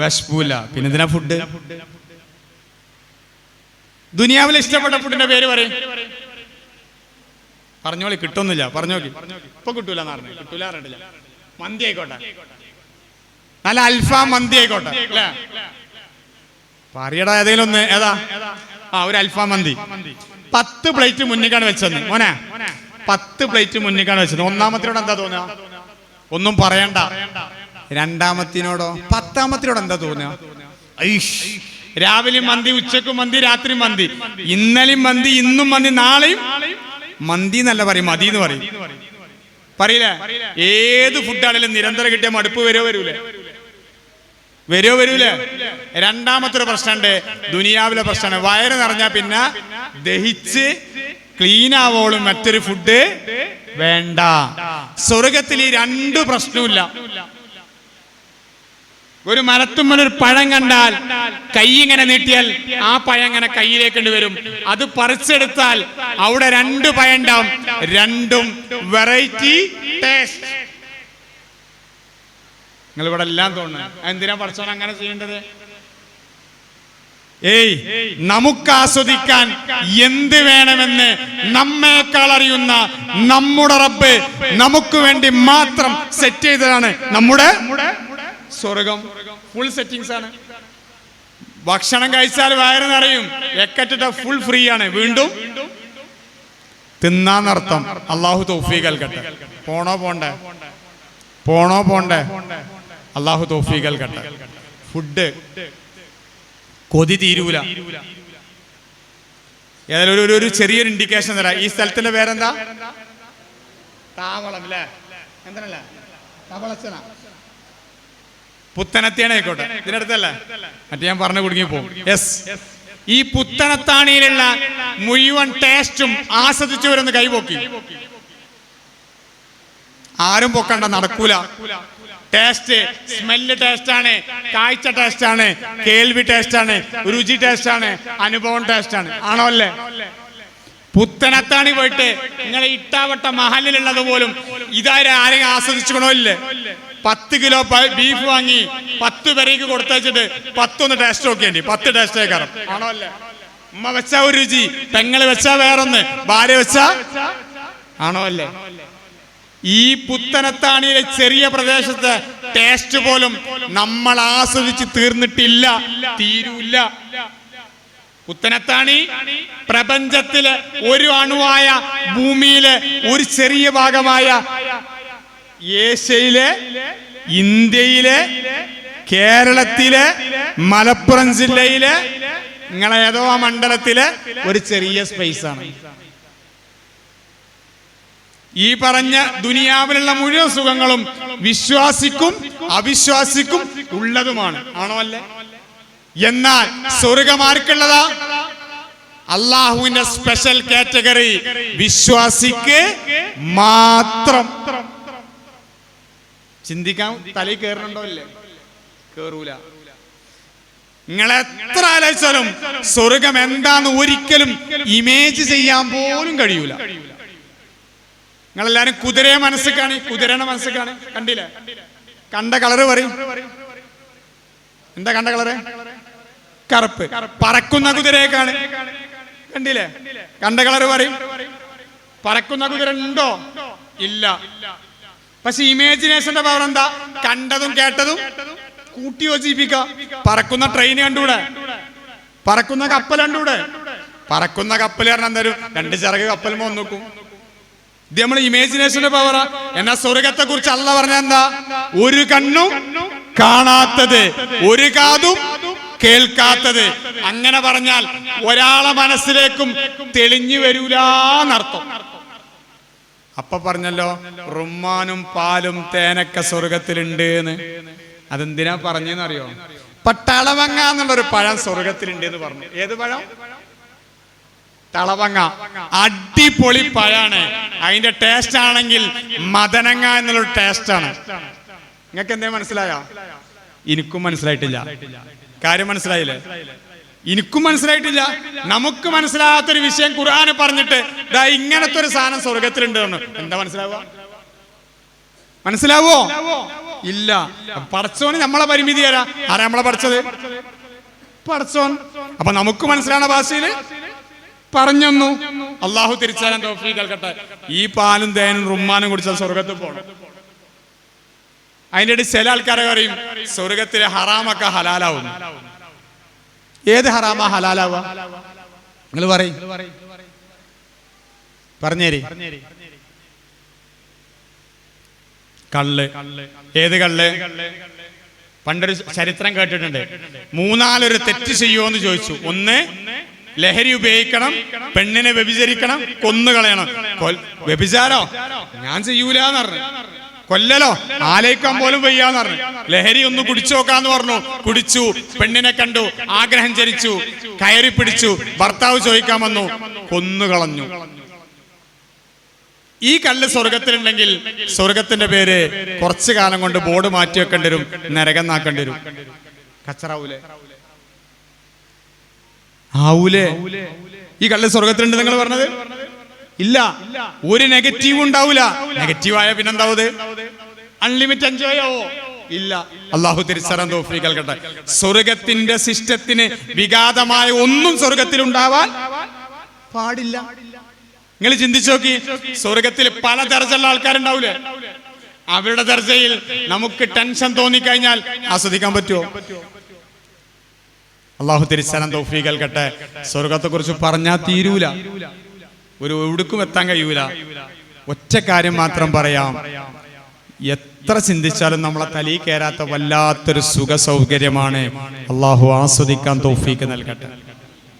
വിശപ്പൂല. പിന്നെ എന്തിനാ ഫുഡ്? ദുനിയാവിൽ ഇഷ്ടപ്പെട്ട ഫുഡിന്റെ പേര് പറയും. പറഞ്ഞോളി. കിട്ടുന്നില്ല. പറഞ്ഞോളി. ഇപ്പൊ കിട്ടൂല. കിട്ടൂല അറിയില്ല. മന്തി ആയിക്കോട്ടെ, നല്ല അൽഫാം മന്തി ആയിക്കോട്ടെ അല്ലേ? പറയടാ ഏതെങ്കിലും ഒന്ന്. ഏതാ? ഒരു അൽഫാം മന്തി 10 പ്ലേറ്റ് മുന്നിക്കാണ് വെച്ചത്. മോനെ 10 പ്ലേറ്റ് മുന്നിക്കാണ് വെച്ചത്. ഒന്നാമത്തിനോട് എന്താ തോന്നുക? ഒന്നും പറയണ്ട. രണ്ടാമത്തിനോടോ 10ാമത്തിനോട് എന്താ തോന്നുക? രാവിലെ മന്തി, ഉച്ചക്കും മന്തി, രാത്രി മന്തി. ഇന്നലെയും മന്തി, ഇന്നും മന്തി, നാളെയും മന്തി എന്നല്ല പറയും, മതി എന്ന് പറയും. പറയില്ലേ? ഏത് ഫുഡാണെങ്കിലും നിരന്തരം കിട്ടിയ മടുപ്പ് വരൂലേ? വരൂലേ? രണ്ടാമത്തെ ഒരു പ്രശ്നമുണ്ട്. ദുനിയാവിലെ പ്രശ്നമാണ് വയറ് നിറഞ്ഞാ പിന്നെ ദഹിച്ച് ക്ലീൻ ആവോളും മറ്റൊരു ഫുഡ് വേണ്ട. സ്വർഗത്തിൽ ഈ 2 പ്രശ്നമില്ല. ഒരു മരത്തുമ്മൽ ഒരു പഴം കണ്ടാൽ കൈ ഇങ്ങനെ നീട്ടിയാൽ ആ പഴം ഇങ്ങനെ കയ്യിലേക്ക് വരും. അത് പറിച്ചെടുത്താൽ അവിടെ 2 പഴം ഉണ്ടാവും. 2ഉം വെറൈറ്റി ടേസ്റ്റ്. നിങ്ങൾ ഇവിടെ എല്ലാം തോന്നുന്നു. എന്തിനാ പഠിച്ചോൻ അങ്ങനെ ചെയ്യേണ്ടത്? നമുക്ക് ആസ്വദിക്കാൻ എന്ത് വേണമെന്ന് നമ്മേക്കാൾ അറിയുന്ന നമ്മുടെ റബ്ബ് നമുക്ക് വേണ്ടി മാത്രം സെറ്റ് ചെയ്തതാണ് നമ്മുടെ സ്വർഗം. ഫുൾ സെറ്റിംഗ്സ് ആണ്. ഭക്ഷണം കഴിച്ചാൽ വയറ് നിറയും. എക്കറ്റിട്ട ഫുൾ ഫ്രീ ആണ്. വീണ്ടും തിന്നാന്നർത്ഥം. അല്ലാഹു തൗഫീഖ് നൽകട്ടെ. പോണോ പോണ്ടേ? അല്ലാഹു തൗഫീഖ് നൽകട്ടെ. ഫുഡ് കൊതി തീരൂല. ഏതായാലും ഒരു ചെറിയൊരു ഇൻഡിക്കേഷൻ തരാം. ഈ സ്ഥലത്തിന്റെ പേരെന്താ? താവളം അല്ലേ? എന്തല്ലേ? തവളച്ചന. പുത്തനത്തേണ ആയിക്കോട്ടെ. ഇതിനടുത്തല്ലേ? മറ്റേ ഞാൻ പറഞ്ഞു കുടുങ്ങി പോകും. യെസ്. ഈ പുത്തനത്താണിയിലുള്ള മുഴുവൻ ടേസ്റ്റും ആസ്വദിച്ചു വരുന്ന കൈപോക്കി. ആരും പൊക്കണ്ട, നടക്കൂല. ടേസ്റ്റ്, സ്മെല്ല് ടേസ്റ്റാണ്, കാഴ്ച ടേസ്റ്റാണ്, കേൾവി ടേസ്റ്റാണ്, രുചി ടേസ്റ്റാണ്, അനുഭവം ടേസ്റ്റാണ്. ആണോ അല്ലേ? പുത്തനത്താണി പോയിട്ട് നിങ്ങളെ ഇട്ടാവട്ട മഹലിലുള്ളത് പോലും ഇതാരും ആരെങ്കിലും ആസ്വദിച്ചുകൊണ്ടോ ഇല്ലേ? 10 കിലോ ബീഫ് വാങ്ങി 10 പേരേക്ക് കൊടുത്തയച്ചിട്ട് 10 ടേസ്റ്റ് നോക്കിയേണ്ടി. 10 ടേസ്റ്റ് കാരണം. ആണോ അല്ലേ? ഉമ്മ വെച്ച ഒരു രുചി, പെങ്ങള് വെച്ചാ വേറൊന്ന്, ഭാര്യ വെച്ചാ ആണോ അല്ലേ? ഈ പുത്തനത്താണിയിലെ ചെറിയ പ്രദേശത്തെ ടേസ്റ്റ് പോലും നമ്മൾ ആസ്വദിച്ച് തീർന്നിട്ടില്ല, തീരൂല്ല. പുത്തനത്താണി പ്രപഞ്ചത്തിലെ ഒരു അണുവായ ഭൂമിയിലെ ഒരു ചെറിയ ഭാഗമായ ഏഷ്യയിലെ, ഇന്ത്യയിലെ, കേരളത്തിലെ, മലപ്പുറം ജില്ലയിലെ നിങ്ങളെ ഏതോ ആ മണ്ഡലത്തിലെ ഒരു ചെറിയ സ്പേസ് ആണ്. ഈ പറഞ്ഞ ദുനിയാവിലുള്ള മുഴുവൻ സുഖങ്ങളും വിശ്വാസിക്കും അവിശ്വാസിക്കും ഉള്ളതുമാണ്. ആണോ അല്ലേ? എന്നാൽ സ്വർഗമാർക്കുള്ളതാ? അള്ളാഹുവിന്റെ സ്പെഷ്യൽ കാറ്റഗറി, വിശ്വാസിക്ക് മാത്രം. ചിന്തിക്കാൻ തലയിൽ കയറുന്നുണ്ടോ? അല്ലേ? കേറൂല. നിങ്ങൾ എത്ര ആലോചിച്ചാലും സ്വർഗം എന്താന്ന് ഒരിക്കലും ഇമേജ് ചെയ്യാൻ പോലും കഴിയൂല. നിങ്ങളെല്ലാരും കുതിരയെ മനസ്സിൽ കാണി, കുതിരയുടെ മനസ്സിൽ കാണി. കണ്ടില്ലേ? കണ്ട കളറ് പറയും. എന്താ കണ്ട കളറ്? കറുപ്പ്. പറക്കുന്ന കുതിരയെ കാണി. കണ്ടില്ലേ? കണ്ട കളറ് പറയും. പറക്കുന്ന കുതിര ഉണ്ടോ? ഇല്ല. പക്ഷെ ഇമാജിനേഷന്റെ പവർ എന്താ? കണ്ടതും കേട്ടതും കൂട്ടി യോജിപ്പിക്ക. പറക്കുന്ന ട്രെയിൻ കണ്ടൂടെ? പറക്കുന്ന കപ്പൽ കണ്ടൂടെ? പറക്കുന്ന കപ്പൽ പറഞ്ഞാൽ എന്തായാലും രണ്ട് ചിറക് കപ്പൽ നോക്കും. ഇത് നമ്മൾ ഇമാജിനേഷന്റെ പവറാ. എന്നാ സ്വർഗത്തെ കുറിച്ച് അല്ല പറഞ്ഞ എന്താ? ഒരു കണ്ണും കാണാത്തത്, ഒരു കാതും കേൾക്കാത്തത്. അങ്ങനെ പറഞ്ഞാൽ ഒരാളെ മനസ്സിലേക്കും തെളിഞ്ഞു വരൂലെന്നർത്ഥം. അപ്പൊ പറഞ്ഞല്ലോ റുമ്മാനും പാലും തേനൊക്കെ സ്വർഗത്തിലുണ്ട് എന്ന്. അതെന്തിനാ പറഞ്ഞെന്നറിയോ? തളവങ്ങ എന്നുള്ളൊരു പഴം സ്വർഗത്തിലുണ്ട് എന്ന് പറഞ്ഞു. ഏത് പഴം? തളവങ്ങ. അടിപൊളി പഴാണ്. അതിന്റെ ടേസ്റ്റ് ആണെങ്കിൽ മദനങ്ങ എന്നുള്ളൊരു ടേസ്റ്റ് ആണ്. നിങ്ങൾക്ക് എന്തേ മനസ്സിലായോ? എനിക്കും മനസ്സിലായിട്ടില്ല. കാര്യം മനസ്സിലായില്ലേ? എനിക്കും മനസ്സിലായിട്ടില്ല. നമുക്ക് മനസ്സിലാകാത്തൊരു വിഷയം ഖുർആന് പറഞ്ഞിട്ട് ദാ ഇങ്ങനത്തെ ഒരു സാധനം സ്വർഗത്തിലുണ്ട്. എന്താ മനസ്സിലാവുക? മനസ്സിലാവോ? ഇല്ല. പടച്ചോന് നമ്മളെ പരിമിതി തരാ. ആരാ നമ്മളെ പഠിച്ചത്? പടച്ചോൻ. അപ്പൊ നമുക്ക് മനസ്സിലാവുന്ന ഭാഷയില് പറഞ്ഞൊന്നു. അള്ളാഹു തിരിച്ചാലും തൗഫീഖ് നൽകട്ടെ. ഈ പാലും തേനും റുമ്മാനും കുടിച്ചാൽ സ്വർഗത്തിൽ പോകണം. അതിൻ്റെ ഇടയിൽ ചില ആൾക്കാരെ പറയും സ്വർഗത്തിലെ ഹറാമൊക്കെ ഹലാലാവും. ഏത് ഹറാമാ ഹലാലാവുക? നിങ്ങൾ പറയും, പറഞ്ഞേരി. കള്ള്. ഏത് കള്ള്? പണ്ടൊരു ചരിത്രം കേട്ടിട്ടുണ്ട്. മൂന്നാലൊരു തെറ്റ് ചെയ്യുമോ എന്ന് ചോദിച്ചു. ഒന്ന്, ലഹരി ഉപയോഗിക്കണം, പെണ്ണിനെ വ്യഭിചരിക്കണം, കൊന്നുകളയണം. വ്യഭിചാരോ? ഞാൻ ചെയ്യൂലെന്ന് പറഞ്ഞു. കൊല്ലലോ? ആലയിക്കാൻ പോലും വയ്യാന്ന് പറഞ്ഞു. ലഹരി ഒന്ന് കുടിച്ചു നോക്കാന്ന് പറഞ്ഞു. കുടിച്ചു, പെണ്ണിനെ കണ്ടു, ആഗ്രഹം ജനിച്ചു, കയറി പിടിച്ചു, ഭർത്താവ് ചോദിക്കാൻ വന്നു, കൊന്നുകളഞ്ഞു. ഈ കല്ല് സ്വർഗത്തിലുണ്ടെങ്കിൽ സ്വർഗത്തിന്റെ പേര് കുറച്ചു കാലം കൊണ്ട് ബോർഡ് മാറ്റി വെക്കേണ്ടി വരും, നരകം നാക്കേണ്ടി വരും. കച്ചറാവൂലേ? ആവൂലേ? ഈ കല്ല് സ്വർഗത്തിലുണ്ട് നിങ്ങൾ പറഞ്ഞത്? ഇല്ല. ഒരു നെഗറ്റീവ് ഉണ്ടാവൂല. നെഗറ്റീവായ പിന്നെന്താവത്? അൺലിമിറ്റഡ് എൻജോയ് ആവോ? ഇല്ല. അള്ളാഹു തിരിച്ചറിയാൻ തൗഫീഖ് നൽകട്ടെ. സ്വർഗത്തിന്റെ സിസ്റ്റത്തിന് വിഘാതമായ ഒന്നും സ്വർഗത്തിൽ ഉണ്ടാവാൻ പാടില്ല. നിങ്ങൾ ചിന്തിച്ചു നോക്കി, സ്വർഗത്തിൽ പല ദർജയുള്ള ആൾക്കാരുണ്ടാവൂലേ? അവരുടെ ദർജയിൽ നമുക്ക് ടെൻഷൻ തോന്നിക്കഴിഞ്ഞാൽ ആസ്വദിക്കാൻ പറ്റുമോ? അള്ളാഹു തിരിച്ചറിയാൻ തൗഫീഖ് നൽകട്ടെ. സ്വർഗത്തെ കുറിച്ച് പറഞ്ഞാൽ തീരൂല, ഒരു എവിടേക്കും എത്താൻ കഴിയൂല. ഒറ്റ കാര്യം മാത്രം പറയാം, എത്ര ചിന്തിച്ചാലും നമ്മളെ തലയിൽ കയറാത്ത വല്ലാത്തൊരു സുഖ സൗകര്യമാണ്. അള്ളാഹു ആസ്വദിക്കാൻ തൗഫീഖ് നൽകട്ടെ.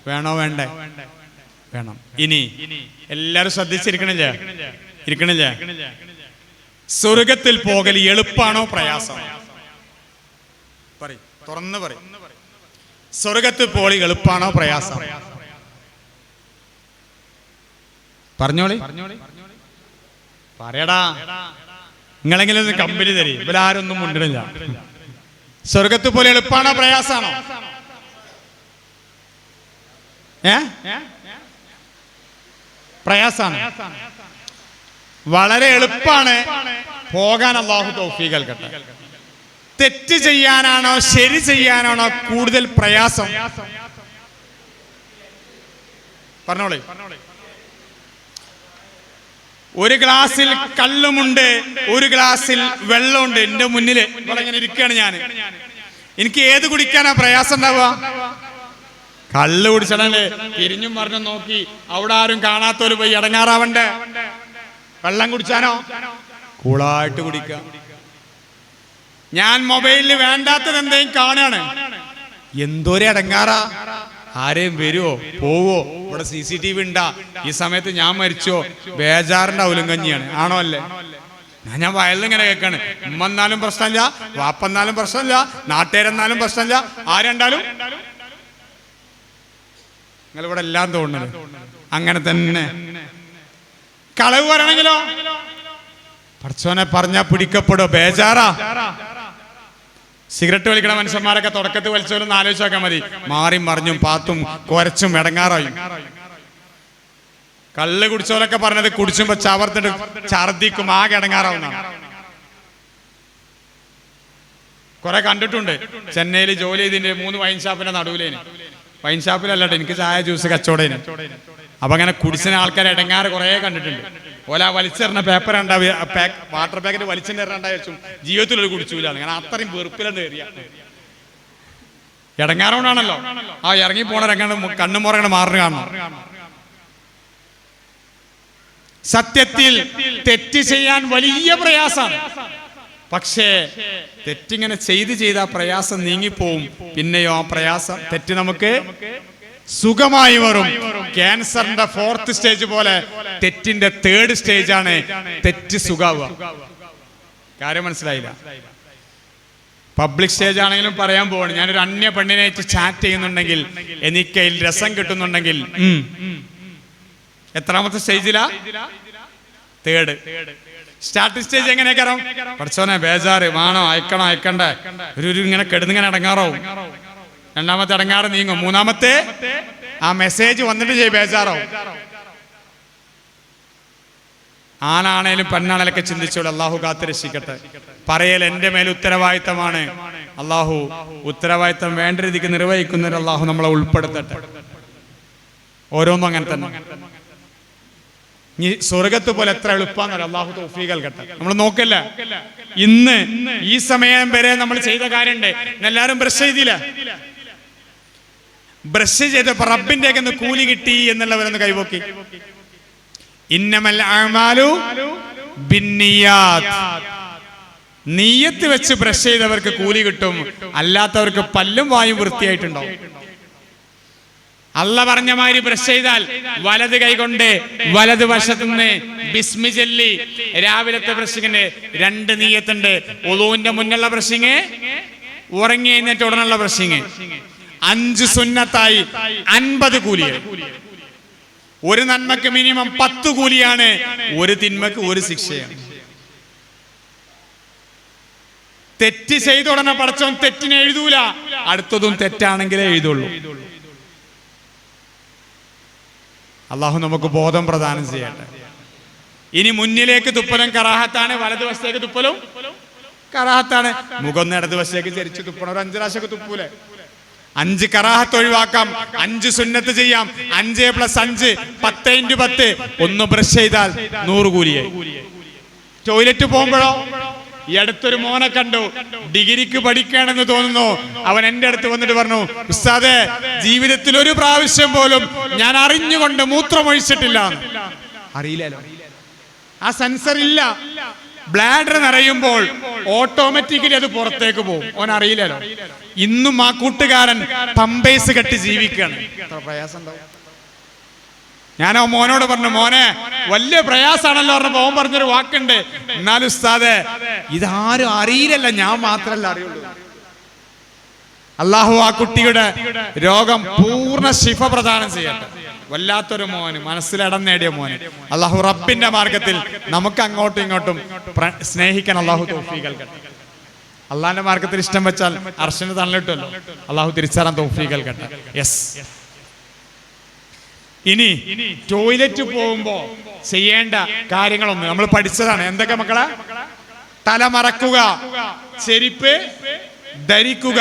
വേണോ? വേണ്ടേ? വേണം. ഇനി എല്ലാരും ശ്രദ്ധിച്ചിരിക്കണില്ലേ? ഇരിക്കണില്ലേ? സ്വർഗത്തിൽ പോകൽ എളുപ്പാണോ പ്രയാസമാണോ? പറ, തുറന്ന് പറ. സ്വർഗത്തിൽ പോളി എളുപ്പാണോ പ്രയാസം? പറഞ്ഞോളി, പറയടാ. നിങ്ങളെങ്കിലും ഒന്ന് കമ്പനി തരി. ഇവരാരൊന്നും മുണ്ടില്ല. സ്വർഗത്തിൽ പോലെ എളുപ്പാണോ പ്രയാസാണോ? പ്രയാസാണ്. വളരെ എളുപ്പാണ് പോകാൻ. അല്ലാഹു തൗഫീഖ് നൽകട്ടെ. തെറ്റ് ചെയ്യാനാണോ ശരി ചെയ്യാനാണോ കൂടുതൽ പ്രയാസം? പറഞ്ഞോളെ. ഒരു ഗ്ലാസ്സിൽ കള്ളുമുണ്ട്, ഒരു ഗ്ലാസ്സിൽ വെള്ളമുണ്ട്. എന്റെ മുന്നില് ഇവിടെ ഇങ്ങനെ ഇരിക്കുകയാണ് ഞാൻ. എനിക്ക് ഏത് കുടിക്കാനാ പ്രയാസം ഉണ്ടാവുക? കള്ള് കുടിച്ചടല്ലേ തിരിഞ്ഞും പറഞ്ഞും നോക്കി അവിടെ ആരും കാണാത്തവര് പോയി ഇടങ്ങാറാവണ്ടേ? വെള്ളം കുടിച്ചാനോ കൂളായിട്ട് കുടിക്കാം. ഞാൻ മൊബൈലിൽ വേണ്ടാത്തത് എന്തെങ്കിലും കാണാണ്, എന്തോരം ഇടങ്ങാറാ. ആരെയും വരുവോ പോവോ? ഇവിടെ CCTV ഉണ്ടാ? ഈ സമയത്ത് ഞാൻ മരിച്ചോ? ബേജാറിന്റെ ഔലങ്കഞ്ഞിയാണ്. ആണോ അല്ലേ? ഞാൻ വയലിങ്ങനെ കേൾക്കാണ്. ഉമ്മ എന്നാലും പ്രശ്നമില്ല, വാപ്പന്നാലും പ്രശ്നമില്ല, നാട്ടുകാരെന്നാലും പ്രശ്നമില്ല, ആരെണ്ടാലും നിങ്ങളിവിടെ എല്ലാം തോന്നുന്നത് അങ്ങനെ തന്നെ. കളവ് പറയണെങ്കിലോ പടച്ചോനെ പറഞ്ഞാ പിടിക്കപ്പെടോ? ബേജാറാ. സിഗരറ്റ് വലിക്കണ മനുഷ്യന്മാരൊക്കെ തുടക്കത്തിൽ വലിച്ചോലൊന്ന് ആലോചിച്ച് നോക്കാൻ മതി. മാറിയും മറിഞ്ഞും പാത്തും കുരച്ചും ഇടങ്ങാറായും. കള്ള് കുടിച്ചോലൊക്കെ പറഞ്ഞത് കുടിച്ചുമ്പോ ചവർത്തിട്ട് ഛർദിക്കും, ആകെ ഇടങ്ങാറാവുന്നതാണ്. കുറെ കണ്ടിട്ടുണ്ട്. ചെന്നൈയിൽ ജോലി ചെയ്തിന്റെ 3 വൈൻ ഷാപ്പിന്റെ നടുവിലേന്. വൈൻ ഷാപ്പിലല്ലട്ടെ, എനിക്ക് ചായ ജ്യൂസ് കച്ചവടേന്. അപ്പൊ അങ്ങനെ കുടിച്ചിന് ആൾക്കാരെ ഇടങ്ങാറ് കുറെ കണ്ടിട്ടുണ്ട്. ഓല വലിച്ചെറിഞ്ഞ പേപ്പർ ഉണ്ടാവുക, വാട്ടർ പാക്കറ്റ് വലിച്ചെറിഞ്ഞിട്ടുണ്ടായിരിച്ചു. ജീവിതത്തിൽ ഒരു കുടിച്ചൂല. അങ്ങനെ അത്രയും വെറുപ്പിലെന്ന് കയറിയ ഇടങ്ങാറോണ്ടാണല്ലോ ആ ഇറങ്ങി പോണ കണ്ണും മുറങ്ങനെ മാറുന്ന കാണണം. സത്യത്തിൽ തെറ്റ് ചെയ്യാൻ വലിയ പ്രയാസമാണ്. പക്ഷേ തെറ്റിങ്ങനെ ചെയ്ത് ആ പ്രയാസം നീങ്ങിപ്പോവും. പിന്നെയോ ആ പ്രയാസം തെറ്റ് നമുക്ക് സുഖമായി വരും. ക്യാൻസറിന്റെ 4th സ്റ്റേജ് പോലെ തെറ്റിന്റെ 3rd സ്റ്റേജാണ് തെറ്റ് സുഖാവുക. കാര്യം മനസ്സിലായില്ല? പബ്ലിക് സ്റ്റേജ് ആണെങ്കിലും പറയാൻ പോവാണ്. ഞാനൊരു അന്യ പെണ്ണിനായിട്ട് ചാറ്റ് ചെയ്യുന്നുണ്ടെങ്കിൽ, എനിക്ക് അതിൽ രസം കിട്ടുന്നുണ്ടെങ്കിൽ, എത്രാമത്തെ സ്റ്റേജിലാ? 3rd. സ്റ്റാർട്ട് സ്റ്റേജ് എങ്ങനെയൊക്കെ പഠിച്ചോനെ ബേജാറ് വേണോ, അയക്കണ്ടേ, ഒരു ഇങ്ങനെ കെടുന്നിങ്ങനെ ഇടങ്ങാറാവും. 2ാമത്തെ ഇടങ്ങാറ് നീങ്ങും. 3ാമത്തെ ആ മെസ്സേജ് വന്നിട്ട് ബേജാറാവും. ആണാണേലും പെണ്ണാണേലൊക്കെ ചിന്തിച്ചോളൂ. അള്ളാഹു കാത്തുരക്ഷിക്കട്ടെ. പറയൽ എന്റെ മേൽ ഉത്തരവാദിത്തമാണ്. അള്ളാഹു ഉത്തരവാദിത്തം വേണ്ട രീതിക്ക് നിർവഹിക്കുന്നവർ അള്ളാഹു നമ്മളെ ഉൾപ്പെടുത്തട്ടെ. ഓരോന്നും അങ്ങനെ തന്നെ. ഈ സ്വർഗത്ത് പോലെ എത്ര എളുപ്പമെന്നല്ല. അള്ളാഹു തൗഫീഖ് നൽകട്ടെ. നമ്മൾ നോക്കല്ല, ഇന്ന് ഈ സമയം വരെ നമ്മൾ ചെയ്ത കാര്യമുണ്ട്. എല്ലാവരും ബ്രഷ് ചെയ്തില്ല. ബ്രഷ് ചെയ്തപ്പോ റബ്ബിന്റെ കൂലി കിട്ടി എന്നുള്ളവരൊന്ന് കൈപോക്കി. ഇന്നമൽ അഅ്മാലു ബിന്നിയാത്ത്. നിയ്യത്ത് വെച്ച് ബ്രഷ് ചെയ്തവർക്ക് കൂലി കിട്ടും, അല്ലാത്തവർക്ക് പല്ലും വായും വൃത്തിയായിട്ടുണ്ടാവും. അല്ല പറഞ്ഞ മാതിരി ബ്രഷ് ചെയ്താൽ വലത് കൈകൊണ്ട് വലത് വശത്തുനിന്ന് ബിസ്മി ചൊല്ലി രാവിലത്തെ ബ്രഷിങ്ങിന് 2 നിയ്യത്തുണ്ട്. ഉളൂന്റെ മുന്നുള്ള ബ്രഷിങ്, ഉറങ്ങി എഴുന്നേറ്റ് ഉടനുള്ള ബ്രഷിങ്. 5 സുന്നത്തായി 50 കൂലിയാണ്. ഒരു നന്മക്ക് മിനിമം 10 കൂലിയാണ്, ഒരു തിന്മക്ക് 1 ശിക്ഷയാണ്. തെറ്റ് ചെയ്ത ഉടനെ പടച്ചോൻ തെറ്റിനെ എഴുതൂല, അടുത്തതും തെറ്റാണെങ്കിലേ എഴുതുള്ളൂ. അള്ളാഹു നമുക്ക് ബോധം പ്രദാനം ചെയ്യട്ടെ. ഇനി മുന്നിലേക്ക് തുപ്പലും കറാഹത്താണ്, വലതുവശത്തേക്ക് തുപ്പലും കറാഹത്താണ്. മുഖം ഇടതുവശത്തേക്ക് ചരിച്ച് തുപ്പണം. ഒരു 5 പ്രാവശ്യമൊക്കെ തുപ്പൂലേ? 5 കറാഹത്ത് ഒഴിവാക്കാം, 5 സുന്നത്ത് ചെയ്യാം. 5 + 5 10 × 10. 1 ബ്രഷ് ചെയ്താൽ 100 കൂലിയായി. ടോയ്ലറ്റ് പോകുമ്പോഴോ? ഈ അടുത്തൊരു മോനെ കണ്ടു, ഡിഗ്രിക്ക് പഠിക്കുകയാണെന്ന് തോന്നുന്നു. അവൻ എൻ്റെ അടുത്ത് വന്നിട്ട് പറഞ്ഞു, ഉസ്താദേ, ജീവിതത്തിൽ ഒരു പ്രാവശ്യം പോലും ഞാൻ അറിഞ്ഞുകൊണ്ട് മൂത്രമൊഴിച്ചിട്ടില്ല. അറിയില്ലല്ലോ, ആ സെൻസർ ഇല്ല. ബ്ലാഡർ നിറയുമ്പോൾ ഓട്ടോമാറ്റിക്കലി അത് പുറത്തേക്ക് പോകും. ഓൻ അറിയില്ലല്ലോ. ഇന്നും ആ കൂട്ടുകാരൻ പമ്പേഴ്സ് കെട്ടി ജീവിക്കുകയാണ്. എത്ര പ്രയാസം ഉണ്ടാവും. ഞാൻ ആ മോനോട് പറഞ്ഞു, മോനെ വലിയ പ്രയാസാണല്ലോ പറഞ്ഞപ്പോ ഓൻ പറഞ്ഞൊരു വാക്കുണ്ട്, എന്നാലും ഉസ്താദേ ഇതാരും അറിയില്ലല്ലോ, ഞാൻ മാത്രല്ല അറിയുള്ളൂ. അള്ളാഹു ആ കുട്ടിയുടെ രോഗം പൂർണ്ണ ശിഫ പ്രദാനം ചെയ്യട്ടെ. വല്ലാത്തൊരു മോന്, മനസ്സിലിടം നേടിയ മോന്. അള്ളാഹു റബ്ബിന്റെ മാർഗത്തിൽ നമുക്ക് അങ്ങോട്ടും ഇങ്ങോട്ടും സ്നേഹിക്കാൻ അള്ളാഹു തൗഫീഖ് നൽകട്ടെ. അള്ളാഹിന്റെ മാർഗത്തിൽ ഇഷ്ടം വെച്ചാൽ അർശന് തള്ളിട്ടല്ലോ. അള്ളാഹു തിരിച്ചറിയാൻ തൗഫീഖ് നൽകട്ടെ. യെസ്. ഇനി ടോയ്ലറ്റ് പോകുമ്പോ ചെയ്യേണ്ട കാര്യങ്ങളൊന്നും നമ്മൾ പഠിച്ചതാണ്. എന്തൊക്കെ മക്കളെ? തല മറക്കുക, ചെരിപ്പ് ധരിക്കുക,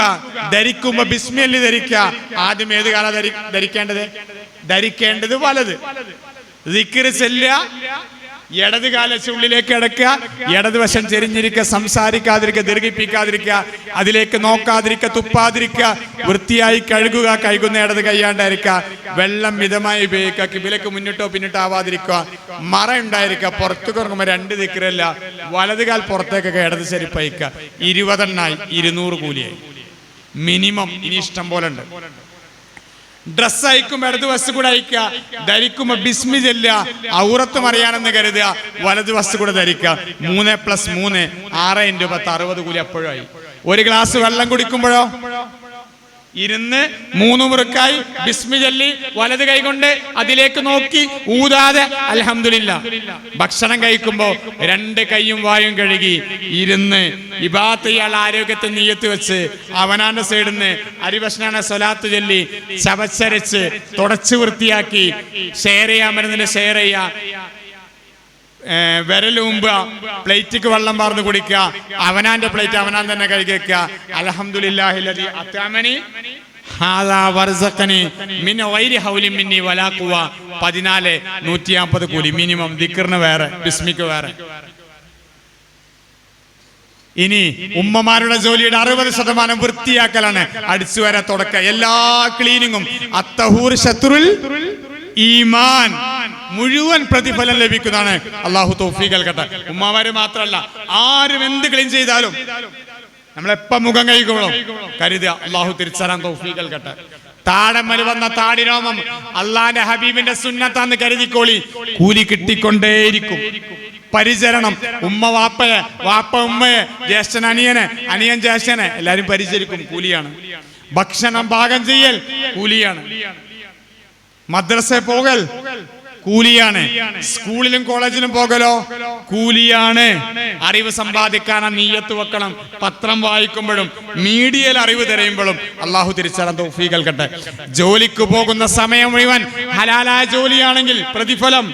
ധരിക്കുമ്പോ ബിസ്മില്ലി ധരിക്കുക. ആദ്യം ഏത് കാലം ധരിക്കേണ്ടത്? ധരിക്കേണ്ടത് വലത്. ദിക്ർ ചെല്ലുക, ഇടത് കാലച്ച് ഉള്ളിലേക്ക് അടക്കുക, ഇടതുവശം ചെരിഞ്ഞിരിക്കുക, സംസാരിക്കാതിരിക്കുക, ദീർഘിപ്പിക്കാതിരിക്കുക, അതിലേക്ക് നോക്കാതിരിക്കുക, തുപ്പാതിരിക്കുക, വൃത്തിയായി കഴുകുക, കഴുകുന്ന ഇടത് കൈയാണ്ടായിരിക്കുക, വെള്ളം മിതമായി ഉപയോഗിക്കുക, കിബിലക്ക് മുന്നിട്ടോ പിന്നിട്ടോ ആവാതിരിക്കുക, മറ ഉണ്ടായിരിക്കുക, പുറത്തു കുറങ്ങുമ്പോൾ 2 ദിക്റല്ല, വലത് കാൽ പുറത്തേക്കൊക്കെ ഇടത് ചെരിപ്പയക്കുക. 20 എണ്ണായി, 200 കൂലിയായി മിനിമം. ഇനി ഇഷ്ടം പോലെ ഉണ്ട്. ഡ്രസ് അയക്കുമ്പോൾ ഇടത് വശത്ത് കൂടെ അയക്കുക, ധരിക്കുമ്പോൾ ബിസ്മി ചെല്ലുക, ഔറത്തും അറിയാനെന്ന് കരുതുക, വലത് വശത്ത് കൂടെ ധരിക്കുക. 3 + 3 6 × 10 60 കൂലി അപ്പോഴും ആയി. ഒരു ഗ്ലാസ് വെള്ളം കുടിക്കുമ്പോഴോ ഇരുന്ന് 3 മുറുക്കായി ബിസ്മി ചൊല്ലി വലത് കൈ കൊണ്ട് അതിലേക്ക് നോക്കി ഊതാതെ അൽഹംദുലില്ലാഹ്. ഭക്ഷണം കഴിക്കുമ്പോ 2 കൈയും വായും കഴുകി ഇരുന്ന് ഇബാദത്ത് ചെയ്യാൻ ആരോഗ്യത്തെ നിയ്യത്ത് വെച്ച് അവനാന്റെ സൈഡിൽ നിന്ന് അരിഭക്ഷണ സ്വലാത്ത് ചൊല്ലി ചവച്ചരച്ച് തുടച്ച് വൃത്തിയാക്കി ഷെയർ ചെയ്യാൻ പറ്റുന്നതിന് ഷെയർ ചെയ്യാ, വിരലുമ്പ, പ്ലേറ്റിക്ക് വെള്ളം പാർന്ന് കുടിക്കുക, അവനാന്റെ പ്ലേറ്റ് അവനാൻ തന്നെ കഴുകിക്കുക. അൽഹംദുലില്ലാഹില്ലദീ അത്അമനി ഹാദാ വർസഖനി മിൻ ഗൈരി ഹൗലിൻ മിന്നി വലാ ഖുവ. 14 150 കൂലി മിനിമം. ദിക്റിന് വേറെ, ബിസ്മിക്ക് വേറെ. ഇനി ഉമ്മമാരുടെ ജോലിയുടെ 60% വൃത്തിയാക്കലാണ്. അടിച്ചുവര, തുടക്ക, എല്ലാ ക്ലീനിങ്ങും. അത്തഹൂർ ശത്രുൽ ഈമാൻ, മുഴുവൻ പ്രതിഫലം ലഭിക്കുന്നതാണ്. അള്ളാഹു തൗഫീഖ് നൽകട്ടെ. ഉമ്മമാര് മാത്രമല്ല, ആരും എന്ത് ക്ലീൻ ചെയ്താലും നമ്മളെപ്പം മുഖം കഴിക്കുമ്പോഴും കരുതുക അള്ളാഹു തിരിച്ചറിയാൻ തൗഫീഖ് നൽകട്ടെ. താടമ്മൽ വന്ന താടിരോമം അള്ളാന്റെ ഹബീബിന്റെ സുന്നത്താന്ന് കരുതിക്കോളി, കൂലി കിട്ടിക്കൊണ്ടേയിരിക്കും. പരിചരണം, ഉമ്മ വാപ്പയെ, വാപ്പ ഉമ്മയെ, ജ്യേഷ്ഠൻ അനിയനെ, അനിയൻ ജ്യേഷ്ഠനെ എല്ലാരും പരിചരിക്കും, കൂലിയാണ്. ഭക്ഷണം പാകം ചെയ്യൽ കൂലിയാണ്. മദ്രസയിൽ പോകൽ കൂലിയാണ്. സ്കൂളിലും കോളേജിലും പോകലോ കൂലിയാണ്. അറിവ് സമ്പാദിക്കാൻ നീയത്ത് വെക്കണം. പത്രം വായിക്കുമ്പോഴും മീഡിയയിൽ അറിവ് തിരയുമ്പോഴും അള്ളാഹു തിരിച്ചറിയാൻ തൗഫീഖ് നൽകട്ടെ. ജോലിക്ക് പോകുന്ന സമയം മുഴുവൻ ഹലാലായ ജോലിയാണെങ്കിൽ പ്രതിഫലം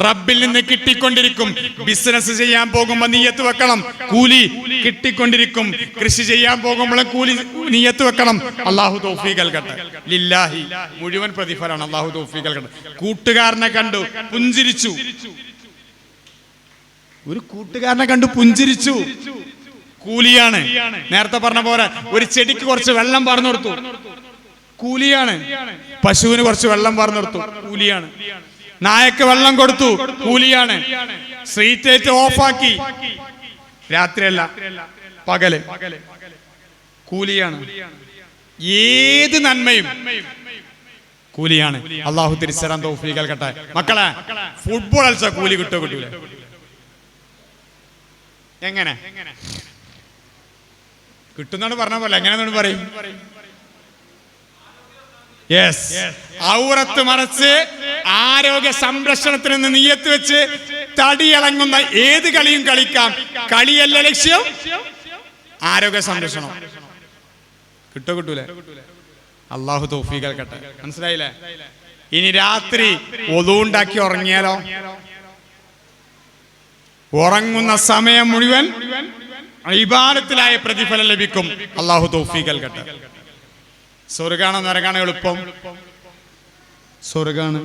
റബ്ബിൽ നിന്ന് കിട്ടിക്കൊണ്ടിരിക്കും. ബിസിനസ് ചെയ്യാൻ പോകുമ്പോൾ നിയ്യത്ത് വെക്കണം, കൂലി കിട്ടിക്കൊണ്ടിരിക്കും. കൃഷി ചെയ്യാൻ പോകുമ്പോഴും കൂലി നിയ്യത്ത് വെക്കണം. അള്ളാഹു തൗഫീഖ് നൽകട്ടെ. ലില്ലാഹി, മുഴുവൻ പ്രതിഫലമാണ്. അള്ളാഹു തൗഫീഖ് നൽകട്ടെ. കൂട്ടുകാരനെ കണ്ടു പുഞ്ചിരിച്ചു, ഒരു കൂട്ടുകാരനെ കണ്ടു പുഞ്ചിരിച്ചു, കൂലിയാണ്. നേരത്തെ പറഞ്ഞ പോലെ ഒരു ചെടിക്ക് കുറച്ച് വെള്ളം പാർന്നു കൊടുത്തു, കൂലിയാണ്. പശുവിന് കുറച്ച് വെള്ളം പാർന്നു കൊടുത്തു, കൂലിയാണ്. നായക്ക് വെള്ളം കൊടുത്തു, കൂലിയാണ്. സ്ട്രീറ്റ് ലൈറ്റ് ഓഫാക്കി, രാത്രിയല്ല പകല്, കൂലിയാണ്. ഏത് നന്മയും കൂലിയാണ്. അള്ളാഹു തിരിച്ചറിയാൻ തൗഫീഖ് നൽകട്ടെ. മക്കളെ, ഫുട്ബോൾ കളിച്ചാൽ കൂലി കിട്ടോ കിട്ടൂല? എങ്ങനെ കിട്ടുന്നാണ് പറഞ്ഞ പോലെ എങ്ങനെയാണെന്ന് പറയും. ഔറത്ത് മറച്ച് ആരോഗ്യ സംരക്ഷണത്തിൽ നിന്ന് നിയ്യത്ത് വെച്ച് തടിയിളങ്ങുന്ന ഏത് കളിയും കളിക്കാം. കളിയല്ല ലക്ഷ്യം, ആരോഗ്യ സംരക്ഷണം. കിട്ടൂല? അള്ളാഹു തൗഫീഖ് നൽകട്ടെ. മനസ്സിലായില്ലേ? ഇനി രാത്രി wudu ഉണ്ടാക്കി ഉറങ്ങിയാലോ? ഉറങ്ങുന്ന സമയം മുഴുവൻ ഇബാദത്തിലായ പ്രതിഫലം ലഭിക്കും. അള്ളാഹു തൗഫീഖ് നൽകട്ടെ. സ്വർഗ്ഗാണോ നരകാണോ എളുപ്പം? സ്വർഗ്ഗാണ്.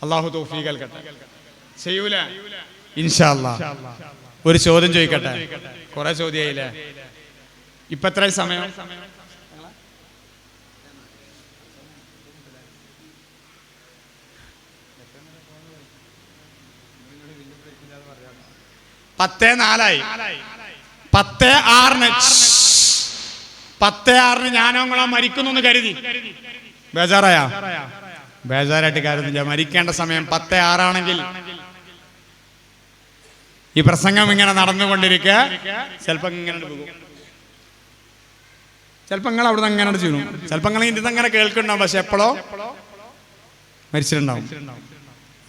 അള്ളാഹു തൗഫീഖ് നൽകട്ടെ. ചെയ്യൂല ഇൻഷാ അല്ലാഹ്. ഒരു ചോദ്യം ചോദിക്കട്ടെ? കുറെ ചോദ്യമായില്ലേ? ഇപ്പൊ എത്ര സമയം? 10:04. 10:06 10:06 ഞാനോ നിങ്ങളോ മരിക്കുന്നു കരുതി ബേജാറായ? ബേജാറായിട്ട് കാര്യമില്ല. മരിക്കേണ്ട സമയം 10:06 ആണെങ്കിൽ ഈ പ്രസംഗം ഇങ്ങനെ നടന്നുകൊണ്ടിരിക്കുക. ചിലപ്പോ ഇങ്ങനെ പോകും, ചിലപ്പോ നിങ്ങൾ അവിടെ നിന്ന് അങ്ങനെ ചെയ്യണം, ചിലപ്പോ നിങ്ങൾ ഇതിന് അങ്ങനെ കേൾക്കുന്നുണ്ടാവും, പക്ഷെ എപ്പോഴോ മരിച്ചിട്ടുണ്ടാവും.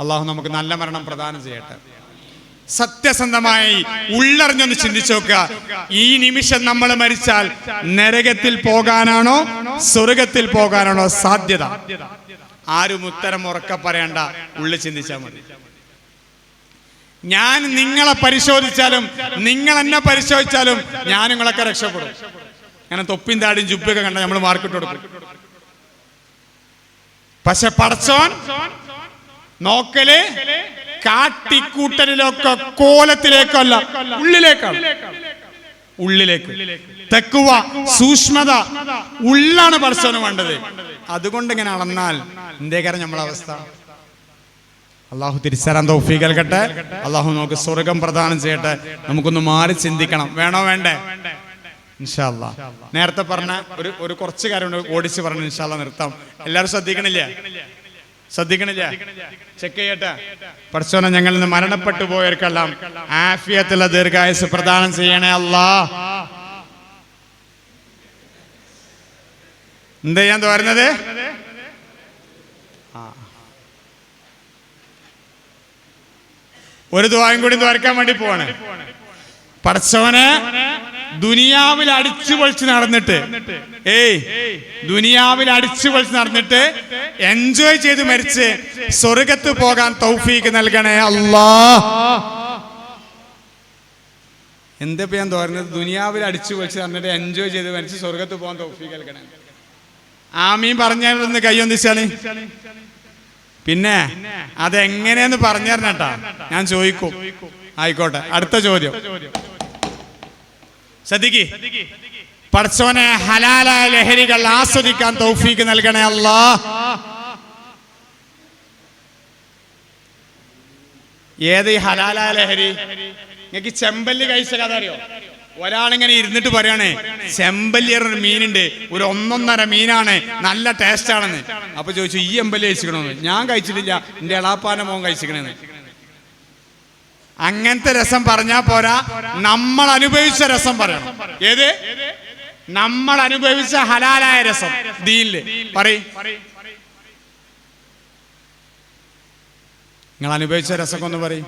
അള്ളാഹു നമുക്ക് നല്ല മരണം പ്രദാനം ചെയ്യട്ടെ. സത്യസന്ധമായി ഉള്ളറിഞ്ഞൊന്ന് ചിന്തിച്ചു നോക്കുക. ഈ നിമിഷം നമ്മൾ മരിച്ചാൽ നരകത്തിൽ പോകാനാണോ സ്വർഗത്തിൽ പോകാനാണോ സാധ്യത? ആരും ഉത്തരം ഉറക്കെ പറയണ്ട, ഉള്ളിൽ ചിന്തിച്ചാൽ മതി. ഞാൻ നിങ്ങളെ പരിശോധിച്ചാലും നിങ്ങൾ എന്നെ പരിശോധിച്ചാലും ഞാൻ നിങ്ങളൊക്കെ രക്ഷപ്പെടും. അങ്ങനെ തൊപ്പിയും താടിയും ജുബൊക്കെ കണ്ട നമ്മൾ മാർക്കിട്ട് കൊടുക്കും. പക്ഷെ പടച്ചോൻ നോക്കല് കാട്ടിക്കൂട്ടലിലൊക്കെ കോലത്തിലേക്കല്ല, ഉള്ളിലേക്കാണ്. ഉള്ളിലേക്ക് തെക്കുവ, സൂക്ഷ്മത, ഉള്ളാണ് പടച്ചോന് വേണ്ടത്. അതുകൊണ്ട് ഇങ്ങനെ അളന്നാൽ എന്തേ കാര്യം നമ്മളെ അവസ്ഥ? അള്ളാഹു തിരിച്ചറിയാൻ തൗഫീഖ് നൽകട്ടെ. അള്ളാഹു നമുക്ക് സ്വർഗം പ്രദാനം ചെയ്യട്ടെ. നമുക്കൊന്ന് മാറി ചിന്തിക്കണം, വേണോ വേണ്ടേ? ഇൻഷാ അല്ലാഹ് നേരത്തെ പറഞ്ഞ ഒരു കുറച്ച് കാര്യം ഓടിച്ച് പറഞ്ഞു. ഇൻഷാ അല്ലാഹ് നിർത്താം. എല്ലാവരും ശ്രദ്ധിക്കണില്ലേ? ചെക്ക് ചെയ്യട്ടെ. പടച്ചോനെ ഞങ്ങളിൽ നിന്ന് മരണപ്പെട്ടു പോയവർക്കെല്ലാം ആഫിയത്തുള്ള ദീർഘായുസ് പ്രദാനം ചെയ്യണേ അല്ലാഹ്. എന്താ ഞാൻ തോരുന്നത്? ഒരു ദുആയും കൂടി തോർക്കാൻ വേണ്ടി പോവാണ്. പടച്ചോനെ ദുനിയാവിൽ അടിച്ചു പൊളിച്ച് നടന്നിട്ട് ദുനിയാവിൽ അടിച്ചു പൊളിച്ച് നടന്നിട്ട് എൻജോയ് ചെയ്ത് മരിച്ച് സ്വർഗത്ത് പോകാൻ തൗഫീഖ് നൽകണേ അല്ലാഹ്. എന്താ ഞാൻ തോന്നുന്നത്? ദുനിയാവിൽ അടിച്ചു പൊളിച്ച് നടന്നിട്ട് എൻജോയ് ചെയ്ത് മരിച്ച് സ്വർഗത്ത് പോകാൻ തൗഫീഖ് നൽകണേ. ആമീൻ പറഞ്ഞാലൊന്ന് കൈയൊന്നിച്ചാല്. പിന്നെ അതെങ്ങനെയെന്ന് പറഞ്ഞു തരണട്ടാ, ഞാൻ ചോദിക്കും. ആയിക്കോട്ടെ, അടുത്ത ചോദ്യം ശ്രദ്ധിക്ക്. പടച്ചോനെ ഹലാലായ ലഹരികൾ ആസ്വദിക്കാൻ തൗഫീഖ് നൽകണേ അല്ലാഹ്. ഏത് ഈ ഹലാലായ ലഹരി? നിങ്ങൾക്ക് ചെമ്പല്ലി കഴിച്ച കഥ അറിയോ? ഒരാളിങ്ങനെ ഇരുന്നിട്ട് പറയണേ, ചെമ്പല്ലി ഒരു മീനുണ്ട്, ഒരു 1.5 മീനാണ്, നല്ല ടേസ്റ്റ് ആണെന്ന്. അപ്പൊ ചോദിച്ചു, ഈ എമ്പല്ലി കഴിച്ചിക്കണമെന്ന്. ഞാൻ കഴിച്ചിട്ടില്ല, എന്റെ എളാപ്പാന്റെ മോൻ കഴിച്ചിക്കണെന്ന്. അങ്ങനത്തെ രസം പറഞ്ഞാ പോരാ, നമ്മൾ അനുഭവിച്ച രസം പറയണം. ഏത്? നമ്മൾ അനുഭവിച്ച ഹലാലായ രസം ദീനില് പറയ്. നിങ്ങൾ അനുഭവിച്ച രസം ഒന്ന് പറയും.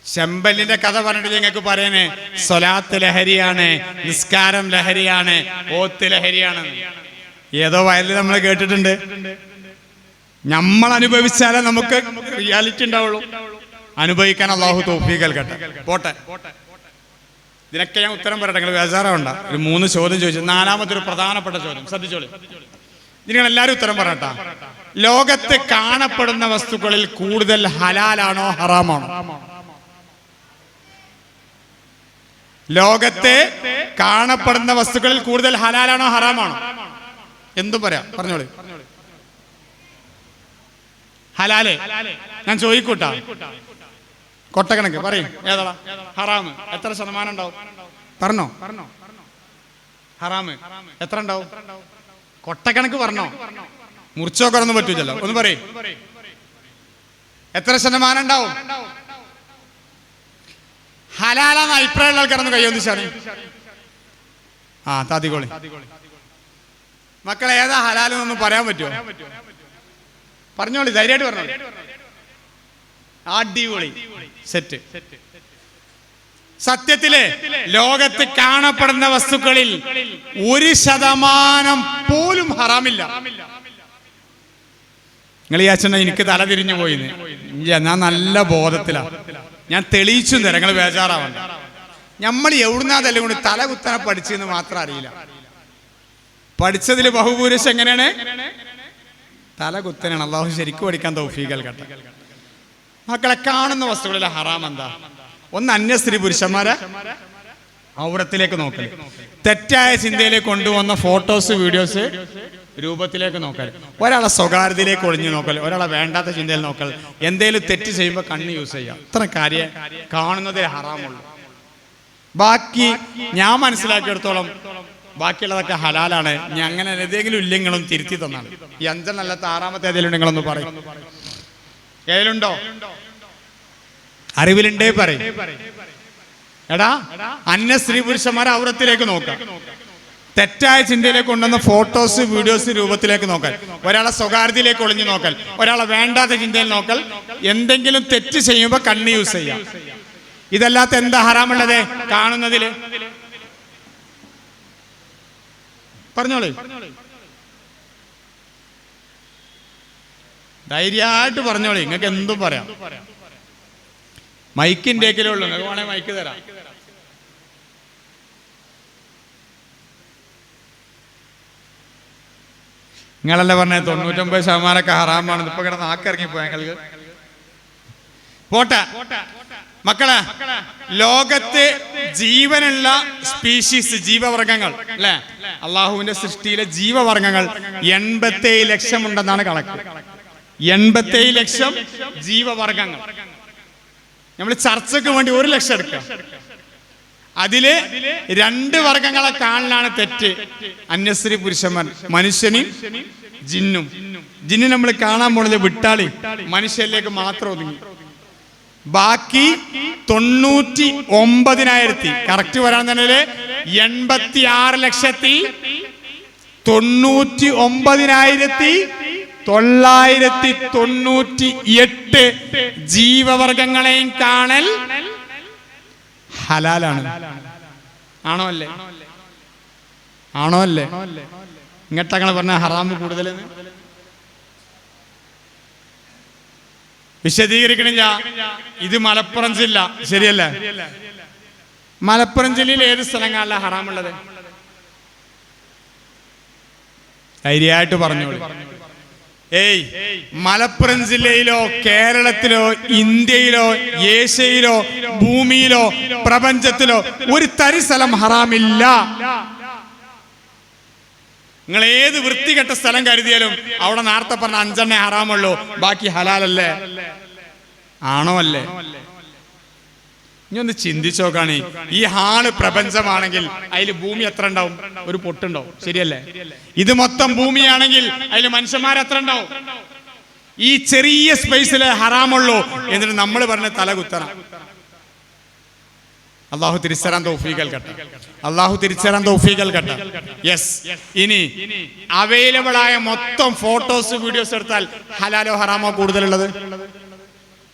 ചെമ്പല്ലിന്റെ കഥ പറഞ്ഞിട്ട് നിങ്ങൾക്ക് പറയണേ സ്വലാത്ത് ലഹരിയാണ്, നിസ്കാരം ലഹരിയാണ്, ഓത്ത് ലഹരിയാണ്. ഏതോ വയലിൽ നമ്മൾ കേട്ടിട്ടുണ്ട്. നമ്മൾ അനുഭവിച്ചാലേ നമുക്ക് റിയാലിറ്റി ഉണ്ടാവുള്ളൂ. അനുഭവിക്കാൻ അള്ളാഹു തൗഫീഖ് നൽകട്ടെ. പോട്ടെ, ഇതിനൊക്കെ ഞാൻ ഉത്തരം പറയട്ടെ, നിങ്ങൾ ബേജാറാവണ്ട. ഒരു 3 ചോദ്യം ചോദിച്ചു. 4ാമത്തെ ഒരു പ്രധാനപ്പെട്ട ചോദ്യം ശ്രദ്ധിച്ചോളൂ. നിങ്ങൾ എല്ലാവരും ഉത്തരം പറയട്ടെ. ലോകത്ത് കാണപ്പെടുന്ന വസ്തുക്കളിൽ കൂടുതൽ ഹലാലാണോ ഹറാമാണോ? ലോകത്തെ കാണപ്പെടുന്ന വസ്തുക്കളിൽ കൂടുതൽ ഹലാലാണോ ഹറാമാണോ? എന്തും പറയാം, പറഞ്ഞോളൂ. ഹലാല് ഞാൻ ചോദിക്കൂട്ടാ, കൊട്ടക്കണക്ക് പറയും. ഏതാ ഹറാമ്? എത്ര ശതമാനം ഉണ്ടാവും? പറഞ്ഞോ. ഹറാമ് എത്ര ഉണ്ടാവും? കൊട്ടക്കണക്ക് പറഞ്ഞോ. മുറിച്ചോക്കൊന്നും പറ്റൂല്ലോ. ഒന്ന് പറയും, എത്ര ശതമാനം ഉണ്ടാവും? ഹലാലാന്ന് അഭിപ്രായമുള്ള ആൾക്കാരൊന്ന് കൈയൊന്നിച്ചാണ്. താത്തിക്കോളി. മക്കളെ ഏതാ ഹലാലെന്നൊന്നും പറയാൻ പറ്റുമോ? പറഞ്ഞോളി, ധൈര്യമായിട്ട് പറഞ്ഞോളി. അടിപൊളി സെറ്റ്. സത്യത്തില് ലോകത്ത് കാണപ്പെടുന്ന വസ്തുക്കളിൽ 1% പോലും ഹറാമില്ല. നിങ്ങൾ ഈ അച്ഛനെ എനിക്ക് തല തിരിഞ്ഞു പോയിന്ന്. ഞാൻ നല്ല ബോധത്തിലാണ്, ഞാൻ തെളിയിച്ചു തരാം. നിങ്ങൾ ബേജാറാവണ്ട. നമ്മൾ എവിടുന്നാതല്ലേ കൊണ്ട് തല കുത്തനെ പഠിച്ചെന്ന് മാത്രം അറിയില്ല. പഠിച്ചതിൽ ബഹുഭൂരിശം എങ്ങനെയാണ്? തല കുത്തനാണ്. അള്ളാഹു ശരിക്കും പഠിക്കാൻ തൗഫീഖ് നൽകട്ടെ. മക്കളെ, കാണുന്ന വസ്തുക്കളിലെ ഹറാം എന്താ? ഒന്ന്, അന്യ സ്ത്രീ പുരുഷന്മാരെ ഔറത്തിലേക്ക് നോക്കൽ, തെറ്റായ ചിന്തയിലേക്ക് കൊണ്ടുവന്ന ഫോട്ടോസ് വീഡിയോസ് രൂപത്തിലേക്ക് നോക്കൽ, ഒരാളെ സ്വകാര്യതയിലേക്ക് ഒളിഞ്ഞു നോക്കൽ, ഒരാളെ വേണ്ടാത്ത ചിന്തയിൽ നോക്കൽ, എന്തെങ്കിലും തെറ്റ് ചെയ്യുമ്പോൾ കണ്ണ് യൂസ് ചെയ്യുക. ഇത്ര കാര്യം കാണുന്നതേ ഹറാമുള്ളൂ. ബാക്കി ഞാൻ മനസ്സിലാക്കിയെടുത്തോളം ബാക്കിയുള്ളതൊക്കെ ഹലാലാണ്. ഞാൻ അങ്ങനെ ഏതെങ്കിലും ഇല്ലെങ്കിലും തിരുത്തി തന്നാണ്. ഈ 5 6ാമത്തെ ഏതെങ്കിലും നിങ്ങളൊന്ന് പറയും. ഏതിലുണ്ടോ? അറിവിലുണ്ടേ പറയും. എടാ, അന്യ സ്ത്രീ പുരുഷന്മാരെ ഔറത്തിലേക്ക് നോക്കാം, തെറ്റായ ചിന്തയിലേക്ക് കൊണ്ടുവന്ന ഫോട്ടോസ് വീഡിയോസ് രൂപത്തിലേക്ക് നോക്കൽ, ഒരാളെ സ്വകാര്യതയിലേക്ക് ഒളിഞ്ഞു നോക്കൽ, ഒരാളെ വേണ്ടാത്ത ചിന്തയിൽ നോക്കൽ, എന്തെങ്കിലും തെറ്റ് ചെയ്യുമ്പോൾ കണ്ണ് യൂസ് ചെയ്യാം. ഇതല്ലാത്ത എന്താ ഹറാമുള്ളത് കാണുന്നതില്? പറഞ്ഞോളൂ, ധൈര്യമായിട്ട് പറഞ്ഞോളൂ. നിങ്ങൾക്ക് എന്തും പറയാം. മൈക്കിൻ്റെ ഉള്ളൂ, നിങ്ങൾക്ക് വേണേ മൈക്ക് തരാം. നിങ്ങളല്ലേ പറഞ്ഞ 99% ഹറാമാണ്. ഇപ്പൊ കിടന്ന് ആക്കിറങ്ങിപ്പോ ഞങ്ങൾക്ക്. പോട്ടെ മക്കളെ, ലോകത്ത് ജീവനുള്ള സ്പീഷീസ്, ജീവവർഗങ്ങൾ അല്ലെ, അള്ളാഹുവിന്റെ സൃഷ്ടിയിലെ ജീവവർഗങ്ങൾ 87 ലക്ഷം ഉണ്ടെന്നാണ് കണക്ക്. 87 ലക്ഷം ജീവവർഗങ്ങൾ. നമ്മൾ ചർച്ചയ്ക്ക് വേണ്ടി 1 ലക്ഷം എടുക്കാം. അതില് 2 വർഗങ്ങളെ കാണലാണ് തെറ്റ്. അന്യസ്ത്രീ പുരുഷന്മാർ, മനുഷ്യനും ജിന്നും. ജിന്നു നമ്മൾ കാണാൻ പോണത് വിട്ടാളി, മനുഷ്യരിലേക്ക് മാത്രം ഒതുങ്ങി. ബാക്കി 99,000 കറക്റ്റ് വരാൻ തന്നെ 86,99,998 ജീവവർഗങ്ങളെയും കാണൽ ഹലാലാണ്. ആണോ അല്ലേ? ആണോ അല്ലേ? ഇങ്ങോട്ടങ്ങൾ പറഞ്ഞ ഹറാമ് കൂടുതലെന്ന് വിശദീകരിക്കണില്ല. ഇത് മലപ്പുറം ജില്ല, ശരിയല്ലേ? മലപ്പുറം ജില്ലയിൽ ഏത് സ്ഥലങ്ങളിലാണ് ഹറാമുള്ളത്? ധൈര്യമായിട്ട് പറഞ്ഞോളൂ. മലപ്പുറം ജില്ലയിലോ കേരളത്തിലോ ഇന്ത്യയിലോ ഏഷ്യയിലോ ഭൂമിയിലോ പ്രപഞ്ചത്തിലോ ഒരു തരി സ്ഥലം ഹറാമില്ല. നിങ്ങൾ ഏത് വൃത്തികെട്ട സ്ഥലം കരുതിയാലും അവിടെ നേരത്തെ പറഞ്ഞ 5 ഹറാമുള്ളൂ, ബാക്കി ഹലാലല്ലേ? ആണോ അല്ലേ? ഇനി ഒന്ന് ചിന്തിച്ചു നോക്കാണ്. ഈ ഹാള് പ്രപഞ്ചമാണെങ്കിൽ അതിൽ ഭൂമി എത്ര ഉണ്ടാവും? ഒരു പൊട്ടുണ്ടാവും, ശരിയല്ലേ? ഇത് മൊത്തം ഭൂമിയാണെങ്കിൽ അതിൽ മനുഷ്യന്മാർ എത്ര ഉണ്ടാവും? ഈ ചെറിയ സ്പേസിലെ ഹറാമുള്ളൂ എന്നിട്ട് നമ്മൾ പറഞ്ഞ തല കുത്തണം. അള്ളാഹു തിരിച്ചറാൻ തൗഫീഖ് കട്ടെ. അള്ളാഹു തിരിച്ചറാൻ തൗഫീഖ് കട്ടെ. യെസ്. ഇനി അവൈലബിൾ ആയ മൊത്തം ഫോട്ടോസ് വീഡിയോസ് എടുത്താൽ ഹലാലോ ഹറാമോ കൂടുതലുള്ളത്?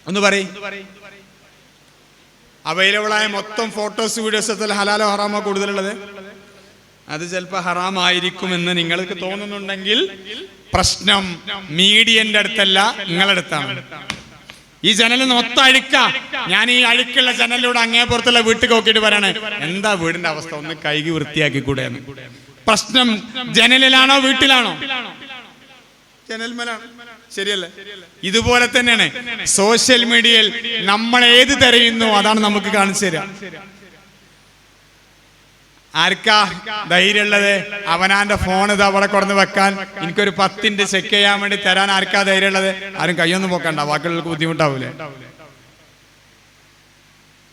ഒന്ന് പറയ്. അവൈലബിൾ ആയ മൊത്തം ഫോട്ടോസ് വീഡിയോസ് എടുത്താൽ ഹലാലോ ഹറാമോ കൂടുതലുള്ളത്? അത് ചിലപ്പോൾ ഹറാമായിരിക്കുമെന്ന് നിങ്ങൾക്ക് തോന്നുന്നുണ്ടെങ്കിൽ പ്രശ്നം മീഡിയന്റെ അടുത്തല്ല, നിങ്ങളുടെ അടുത്താണ്. ഈ ജനലിൽ മൊത്തം അഴുക്ക. ഞാൻ ഈ അഴുക്കുള്ള ജനലിലൂടെ അങ്ങേപ്പുറത്തുള്ള വീട്ടിൽ നോക്കിയിട്ട് പറയണേ, എന്താ വീടിന്റെ അവസ്ഥ, ഒന്ന് കഴുകി വൃത്തിയാക്കി കൂടെ? പ്രശ്നം ജനലിലാണോ വീട്ടിലാണോ? ജനൽമലാണ്, ശരിയല്ലേ? ഇതുപോലെ തന്നെയാണ് സോഷ്യൽ മീഡിയയിൽ നമ്മൾ ഏത് തിരയുന്നു അതാണ് നമുക്ക് കാണിച്ചു തരാം. ആർക്കാ ധൈര്യമുള്ളത് അവനാന്റെ ഫോൺ ഇത് അവിടെ കൊണ്ടു വെക്കാൻ, എനിക്കൊരു 10 ചെക്ക് ചെയ്യാൻ വേണ്ടി തരാൻ ആർക്കാ ധൈര്യമുള്ളത്? ആരും കയ്യൊന്നും പോക്കണ്ട, ബാക്കിയുള്ളവർക്ക് ബുദ്ധിമുട്ടാവൂലേ?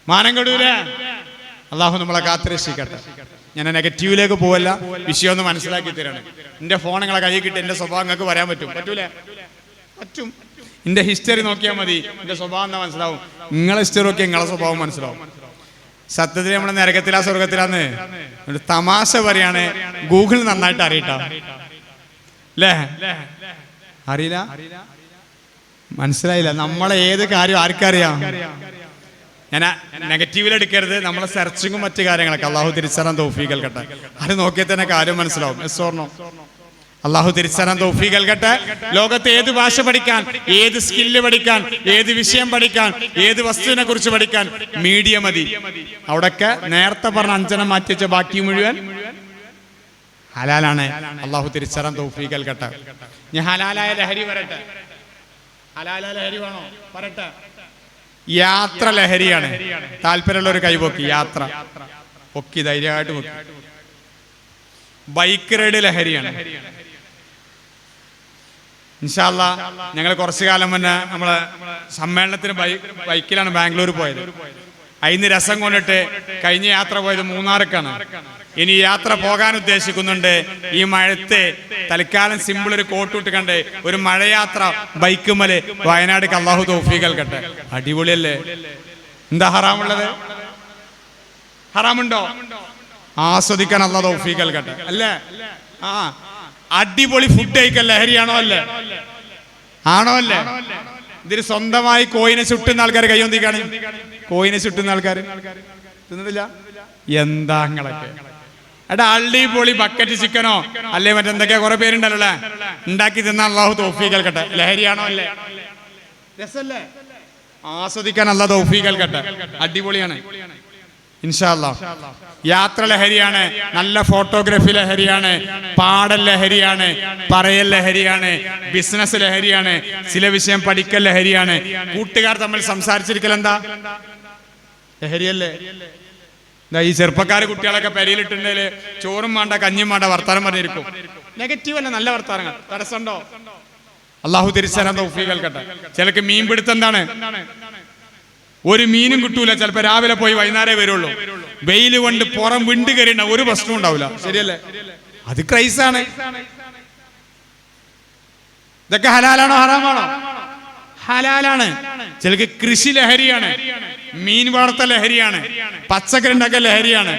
മാനം കെടൂലേ? അള്ളാഹു നമ്മളെ കാത്തുരക്ഷിക്കട്ടെ. ഞാൻ നെഗറ്റീവിലേക്ക് പോവല്ല, വിഷയം ഒന്ന് മനസ്സിലാക്കി തരാണ്. എന്റെ ഫോൺ നിങ്ങളെ കയ്യിൽ കിട്ടി എന്റെ സ്വഭാവം നിങ്ങൾക്ക് പറയാൻ പറ്റും? പറ്റൂലേ? പറ്റും. എന്റെ ഹിസ്റ്ററി നോക്കിയാൽ മതി, എന്റെ സ്വഭാവം എന്താ മനസ്സിലാവും. നിങ്ങളെ ഹിസ്റ്ററി നോക്കിയാൽ നിങ്ങളെ സ്വഭാവം മനസ്സിലാവും. സത്യത്തിൽ നമ്മളെ നരകത്തിലാ സ്വർഗത്തിലാന്ന് ഒരു തമാശ പറയാണ്. ഗൂഗിൾ നന്നായിട്ട് അറിയട്ടോ അല്ലേ? അറിയില്ല, മനസ്സിലായില്ല. നമ്മളെ ഏത് കാര്യം ആർക്കറിയാം? ഞാൻ നെഗറ്റീവിൽ എടുക്കരുത്, നമ്മളെ സെർച്ചിങ്ങും മറ്റു കാര്യങ്ങളൊക്കെ അള്ളാഹു തിരിച്ചറിയാൻ തൗഫീഖ് നൽകട്ടെ. അത് നോക്കിയാൽ തന്നെ കാര്യം മനസ്സിലാവും. S or no? അള്ളാഹു തിരിച്ചറിയാൻ തൗഫീഖ് നൽകട്ടെ. ലോകത്ത് ഏത് ഭാഷ പഠിക്കാൻ, ഏത് സ്കില്ല് പഠിക്കാൻ, ഏത് വിഷയം പഠിക്കാൻ, ഏത് വസ്തുവിനെ കുറിച്ച് പഠിക്കാൻ മീഡിയ മതി. അവിടൊക്കെ നേരത്തെ പറഞ്ഞ 5 മാറ്റി വെച്ച ബാക്കി മുഴുവൻ ഹലാലാണ്. അള്ളാഹു തിരിച്ചറിയാൻ തൗഫീഖ് നൽകട്ടെ. ഞാൻ ഹലാലായ ലഹരി വരട്ടെ. ഹലാലായ ലഹരി വേണോ? പറട്ടെ. യാത്ര ലഹരിയാണ്. താല്പര്യമുള്ള ഒരു കൈപൊക്കി. യാത്ര പൊക്കി, ധൈര്യമായിട്ട് പൊക്കി. ബൈക്ക് റൈഡ് ലഹരിയാണ്. ഇൻഷാ അല്ലാഹ് ഞങ്ങൾ കുറച്ചു കാലം മുന്നേ നമ്മളെ സമ്മേളനത്തിന് ബൈക്കിലാണ് ബാംഗ്ലൂർ പോയത്. അതിന് രസം കൊണ്ടിട്ട് കഴിഞ്ഞ യാത്ര പോയത് മൂന്നാർക്കാണ്. ഇനി യാത്ര പോകാൻ ഉദ്ദേശിക്കുന്നുണ്ട്. ഈ മഴത്ത് തൽക്കാലം സിമ്പിൾ ഒരു കോട്ടിട്ട് കണ്ട് ഒരു മഴയാത്ര ബൈക്കുമല് വയനാട് അല്ലാഹു തൗഫീഖ് നൽകട്ടെ. അടിപൊളിയല്ലേ? എന്താ ഹറാമുള്ളത്? ഹറാമുണ്ടോ? ആസ്വദിക്കാൻ അല്ലാഹു തൗഫീഖ് നൽകട്ടെ. അല്ലേ? ആ, അടിപൊളി ഫുഡ് കഴിക്കൽ ലഹരിയാണോ? അല്ലേ? ആണോ? അല്ലേ? ഇതിന് സ്വന്തമായി കോയിനെ ചുട്ടുന്ന ആൾക്കാർ കയ്യൊന്നിക്കാണ്. കോയിനെ ചുട്ടുന്ന ആൾക്കാർ തിന്നില്ല. എന്താ നിങ്ങളൊക്കെ? എടാ, അടിപൊളി ബക്കറ്റ് ചിക്കനോ അല്ലേ മറ്റെന്തൊക്കെയാ കുറെ പേരുണ്ടല്ലോ അല്ലേ, ഉണ്ടാക്കി തിന്നാൻ അല്ലാഹു തൗഫീഖ് നൽകട്ടെ. ലഹരിയാണോ? അല്ലേ? രസല്ലേ? ആസ്വദിക്കാൻ അല്ലാഹു തൗഫീഖ് നൽകട്ടെ. അടിപൊളിയാണ്. ഇൻഷാ അല്ലാഹ്. യാത്ര ലഹരിയാണ്, നല്ല ഫോട്ടോഗ്രാഫി ലഹരിയാണ്, പാടൽ ലഹരിയാണ്, പറയൽ ലഹരിയാണ്, ബിസിനസ് ലഹരിയാണ്, ചില വിഷയം പഠിക്കൽ ലഹരിയാണ്, കൂട്ടുകാർ തമ്മിൽ സംസാരിച്ചിരിക്കൽ എന്താ ലഹരിയല്ലേ? ഈ ചെറുപ്പക്കാർ കുട്ടികളൊക്കെ പെരയിലിട്ടുണ്ടെങ്കിൽ ചോറും വേണ്ട കഞ്ഞിയും വേണ്ട വർത്താനം പറഞ്ഞിരിക്കും. നെഗറ്റീവ് അല്ല, നല്ല വർത്താനങ്ങൾ. തടസ്സമുണ്ടോ? അള്ളാഹു തിരിച്ചറിയാൻ തൗഫീഖ് നൽകട്ടെ. ചിലക്ക് മീൻ പിടുത്തം എന്താണ്? ഒരു മീനും കിട്ടൂല. ചിലപ്പോ രാവിലെ പോയി വൈകുന്നേരമേ വരുള്ളൂ. വെയിൽ കൊണ്ട് പുറം വിണ്ട് കയറിയ ഒരു പ്രശ്നവും ഉണ്ടാവില്ല. ശരിയല്ലേ? അത് ക്രൈസാണ്. ഇതൊക്കെ ഹലാലാണോ ഹറാമാണോ? ഹലാലാണ്. ചിലക്ക് കൃഷി ലഹരിയാണ്, മീൻ വളർത്തൽ ലഹരിയാണ്, പച്ചക്കറി ഉണ്ടാക്കൽ ലഹരിയാണ്,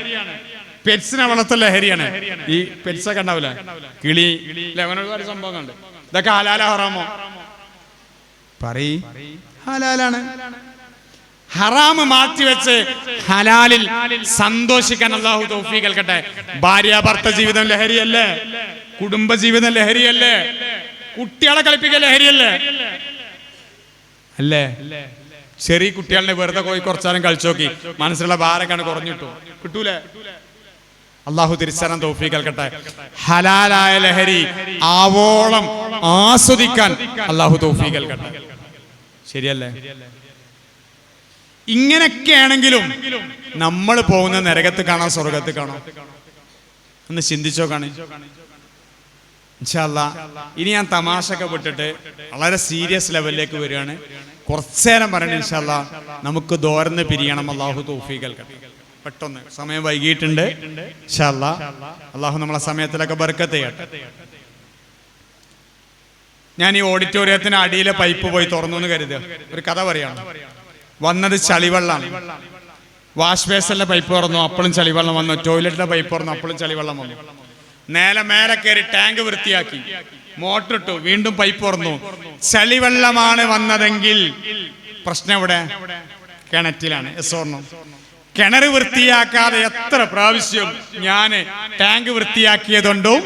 പെറ്റ്സിനെ വളർത്തൽ ലഹരിയാണ്. ഈ പെറ്റ്സൊക്കെ ഉണ്ടാവില്ല, കിളി, ഒരുപാട് സംഭവങ്ങളുണ്ട്. ഇതൊക്കെ ഹലാല ഹറാമോ? പറയ്. ഹലാലാണ്. ഹറാമ് മാറ്റിവെച്ച് ഹലാലിൽ സന്തോഷിക്കാൻ അല്ലാഹു തൗഫീഖ് നൽകട്ടെ. ഭാര്യ ഭർത്ത ജീവിതം ലഹരിയല്ലേ? കുടുംബ ജീവിതം ലഹരിയല്ലേ? കുട്ടികളെ കളിപ്പിക്കൽ ലഹരിയല്ലേ? അല്ലേ? ചെറിയ കുട്ടികളെ വെറുതെ പോയി കുറച്ചാലും കളിച്ചു നോക്കി, മനസ്സിലുള്ള ഭാരക്കാണ് കുറഞ്ഞിട്ടു കിട്ടൂലേ? അള്ളാഹു തിരിച്ചറിയാൻ തൗഫീഖ് നൽകട്ടെ. ഹലാലായ ലഹരി ആവോളം ആസ്വദിക്കാൻ അള്ളാഹു തൗഫീഖ് നൽകട്ടെ. ശരിയല്ലേ? ഇങ്ങനെയൊക്കെയാണെങ്കിലും നമ്മൾ പോകുന്ന നരകത്ത് കാണാൻ സ്വർഗത്ത് കാണാം. ഒന്ന് ചിന്തിച്ചോ കാണി. ഇൻഷാ അല്ലാഹ് ഇനി ഞാൻ തമാശയൊക്കെ വിട്ടിട്ട് വളരെ സീരിയസ് ലെവലിലേക്ക് വരികയാണ്. കുറച്ചേരം പറയണം. ഇൻഷാ അല്ലാഹ് നമുക്ക് ദോരന്ന് പിരിയണം. അള്ളാഹു തൗഫീഖ് നൽകട്ടെ. പെട്ടെന്ന് സമയം വൈകിയിട്ടുണ്ട്. ഇൻഷാ അല്ലാഹ് അള്ളാഹു നമ്മളെ സമയത്തിലൊക്കെ ബർക്കത്ത് ചെയ്യട്ടെ. ഞാൻ ഈ ഓഡിറ്റോറിയത്തിന് അടിയിലെ പൈപ്പ് പോയി തുറന്നു എന്ന് കരുതുക. ഒരു കഥ പറയാണ്. വന്നത് ചളിവെള്ളമാണ്. വാഷ് ബേസിലെ പൈപ്പ് തുറന്നു, അപ്പോഴും ചളിവെള്ളം വന്നു. ടോയ്ലറ്റിലെ പൈപ്പ് തുറന്നു, അപ്പോഴും ചളിവെള്ളം വന്നു. മേലെ കയറി ടാങ്ക് വൃത്തിയാക്കി, മോട്ടർ ഇട്ടു, വീണ്ടും പൈപ്പ് തുറന്നു. ചളിവെള്ളമാണ് വന്നതെങ്കിൽ പ്രശ്നം എവിടെ? കിണറ്റിലാണ്. എസ്സോർണം. കിണർ വൃത്തിയാക്കാതെ എത്ര പ്രാവശ്യം ഞാൻ ടാങ്ക് വൃത്തിയാക്കിയതുകൊണ്ടും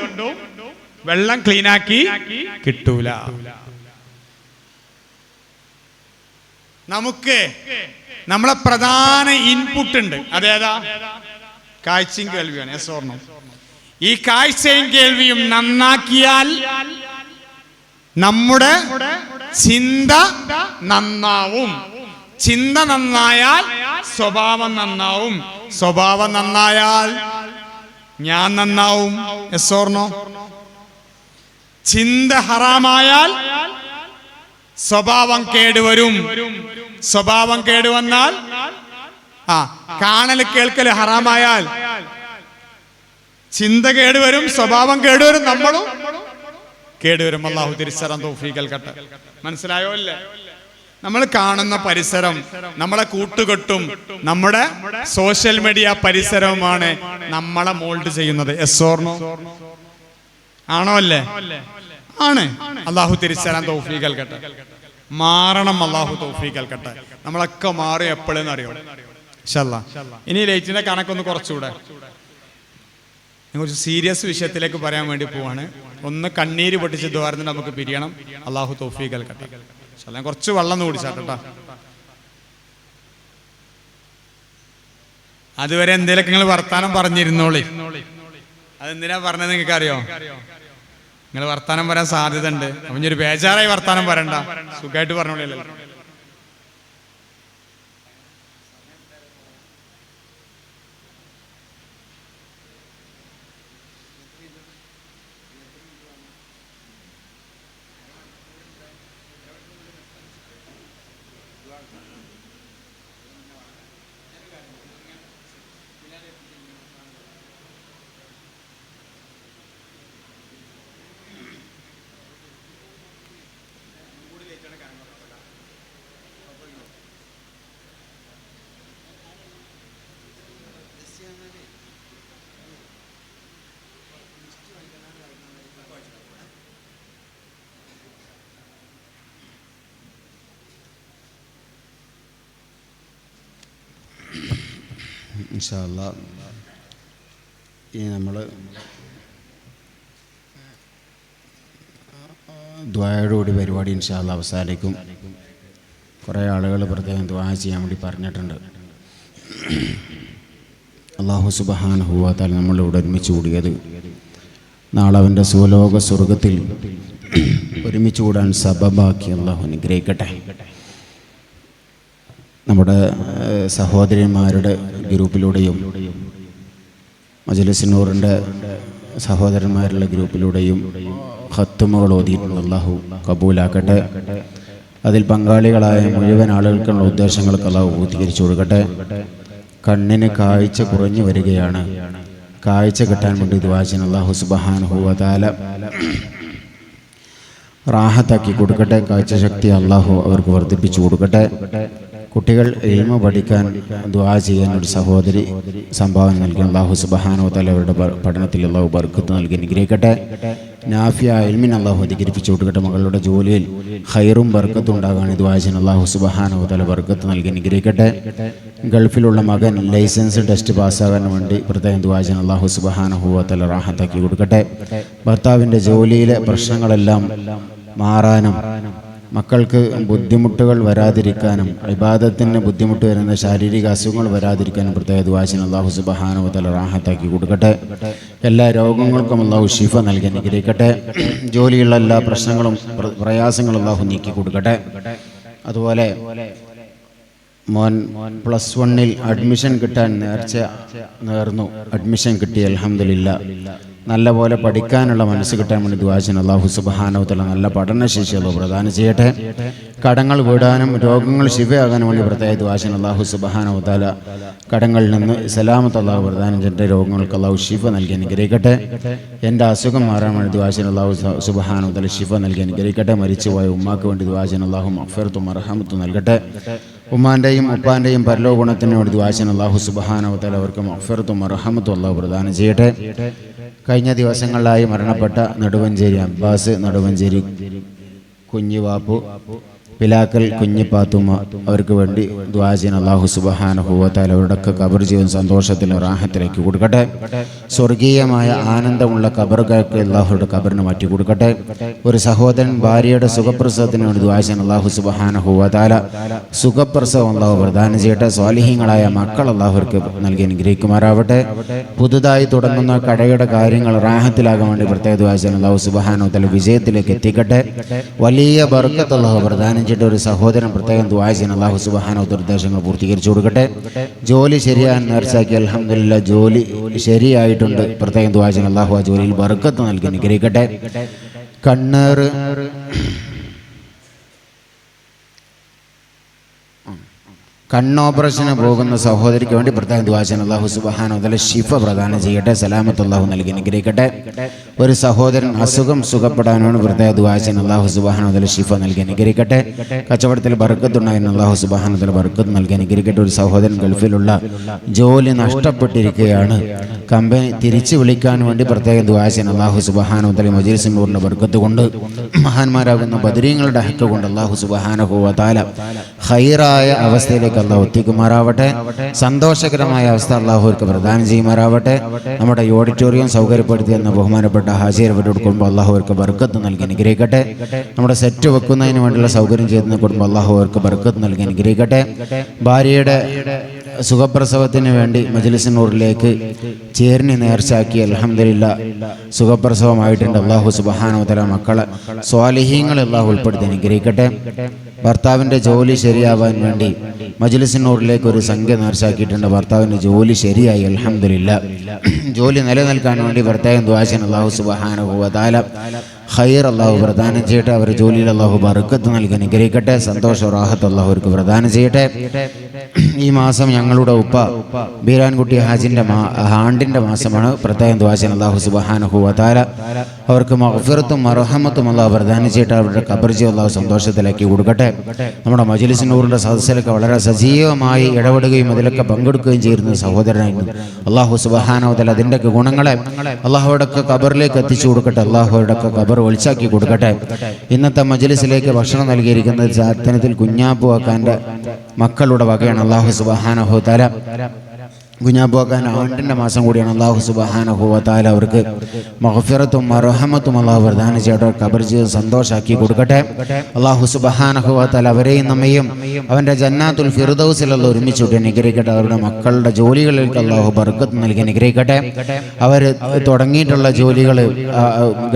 വെള്ളം ക്ലീനാക്കി കിട്ടൂല. നമുക്ക് നമ്മളെ പ്രധാന ഇൻപുട്ട് ഉണ്ട്. അതേതാ? കാഴ്ചയും കേൾവിയാണ്. എസ്സോർണം. ഈ കാഴ്ചയും കേൾവിയും നന്നാക്കിയാൽ നമ്മുടെ ചിന്ത നന്നാവും. ചിന്ത നന്നായാൽ സ്വഭാവം നന്നാവും. സ്വഭാവം നന്നായാൽ ഞാൻ നന്നാവും. എസ്സോർണോ? ചിന്ത ഹറാമായാൽ സ്വഭാവം കേടുവരും. സ്വഭാവം കേടുവന്നാൽ കാണൽ കേൾക്കൽ ഹറാമായാൽ ചിന്ത കേടുവരും, സ്വഭാവം കേടുവരും, നമ്മളും കേടുവരും. അല്ലാഹു തിരിച്ചറിയാൻ തൗഫീഖ് നൽകട്ടെ. മനസ്സിലായോ? അല്ലേ? നമ്മൾ കാണുന്ന പരിസരം, നമ്മളെ കൂട്ടുകെട്ടും നമ്മുടെ സോഷ്യൽ മീഡിയ പരിസരവുമാണ് നമ്മളെ മോൾഡ് ചെയ്യുന്നത്. Yes or no? ആണോ? അല്ലേ? ആണ്. അല്ലാഹു തിരിച്ചറിയാൻ തൗഫീഖ് നൽകട്ടെ. മാറണം. അല്ലാഹു തൗഫീഖ് നൽകട്ടെ. നമ്മളൊക്കെ മാറും. എപ്പോഴെന്ന് അറിയോ? ഇൻഷാ അല്ലാഹ്. ഇനി ലൈറ്റിന്റെ കണക്കൊന്ന് കുറച്ചുകൂടെ കുറച്ച് സീരിയസ് വിഷയത്തിലേക്ക് പറയാൻ വേണ്ടി പോവാണ്. ഒന്ന് കണ്ണീര് പൊട്ടിച്ച് ദ്വാരന്ന് നമുക്ക് പിരിയണം. അല്ലാഹു തൗഫീഖ് നൽകട്ടെ. ഞാൻ കുറച്ച് വെള്ളം കുടിച്ചാട്ടോ. അതുവരെ എന്തേലൊക്കെ നിങ്ങൾ വർത്താനം പറഞ്ഞിരുന്നോളി. അതെന്തിനാ പറഞ്ഞത് നിങ്ങൾക്ക് അറിയോ? നിങ്ങൾ വർത്താനം പറയാൻ സാധ്യത ഉണ്ട്. അപ്പൊ ഇനി ഒരു ബേജാറായി വർത്താനം പറയണ്ട, സുഖമായിട്ട് പറഞ്ഞോളിയല്ലോ. ഇൻഷാ അല്ലാഹ് ഇനി നമ്മൾ ദുആയോടുകൂടി പരിപാടി ഇൻഷാ അല്ലാഹ് അവസാനിക്കും. കുറേ ആളുകൾ പ്രത്യേകം ദുആ ചെയ്യാൻ വേണ്ടി പറഞ്ഞിട്ടുണ്ട്. അള്ളാഹു സുബ്ഹാനഹു വ തആല നമ്മളിവിടെ ഒരുമിച്ച് കൂടിയത് നാളെ അവൻ്റെ സുലോക സ്വർഗത്തിൽ ഒരുമിച്ച് കൂടാൻ സബബാക്കി അള്ളാഹു അനുഗ്രഹിക്കട്ടെ. നമ്മുടെ സഹോദരന്മാരുടെ ഗ്രൂപ്പിലൂടെയും മജ്‌ലിസ് നൂറിൻ്റെ സഹോദരന്മാരുടെ ഗ്രൂപ്പിലൂടെയും ഖത്തുമുകൾ ഓതിയിട്ടുണ്ട്. അള്ളാഹു കബൂലാക്കട്ടെ. അതിൽ പങ്കാളികളായ മുഴുവൻ ആളുകൾക്കുള്ള ഉദ്ദേശങ്ങൾക്ക് അള്ളാഹു പൂർത്തീകരിച്ചു കൊടുക്കട്ടെ. കണ്ണിന് കാഴ്ച കുറഞ്ഞു വരികയാണ്. കാഴ്ച കിട്ടാൻ വേണ്ടി ദുആ ചെയ്യുന്ന അല്ലാഹു സുബ്ഹാനഹു വ തആല റാഹത്താക്കി കൊടുക്കട്ടെ. കാഴ്ചശക്തി അള്ളാഹു അവർക്ക് വർദ്ധിപ്പിച്ചു കൊടുക്കട്ടെ. കുട്ടികൾ ഇൽമ പഠിക്കാൻ ദുആ ചെയ്യാൻ ഒരു സഹോദരി സംഭാവന നൽകി അല്ലാഹു സുബ്ഹാനഹു വ തആല അവരുടെ പഠനത്തിൽ അള്ളാഹു ബർക്കത്ത് നൽകി അനുഗ്രഹിക്കട്ടെ. നാഫിയ ഇൽമിന് അള്ളാഹു അധികരിപ്പിച്ചു കൊടുക്കട്ടെ. മകളുടെ ജോലിയിൽ ഖൈറും ബർക്കത്തും ഉണ്ടാകാൻ ദുആ ചെയ്യുന്ന അല്ലാഹു സുബ്ഹാനഹു വ തആല ബർക്കത്ത് നൽകി അനുഗ്രഹിക്കട്ടെ. ഗൾഫിലുള്ള മകൻ ലൈസൻസ് ടെസ്റ്റ് പാസ്സാകാൻ വേണ്ടി പ്രത്യേകം ദുആ ചെയ്യുന്ന അല്ലാഹു സുബ്ഹാനഹു വ തആല റാഹത്താക്കി കൊടുക്കട്ടെ. ഭർത്താവിൻ്റെ ജോലിയിലെ പ്രശ്നങ്ങളെല്ലാം മാറാനും മക്കൾക്ക് ബുദ്ധിമുട്ടുകൾ വരാതിരിക്കാനും ഇബാദത്തിന് ബുദ്ധിമുട്ട് വരുന്ന ശാരീരിക അസുഖങ്ങൾ വരാതിരിക്കാനും പ്രത്യേക ദുആ ചെയ്യുന്ന അല്ലാഹു സുബ്ഹാനഹു വ തആല റാഹത്താക്കി കൊടുക്കട്ടെ. എല്ലാ രോഗങ്ങൾക്കും അല്ലാഹു ശിഫ നൽകി അനുഗ്രഹിക്കട്ടെ. ജോലിയുള്ള എല്ലാ പ്രശ്നങ്ങളും പ്രയാസങ്ങളും അല്ലാഹു നീക്കി കൊടുക്കട്ടെ. അതുപോലെ മോൻ +1 അഡ്മിഷൻ കിട്ടാൻ നേർന്നു. അഡ്മിഷൻ കിട്ടി, അൽഹംദുലില്ലാഹ്. നല്ല പോലെ പഠിക്കാനുള്ള മനസ്സ് കിട്ടാൻ വേണ്ടി ദുആ ചെയ്യുന്ന അല്ലാഹു സുബ്ഹാനഹു വ തആല നല്ല പഠനശേഷി അല്ലാഹു പ്രദാനം ചെയ്യട്ടെ. കടങ്ങൾ വീടാനും രോഗങ്ങൾ ശിഫയാകാനും വേണ്ടി പ്രത്യേക ദുആ ചെയ്യുന്ന അല്ലാഹു സുബ്ഹാനഹു വ തആല കടങ്ങളിൽ നിന്ന് സലാമത്ത് അല്ലാഹു പ്രദാനം ചെയ്യട്ടെ. രോഗങ്ങൾക്ക് അല്ലാഹു ശിഫ നൽകി അനുഗ്രഹിക്കട്ടെ. എൻ്റെ അസുഖം മാറാൻ വേണ്ടി ദുആ ചെയ്യുന്ന അല്ലാഹു സുബ്ഹാനഹു വ തആല ശിഫ നൽകി അനുഗ്രഹിക്കട്ടെ. മരിച്ചുപോയ ഉമ്മാക്ക് വേണ്ടി ദുആ ചെയ്യുന്ന അല്ലാഹു മഗ്ഫിറത്തും മർഹമത്തും നൽകട്ടെ. ഉമ്മാൻ്റെയും ഉപ്പാൻ്റെയും പരലോക ഗുണത്തിന് വേണ്ടി ദുആ ചെയ്യുന്ന അല്ലാഹു സുബ്ഹാനഹു വ തആല അവർക്ക് മഗ്ഫിറത്തും മർഹമത്തും അല്ലാഹു പ്രദാനം ചെയ്യട്ടെ. കഴിഞ്ഞ ദിവസങ്ങളിലായി മരണപ്പെട്ട നെടുവഞ്ചേരി അബ്ബാസ്, നെടുവഞ്ചേരി കുഞ്ഞിവാപ്പു, പിലാക്കൽ കുഞ്ഞിപ്പാത്തുമ്മ അവർക്ക് വേണ്ടി ദുആ ചെയ്യുന്ന അല്ലാഹു സുബ്ഹാനഹു വ തആല അവരുടെയൊക്കെ ഖബർ ജീവൻ സന്തോഷത്തിലും റാഹത്തിലേക്ക് കൊടുക്കട്ടെ. സ്വർഗീയമായ ആനന്ദമുള്ള ഖബറുകൾക്ക് അല്ലാഹുയുടെ ഖബറിന് മാറ്റി കൊടുക്കട്ടെ. ഒരു സഹോദരൻ ഭാര്യയുടെ സുഖപ്രസവത്തിന് വേണ്ടി ദുആ ചെയ്യുന്ന അല്ലാഹു സുബ്ഹാനഹു വ തആല സുഖപ്രസവം അല്ലാഹു പ്രദാനം ചെയ്യട്ടെ. സ്വാലിഹീങ്ങളായ മക്കൾ അല്ലാഹുവർക്ക് നൽകി അനുഗ്രഹിക്കുമാറാവട്ടെ. പുതുതായി തുടങ്ങുന്ന കടയുടെ കാര്യങ്ങൾ റാഹത്തിലാകാൻ വേണ്ടി പ്രത്യേക ദുആ ചെയ്യുന്ന അല്ലാഹു സുബ്ഹാനഹു വ തആല വിജയത്തിലേക്ക് എത്തിക്കട്ടെ. വലിയ ബർക്കത്ത് അല്ലാഹു പ്രദാനം ഒരു സഹോദരൻ പ്രത്യേകം ദുആ ചെയ്യുന്ന അല്ലാഹു സുബ്ഹാനഹു വ തആല നിർദ്ദേശങ്ങൾ പൂർത്തീകരിച്ചു കൊടുക്കട്ടെ. ജോലി ശരിയാൻ നേർച്ചാക്കി, അൽഹംദുലില്ലാഹ് ജോലി ശരിയായിട്ടുണ്ട്. പ്രത്യേകം ദുആ ചെയ്യുന്ന അല്ലാഹു ആ ജോലിയിൽ ബർക്കത്ത് നൽകി അനുഗ്രഹിക്കട്ടെ. കണ്ണേറ് കണ്ണോപ്പറേഷന് പോകുന്ന സഹോദരിക്ക് വേണ്ടി പ്രത്യേകം ദുആ ചെയ്യുന്ന അല്ലാഹു സുബ്ഹാനഹു വ തആല ശിഫ പ്രദാനം ചെയ്യട്ടെ. സലാമത്ത് അല്ലാഹു നൽകി അനുഗ്രഹിക്കട്ടെ. ഒരു സഹോദരൻ അസുഖം സുഖപ്പെടാനാണ് പ്രത്യേക ദുആ ചെയ്യുന്ന അല്ലാഹു സുബ്ഹാനഹു വ തആല ശിഫ നൽകി അനുഗ്രഹിക്കട്ടെ. കച്ചവടത്തിൽ ബർക്കത്ത് ഉണ്ടായിരുന്ന അല്ലാഹു സുബ്ഹാനഹു വ തആല ബർക്കത്ത് നൽകി അനുഗ്രഹിക്കട്ടെ. ഒരു സഹോദരൻ ഗൾഫിലുള്ള ജോലി നഷ്ടപ്പെട്ടിരിക്കുകയാണ്. കമ്പനി തിരിച്ചു വിളിക്കാൻ വേണ്ടി പ്രത്യേകം ദുആ ചെയ്യുന്ന അല്ലാഹു സുബ്ഹാനഹു വ തആല മജ്‌ലിസ് നൂറിന്റെ ബർക്കത്ത് കൊണ്ട് മഹാന്മാരാകുന്ന ബദരീങ്ങളുടെ ഹക്ക് കൊണ്ട് അല്ലാഹു സുബ്ഹാനഹു വ തആല ഖൈറായ അവസ്ഥയിലേക്ക് അല്ലാഹു എത്തിക്കുമാറാവട്ടെ. സന്തോഷകരമായ അവസ്ഥ അല്ലാഹുവിற்கு പ്രദാനം ചെയ്യുമാറാവട്ടെ. നമ്മുടെ ഈ ഓഡിറ്റോറിയം സൗകര്യപ്പെടുത്തിയെന്ന ബഹുമാനപ്പെട്ട ഹാജിയവരോട് കുടുംബം അല്ലാഹുവിற்கு ബർക്കത്ത് നൽകി അനുഗ്രഹിക്കട്ടെ. നമ്മുടെ സെറ്റ് വെക്കുന്നതിന് വേണ്ടിയുള്ള സൗകര്യം ചെയ്യുന്ന കുടുംബം അല്ലാഹുവിற்கு ബർക്കത്ത് നൽകി അനുഗ്രഹിക്കട്ടെ. ഭാര്യയുടെ സുഖപ്രസവത്തിന് വേണ്ടി മജ്‌ലിസ് നൂറിലേക്ക് ചേർന്ന് നേർച്ചാക്കി, അൽഹംദുലില്ലാഹ് സുഖപ്രസവമായിട്ടുണ്ട്. അല്ലാഹു സുബ്ഹാനഹു വ തആല മക്കളെ സ്വാലിഹീങ്ങളെ അല്ലാഹു ഉൾപ്പെടുത്തി അനുഗ്രഹിക്കട്ടെ. ഭർത്താവിൻ്റെ ജോലി ശരിയാവാൻ വേണ്ടി മജ്‌ലിസ് നൂറിലേക്ക് ഒരു സംഖ്യ നേർച്ചാക്കിയിട്ടുണ്ട്. ഭർത്താവിൻ്റെ ജോലി ശരിയായി, അൽഹംദുലില്ലാഹ്. ജോലി നിലനിൽക്കാൻ വേണ്ടി പ്രത്യേകം ദുആ ചെയ്യുന്ന അല്ലാഹു സുബ്ഹാനഹു വ തആല ഖൈർ അല്ലാഹു പ്രദാനം ചെയ്യട്ടെ. അവർ ജോലിയിൽ അല്ലാഹു ബർക്കത്ത് നൽകി അനുഗ്രഹിക്കട്ടെ. സന്തോഷ റാഹത്ത് അല്ലാഹുവിற்கு പ്രദാനം ചെയ്യട്ടെ. ഈ മാസം ഞങ്ങളുടെ ഉപ്പ ബീരാൻകുട്ടി ഹാജിൻ്റെ ആണ്ടിൻ്റെ മാസമാണ്. പ്രത്യേകം ദുആ ചെയ്യുന്ന അല്ലാഹു സുബ്ഹാനഹു വ തആല അവർക്ക് മഗ്ഫിറത്തും മർഹമത്തും അല്ലാഹു പ്രദാനം ചെയ്യട്ടെ. അവരുടെ ഖബർ ജീവൻ അല്ലാഹു സന്തോഷത്തിലാക്കി കൊടുക്കട്ടെ. നമ്മുടെ മജ്‌ലിസ് നൂറിൻ്റെ സദസ്സിലൊക്കെ വളരെ സജീവമായി ഇടപെടുകയും അതിലൊക്കെ പങ്കെടുക്കുകയും ചെയ്യുന്ന സഹോദരനായിരുന്നു. അല്ലാഹു സുബ്ഹാനഹു വ തആല അതിൻ്റെയൊക്കെ ഗുണങ്ങളെ അല്ലാഹുവിൻ്റെ ഖബറിലേക്ക് എത്തിച്ചു കൊടുക്കട്ടെ. അല്ലാഹുവിൻ്റെ ഖബർ ഒളിച്ചാക്കി കൊടുക്കട്ടെ. ഇന്നത്തെ മജ്‌ലിസിലേക്ക് ഭക്ഷണം നൽകിയിരിക്കുന്നത് സാധനത്തിൽ കുഞ്ഞാപ്പു അക്കാൻ്റെ മക്കളുടെ വകയാണ്. അല്ലാഹു സുബ്ഹാനഹു വ തആല കുഞ്ഞാപ്പോക്കാൻ ആണ്ടിൻ്റെ മാസം കൂടിയാണ്. അള്ളാഹു സുബ്ഹാനഹു വ തആല അവർക്ക് മഗ്ഫിറത്തും മർഹമത്തും അള്ളാഹു പ്രദാനം ചെയ്യട്ടെ. ഖബർ ജീവിതം സന്തോഷാക്കി കൊടുക്കട്ടെ. അള്ളാഹു സുബ്ഹാനഹു വ തആല അവരെയും നമ്മയും അവൻ്റെ ജന്നാത്തുൽ ഫിർദൗസിലുള്ള ഒരുമിച്ചിട്ട് അനുഗ്രഹിക്കട്ടെ. അവരുടെ മക്കളുടെ ജോലികളിലേക്ക് അള്ളാഹു ബർക്കത്ത് നൽകി അനുഗ്രഹിക്കട്ടെ. അവർ തുടങ്ങിയിട്ടുള്ള ജോലികൾ,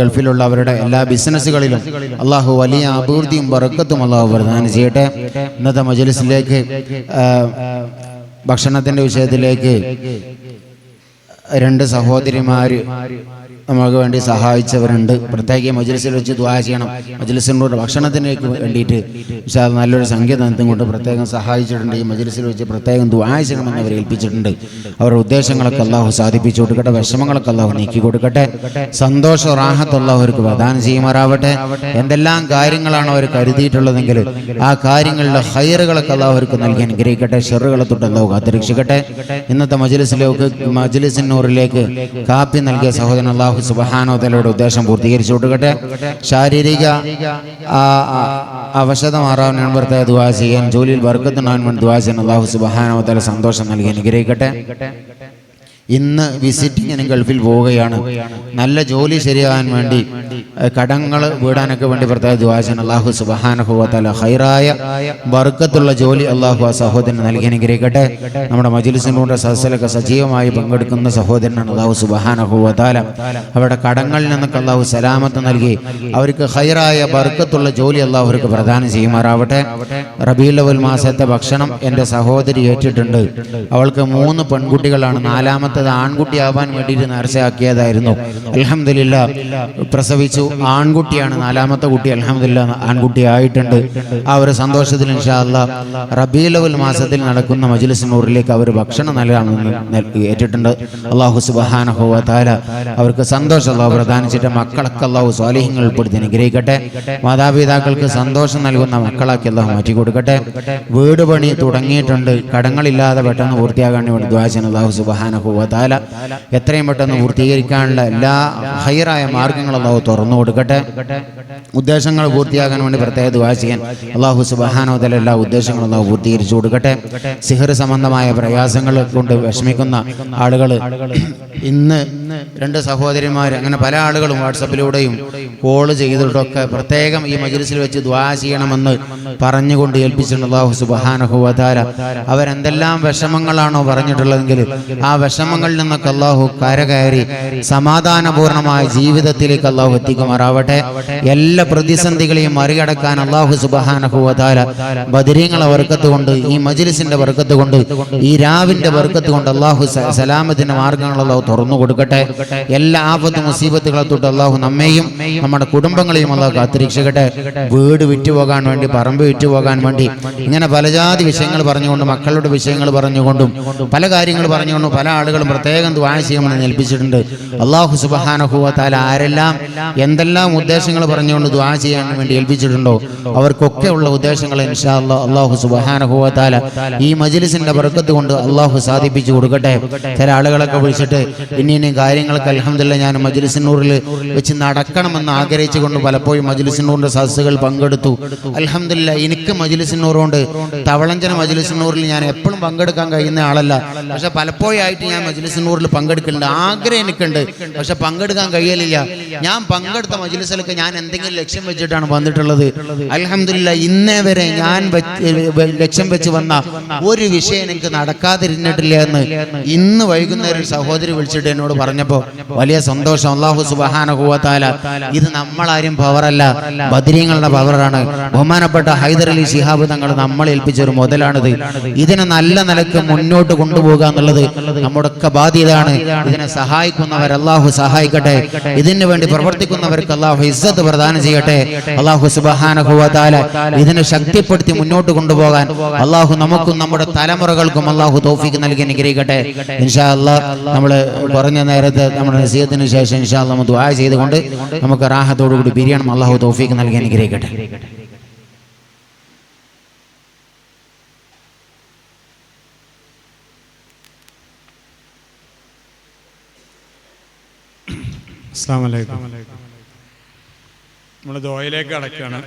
ഗൾഫിലുള്ള അവരുടെ എല്ലാ ബിസിനസ്സുകളിലും അള്ളാഹു വലിയ അഭിവൃദ്ധിയും ബർക്കത്തും അള്ളാഹു പ്രദാനം ചെയ്യട്ടെ. ഇന്നത്തെ മജ്ലിസിലേക്ക് ഭക്ഷണത്തിൻ്റെ വിഷയത്തിലേക്ക് രണ്ട് സഹോദരിമാർ നമുക്ക് വേണ്ടി സഹായിച്ചവരുണ്ട്. പ്രത്യേക മജ്ലിസിൽ വെച്ച് ദുആ ചെയ്യണം. മജ്ലിസിനോട് ഭക്ഷണത്തിലേക്ക് വേണ്ടിയിട്ട് നല്ലൊരു സംഖ്യ കൊണ്ട് പ്രത്യേകം സഹായിച്ചിട്ടുണ്ട്. ഈ മജ്ലിസിൽ വെച്ച് പ്രത്യേകം ദുആ ചെയ്യണമെന്ന് അവർ ഏൽപ്പിച്ചിട്ടുണ്ട്. അവരുടെ ഉദ്ദേശങ്ങളൊക്കെ അള്ളാഹു സാധിപ്പിച്ചു കൊടുക്കട്ടെ. വിഷമങ്ങളൊക്കെ അള്ളാഹു നീക്കി കൊടുക്കട്ടെ. സന്തോഷ റാഹത്ത് അള്ളാഹു അവർക്ക് പ്രദാനം ചെയ്യുമാറാവട്ടെ. എന്തെല്ലാം കാര്യങ്ങളാണ് അവർ കരുതിയിട്ടുള്ളതെങ്കിൽ ആ കാര്യങ്ങളുടെ ഹൈറുകളൊക്കെ അള്ളാഹു അവർക്ക് നൽകി അനുഗ്രഹിക്കട്ടെ. ഷെറുകളെ തൊട്ട് അള്ളാഹു കാത്തിരക്ഷിക്കട്ടെ. ഇന്നത്തെ മജ്ലിസിനൂറിലേക്ക് കാപ്പി നൽകിയ സഹോദരൻ അള്ളാഹു സുബ്ഹാനഹു വ തആലയുടെ ഉദ്ദേശം പൂർത്തീകരിച്ചു കൊടുക്കട്ടെ. ശാരീരിക അവശത മാറാൻ പ്രത്യേക ദുആ ചെയ്യാൻ, ജോലിയിൽ ബർക്കത്തുണ്ടാകാൻ വേണ്ടി ദുആ ചെയ്യാൻ അള്ളാഹു സുബ്ഹാനഹു വ തആല സന്തോഷം നൽകി അനുഗ്രഹിക്കട്ടെ. ഇന്ന് വിസിറ്റിങ്ങിന് ഗൾഫിൽ പോവുകയാണ്. നല്ല ജോലി ശരിയാകാൻ വേണ്ടി, കടങ്ങൾ വീടാനൊക്കെ വേണ്ടി പ്രത്യേക ദുആ ചെയ്യാൻ അല്ലാഹു സുബ്ഹാനഹു വ തആല ഖൈറായ ബർക്കത്തുള്ള ജോലി അല്ലാഹു ആ സഹോദരന് നൽകി അനുഗ്രഹിക്കട്ടെ. നമ്മുടെ മജ്ലിസിന്റെ സദസ്സിലൊക്കെ സജീവമായി പങ്കെടുക്കുന്ന സഹോദരനാണ് അല്ലാഹു സുബ്ഹാനഹു വ തആല. അവരുടെ കടങ്ങളിൽ നിന്നൊക്കെ അല്ലാഹു സലാമത്ത് നൽകി അവർക്ക് ഖൈറായ ബർക്കത്തുള്ള ജോലി അല്ലാഹു അവർക്ക് പ്രദാനം ചെയ്യുമാറാവട്ടെ. റബീഉൽ അവ്വൽ മാസത്തെ ഭക്ഷണം എൻ്റെ സഹോദരി ഏറ്റിട്ടുണ്ട്. അവൾക്ക് 3 പെൺകുട്ടികളാണ്. 4ാമത്തെ ആൺകുട്ടിയാവാൻ വേണ്ടിയിട്ട് നേർച്ചയാക്കിയതായിരുന്നു. അൽഹംദുലില്ലാഹ് പ്രസവിച്ചു, ആൺകുട്ടിയാണ്. 4ാമത്തെ കുട്ടി അൽഹംദുലില്ലാഹ് ആൺകുട്ടിയായിട്ടുണ്ട്. ആ ഒരു സന്തോഷത്തിൽ ഇൻഷാ അല്ലാഹ് റബീഉൽ അവ്വൽ മാസത്തിൽ നടക്കുന്ന മജ്ലിസ് നൂറിലേക്ക് അവർ ഭക്ഷണം നൽകാമെന്ന് ഏറ്റിട്ടുണ്ട്. അല്ലാഹു സുബ്ഹാനഹു വ തആല അവർക്ക് സന്തോഷം അല്ലാഹു പ്രദാനം ചെയ്യട്ടെ. മക്കളൊക്കെ അല്ലാഹു സ്വാലിഹീങ്ങൾ ഉൾപ്പെടുത്തി അനുഗ്രഹിക്കട്ടെ. മാതാപിതാക്കൾക്ക് സന്തോഷം നൽകുന്ന മക്കളാക്കി അല്ലാഹു മാറ്റി കൊടുക്കട്ടെ. വീട് പണി തുടങ്ങിയിട്ടുണ്ട്. കടങ്ങളില്ലാതെ പെട്ടെന്ന് പൂർത്തിയാകാൻ വേണ്ടി ദുആ ചെയ്യുന്ന അല്ലാഹു സുബ്ഹാനഹു വ തആല എത്രയും പെട്ടെന്ന് പൂർത്തീകരിക്കാനുള്ള എല്ലാ ഹൈറായ മാർഗങ്ങളും അല്ലാഹു തുറന്നു കൊടുക്കട്ടെ. ഉദ്ദേശങ്ങൾ പൂർത്തിയാകാൻ വേണ്ടി പ്രത്യേക ദുആ ചെയ്യാൻ അല്ലാഹു സുബ്ഹാനഹു വ തആല എല്ലാ ഉദ്ദേശങ്ങളും അല്ലാഹു പൂർത്തീകരിച്ചു കൊടുക്കട്ടെ. സിഹർ സംബന്ധമായ പ്രയാസങ്ങൾ കൊണ്ട് വിഷമിക്കുന്ന ആളുകൾ, ഇന്ന് 2 സഹോദരിമാർ, അങ്ങനെ പല ആളുകളും വാട്സപ്പിലൂടെയും കോൾ ചെയ്തിട്ടൊക്കെ പ്രത്യേകം ഈ മജ്ലിസിൽ വെച്ച് ദുആ ചെയ്യണമെന്ന് പറഞ്ഞുകൊണ്ട് ഏൽപ്പിച്ചിട്ടുണ്ട് അല്ലാഹു സുബ്ഹാനഹു വ തആല. അവരെന്തെല്ലാം വിഷമങ്ങളാണോ പറഞ്ഞിട്ടുള്ളതെങ്കിൽ ആ വിഷമങ്ങളിൽ നിന്നൊക്കെ അല്ലാഹു കരകയറി സമാധാനപൂർണമായ ജീവിതത്തിലേക്ക് അല്ലാഹു എത്തിക്കുമാറാവട്ടെ. എല്ലാ പ്രതിസന്ധികളെയും മറികടക്കാൻ അല്ലാഹു സുബ്ഹാനഹു വ തആല ബദരീങ്ങളെ ബർക്കത്ത് കൊണ്ട്, ഈ മജ്ലിസിന്റെ ബർക്കത്ത് കൊണ്ട്, ഈ രാവിന്റെ ബർക്കത്ത് കൊണ്ട് അല്ലാഹു സലാമത്തിന്റെ മാർഗ്ഗങ്ങൾ അല്ലാഹു തുറന്നു കൊടുക്കട്ടെ. എല്ലാ ആപത്ത് മുസീബത്തുകളെ തൊട്ട് അല്ലാഹു നമ്മെയും നമ്മുടെ കുടുംബങ്ങളെയും അല്ലാഹു കാത്തിരക്ഷിക്കട്ടെ. വീട് വിറ്റുപോകാൻ വേണ്ടി, പറമ്പ് വിറ്റുപോകാൻ വേണ്ടി, ഇങ്ങനെ പലജാതി വിഷയങ്ങൾ പറഞ്ഞുകൊണ്ട്, മക്കളുടെ വിഷയങ്ങൾ പറഞ്ഞുകൊണ്ടും പല കാര്യങ്ങൾ പറഞ്ഞുകൊണ്ടും പല ആളുകളും പ്രത്യേകം ദുആ ചെയ്യണമെന്ന് ഏൽപ്പിച്ചിട്ടുണ്ട്. അല്ലാഹു സുബ്ഹാനഹു വ തആല ആരെല്ലാം എന്തെല്ലാം ഉദ്ദേശങ്ങൾ പറഞ്ഞുകൊണ്ട് ദുആ ചെയ്യാൻ വേണ്ടി ഏൽപ്പിച്ചിട്ടുണ്ടോ അവർക്കൊക്കെ ഉള്ള ഉദ്ദേശങ്ങൾ ഇൻഷാ അല്ലാഹ് അല്ലാഹു സുബ്ഹാനഹു വ തആല ഈ മജ്ലിസിന്റെ ബർക്കത്ത് കൊണ്ട് അല്ലാഹു സാധിപ്പിച്ചു കൊടുക്കട്ടെ. ചില ആളുകളൊക്കെ വിളിച്ചിട്ട് ഇനിയും കാര്യങ്ങൾക്ക് അൽഹംദുലില്ലാഹ് ഞാൻ മജ്ലിസ് നൂറിൽ വെച്ച് നടക്കണമെന്ന് ആഗ്രഹിച്ചുകൊണ്ട് പലപ്പോഴും മജ്ലിസ് നൂറിന്റെ സദസ്സുകൾ പങ്കെടുത്തു. അൽഹംദുലില്ലാഹ് എനിക്ക് മജ്ലിസ് നൂറുകൊണ്ട് തവളഞ്ചന മജ്ലിസ് നൂറിൽ ഞാൻ എപ്പോഴും പങ്കെടുക്കാൻ കഴിയുന്ന ആളല്ല. പക്ഷെ പലപ്പോഴായിട്ട് ഞാൻ മജ്ലിസ് നൂറിൽ പങ്കെടുക്കുന്നുണ്ട്. ആഗ്രഹം എനിക്കുണ്ട്, പക്ഷെ പങ്കെടുക്കാൻ കഴിയലില്ല. ഞാൻ പങ്കെടുത്ത മജ്ലിസിലൊക്കെ ഞാൻ എന്തെങ്കിലും ലക്ഷ്യം വെച്ചിട്ടാണ് വന്നിട്ടുള്ളത്. അൽഹംദുലില്ലാഹ് ഇന്നേ വരെ ഞാൻ ലക്ഷ്യം വെച്ച് വന്ന ഒരു വിഷയം എനിക്ക് നടക്കാതിരുന്നിട്ടില്ല എന്ന് ഇന്ന് വൈകുന്നേരം ഒരു സഹോദരി വിളിച്ചിട്ട് എന്നോട് പറഞ്ഞപ്പോൾ വലിയ സന്തോഷം. അല്ലാഹു സുബ്ഹാനഹു വ തആല ഇത് നമ്മളാരും പവറല്ല, ബദരീങ്ങളുടെ പവറാണ്. ബഹുമാനപ്പെട്ട ഹൈദർ അലി ശിഹാബ് തങ്ങൾ നമ്മൾ ഏൽപ്പിച്ച ഒരു മുതലാണിത്. ഇതിനെ നല്ല നിലക്ക് മുന്നോട്ട് കൊണ്ടുപോകുക എന്നുള്ളത് നമ്മുടെ ഒക്കെ ബാധ്യതയാണ്. ഇതിനെ സഹായിക്കുന്നവർ അല്ലാഹു സഹായിക്കട്ടെ. ഇതിനു വേണ്ടി പ്രവർത്തിക്കുന്നവർക്ക് അല്ലാഹു ഇസ്സത്ത് പ്രദാനം ചെയ്യട്ടെ. അല്ലാഹു സുബ്ഹാനഹു വ തആല ഇതിനെ ശക്തിപ്പെടുത്തി മുന്നോട്ട് കൊണ്ടുപോകാൻ അല്ലാഹു നമുക്കും നമ്മുടെ തലമുറകൾക്കും അല്ലാഹു തൗഫീഖ് നൽകി അനുഗ്രഹിക്കട്ടെ. ഇൻഷാ അല്ലാഹ് നമ്മൾ കുറഞ്ഞ നേരത്തെ നമ്മുടെ നസീഹത്തിന് ശേഷം ഇൻഷാ അല്ലാഹ് ദുആ ചെയ്തുകൊണ്ട് നമുക്ക് റാഹത്തോടു കൂടി പിരിയണം. അല്ലാഹു തൗഫീഖ് നൽകി അനുഗ്രഹിക്കട്ടെ. അസ്സലാമു അലൈക്കും. നമ്മൾ ദുആയിലേക്ക് കടക്കുകയാണ്.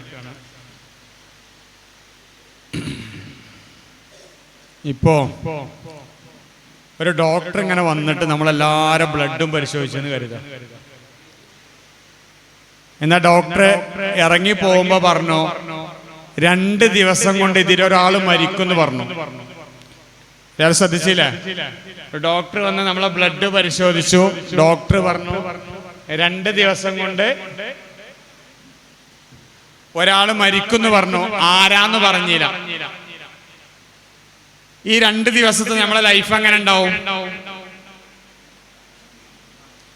ഇപ്പോൾ ഒരു ഡോക്ടർ ഇങ്ങനെ വന്നിട്ട് നമ്മളെല്ലാവരും ബ്ലഡും പരിശോധിച്ചെന്ന് കരുതാം. എന്നാ ഡോക്ടർ ഇറങ്ങി പോകുമ്പോ പറഞ്ഞു 2 ദിവസം കൊണ്ട് ഇതിലൊരാൾ മരിക്കുമെന്ന് പറഞ്ഞു. ഇയാൾ ശ്രദ്ധിച്ചില്ലേ? ഡോക്ടർ വന്ന് നമ്മളെ ബ്ലഡ് പരിശോധിച്ചു. ഡോക്ടർ പറഞ്ഞു 2 ദിവസം കൊണ്ട് ഒരാൾ മരിക്കുമെന്ന് പറഞ്ഞു. ആരാന്ന് പറഞ്ഞില്ല. ഈ 2 ദിവസത്തെ നമ്മളെ ലൈഫ് എങ്ങനെ ഉണ്ടാവും?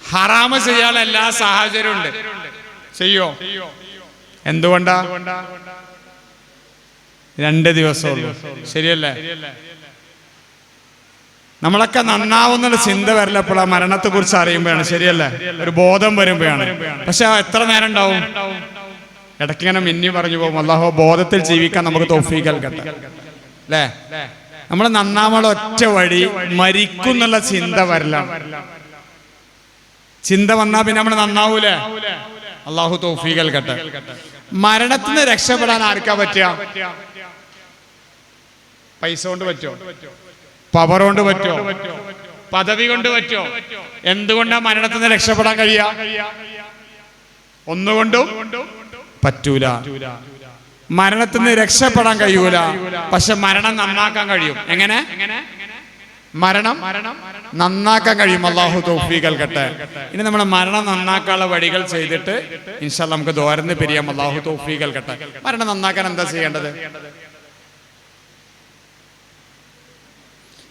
ഹറാമ് ചെയ്യാൻ എല്ലാ സാഹചര്യവും ഉണ്ട്. ചെയ്യോ? എന്തുകൊണ്ടാ? 2 ദിവസമുള്ളൂ. ശരിയല്ലേ? നമ്മളൊക്കെ നന്നാവുന്നുള്ള ചിന്ത വരലപ്പോൾ ആ മരണത്തെ കുറിച്ച് അറിയുമ്പോഴാണ്. ശരിയല്ലേ? ഒരു ബോധം വരുമ്പോഴാണ്. പക്ഷെ എത്ര നേരം ഉണ്ടാവും? ഇടയ്ക്കിങ്ങനെ മിന്നി പറഞ്ഞു പോകും. അല്ലാഹു ബോധത്തിൽ ജീവിക്കാൻ നമുക്ക് തൗഫീഖ് നൽകട്ടെ. അല്ലേ? നമ്മൾ നന്നാവുള്ള ഒറ്റ വഴി മരിക്കുന്നുള്ള ചിന്ത വരല. ചിന്ത വന്നാ പിന്നെ നമ്മൾ നന്നാവൂലേ? അല്ലാഹു തൗഫീഖ് നൽകട്ടെ. മരണത്തിന് രക്ഷപ്പെടാൻ ആർക്കാ പറ്റുക? പൈസ കൊണ്ട് പറ്റോ? പവർ കൊണ്ട് പറ്റോ? പദവി കൊണ്ട് പറ്റോ? എന്തുകൊണ്ടാ മരണത്തിന് രക്ഷപ്പെടാൻ കഴിയാ? ഒന്നുകൊണ്ടും പറ്റൂല. മരണത്തിന് രക്ഷപ്പെടാൻ കഴിയൂല. പക്ഷെ മരണം നന്നാക്കാൻ കഴിയും. എങ്ങനെ? മരണം നന്നാക്കാൻ കഴിയും. അല്ലാഹു തൗഫീഖ് നൽകട്ടെ. ഇനി നമ്മൾ മരണം നന്നാക്കാനുള്ള വഴികൾ ചെയ്തിട്ട് ഇൻഷാ അല്ലാഹ് നമുക്ക് ദുആർന്ന് പിരിയാം. അല്ലാഹു തൗഫീഖ് നൽകട്ടെ. മരണം നന്നാക്കാൻ എന്താ ചെയ്യേണ്ടത്?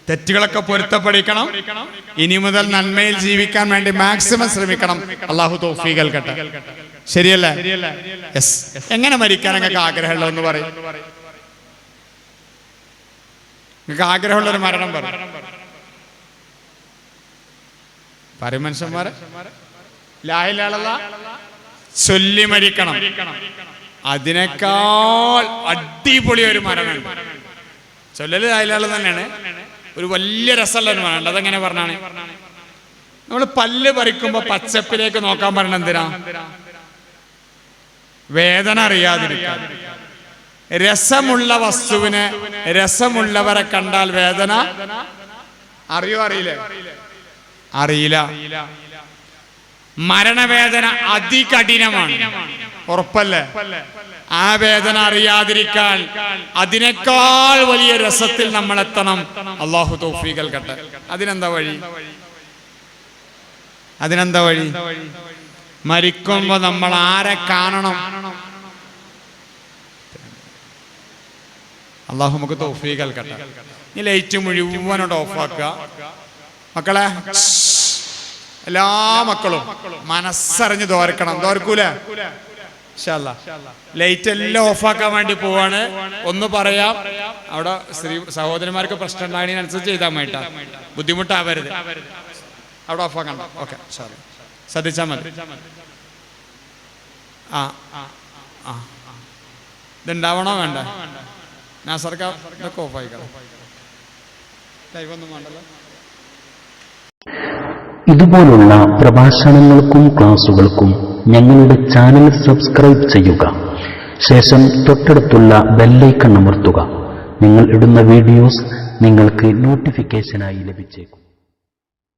തെറ്റുകളൊക്കെ പൊരുത്തപ്പെടിക്കണം. ഇനി മുതൽ നന്മയിൽ ജീവിക്കാൻ വേണ്ടി മാക്സിമം ശ്രമിക്കണം. അല്ലാഹു തൗഫീഖ് നൽകട്ടെ. ശരിയല്ലേ? യെസ്. എങ്ങനെ മരിക്കാൻ നിങ്ങൾക്ക് ആഗ്രഹമുള്ള എന്ന് പറയും. നിങ്ങൾക്ക് ആഗ്രഹമുള്ളൊരു മരണം പറയും. മനുഷ്യന്മാരെ ലാ ഇലാഹ ഇല്ലല്ലാഹ് ചൊല്ലി മരിക്കണം. അതിനേക്കാൾ അടിപൊളി ഒരു മരണമുണ്ട്. ചൊല്ലല് ലാ ഇലാഹ ഇല്ലല്ലാഹ് തന്നെയാണ്. ഒരു വലിയ രസമുള്ള ഒരു മരണം. അതെങ്ങനെ പറഞ്ഞാണ്? നമ്മൾ പല്ല് പറിക്കുമ്പോ പച്ചപ്പിലേക്ക് നോക്കാൻ പറഞ്ഞ എന്തിനാ? വേദന അറിയാതിരിക്കാൻ. രസമുള്ള വസ്തുവിന് രസമുള്ളവരെ കണ്ടാൽ വേദന അറിയോ? അറിയില്ലേ? അറിയില്ല. മരണവേദന അതികഠിനമാണ്. ഉറപ്പല്ലേ? ആ വേദന അറിയാതിരിക്കാൻ അതിനേക്കാൾ വലിയ രസത്തിൽ നമ്മൾ എത്തണം. അല്ലാഹു തൗഫീഖ് നൽകട്ടെ. അതിനെന്താ വഴി? മരിക്കുമ്പോ നമ്മൾ ആരെ കാണണം? അല്ലാഹു നമുക്ക് തൗഫീഖ് നൽകട്ടെ. ഈ ലൈറ്റ് മുഴുവനോട് ഓഫാക്കുക. മക്കളെ, എല്ലാ മക്കളും മനസ്സറിഞ്ഞ് ദോർക്കണം. ദോർക്കൂലേ? ഇൻഷാ അല്ലാഹ് ലൈറ്റ് എല്ലാം ഓഫാക്കാൻ വേണ്ടി പോവാണ്. ഒന്ന് പറയാം, അവിടെ സ്ത്രീ സഹോദരന്മാർക്ക് പ്രശ്നം ഉണ്ടാകുന്നതിനനുസരിച്ച് ചെയ്താൽ വേണ്ട, ബുദ്ധിമുട്ടാവരുത്. അവിടെ ഓഫാക്കണ്ട. ഓക്കെ, ശ്രദ്ധിച്ചാൽ മതി. ഇതുണ്ടാവണോ വേണ്ട? നാസർക്കാർ ഇതൊക്കെ ഓഫായിക്കണം. ലൈവൊന്നും വേണ്ടല്ലോ. ഇതുപോലുള്ള പ്രഭാഷണങ്ങൾക്കും ക്ലാസുകൾക്കും ഞങ്ങളുടെ ചാനൽ സബ്സ്ക്രൈബ് ചെയ്യുക. ശേഷം തൊട്ടടുത്തുള്ള ബെല്ലൈക്കൺ അമർത്തുക. നിങ്ങൾ ഇടുന്ന വീഡിയോസ് നിങ്ങൾക്ക് നോട്ടിഫിക്കേഷനായി ലഭിച്ചേക്കും.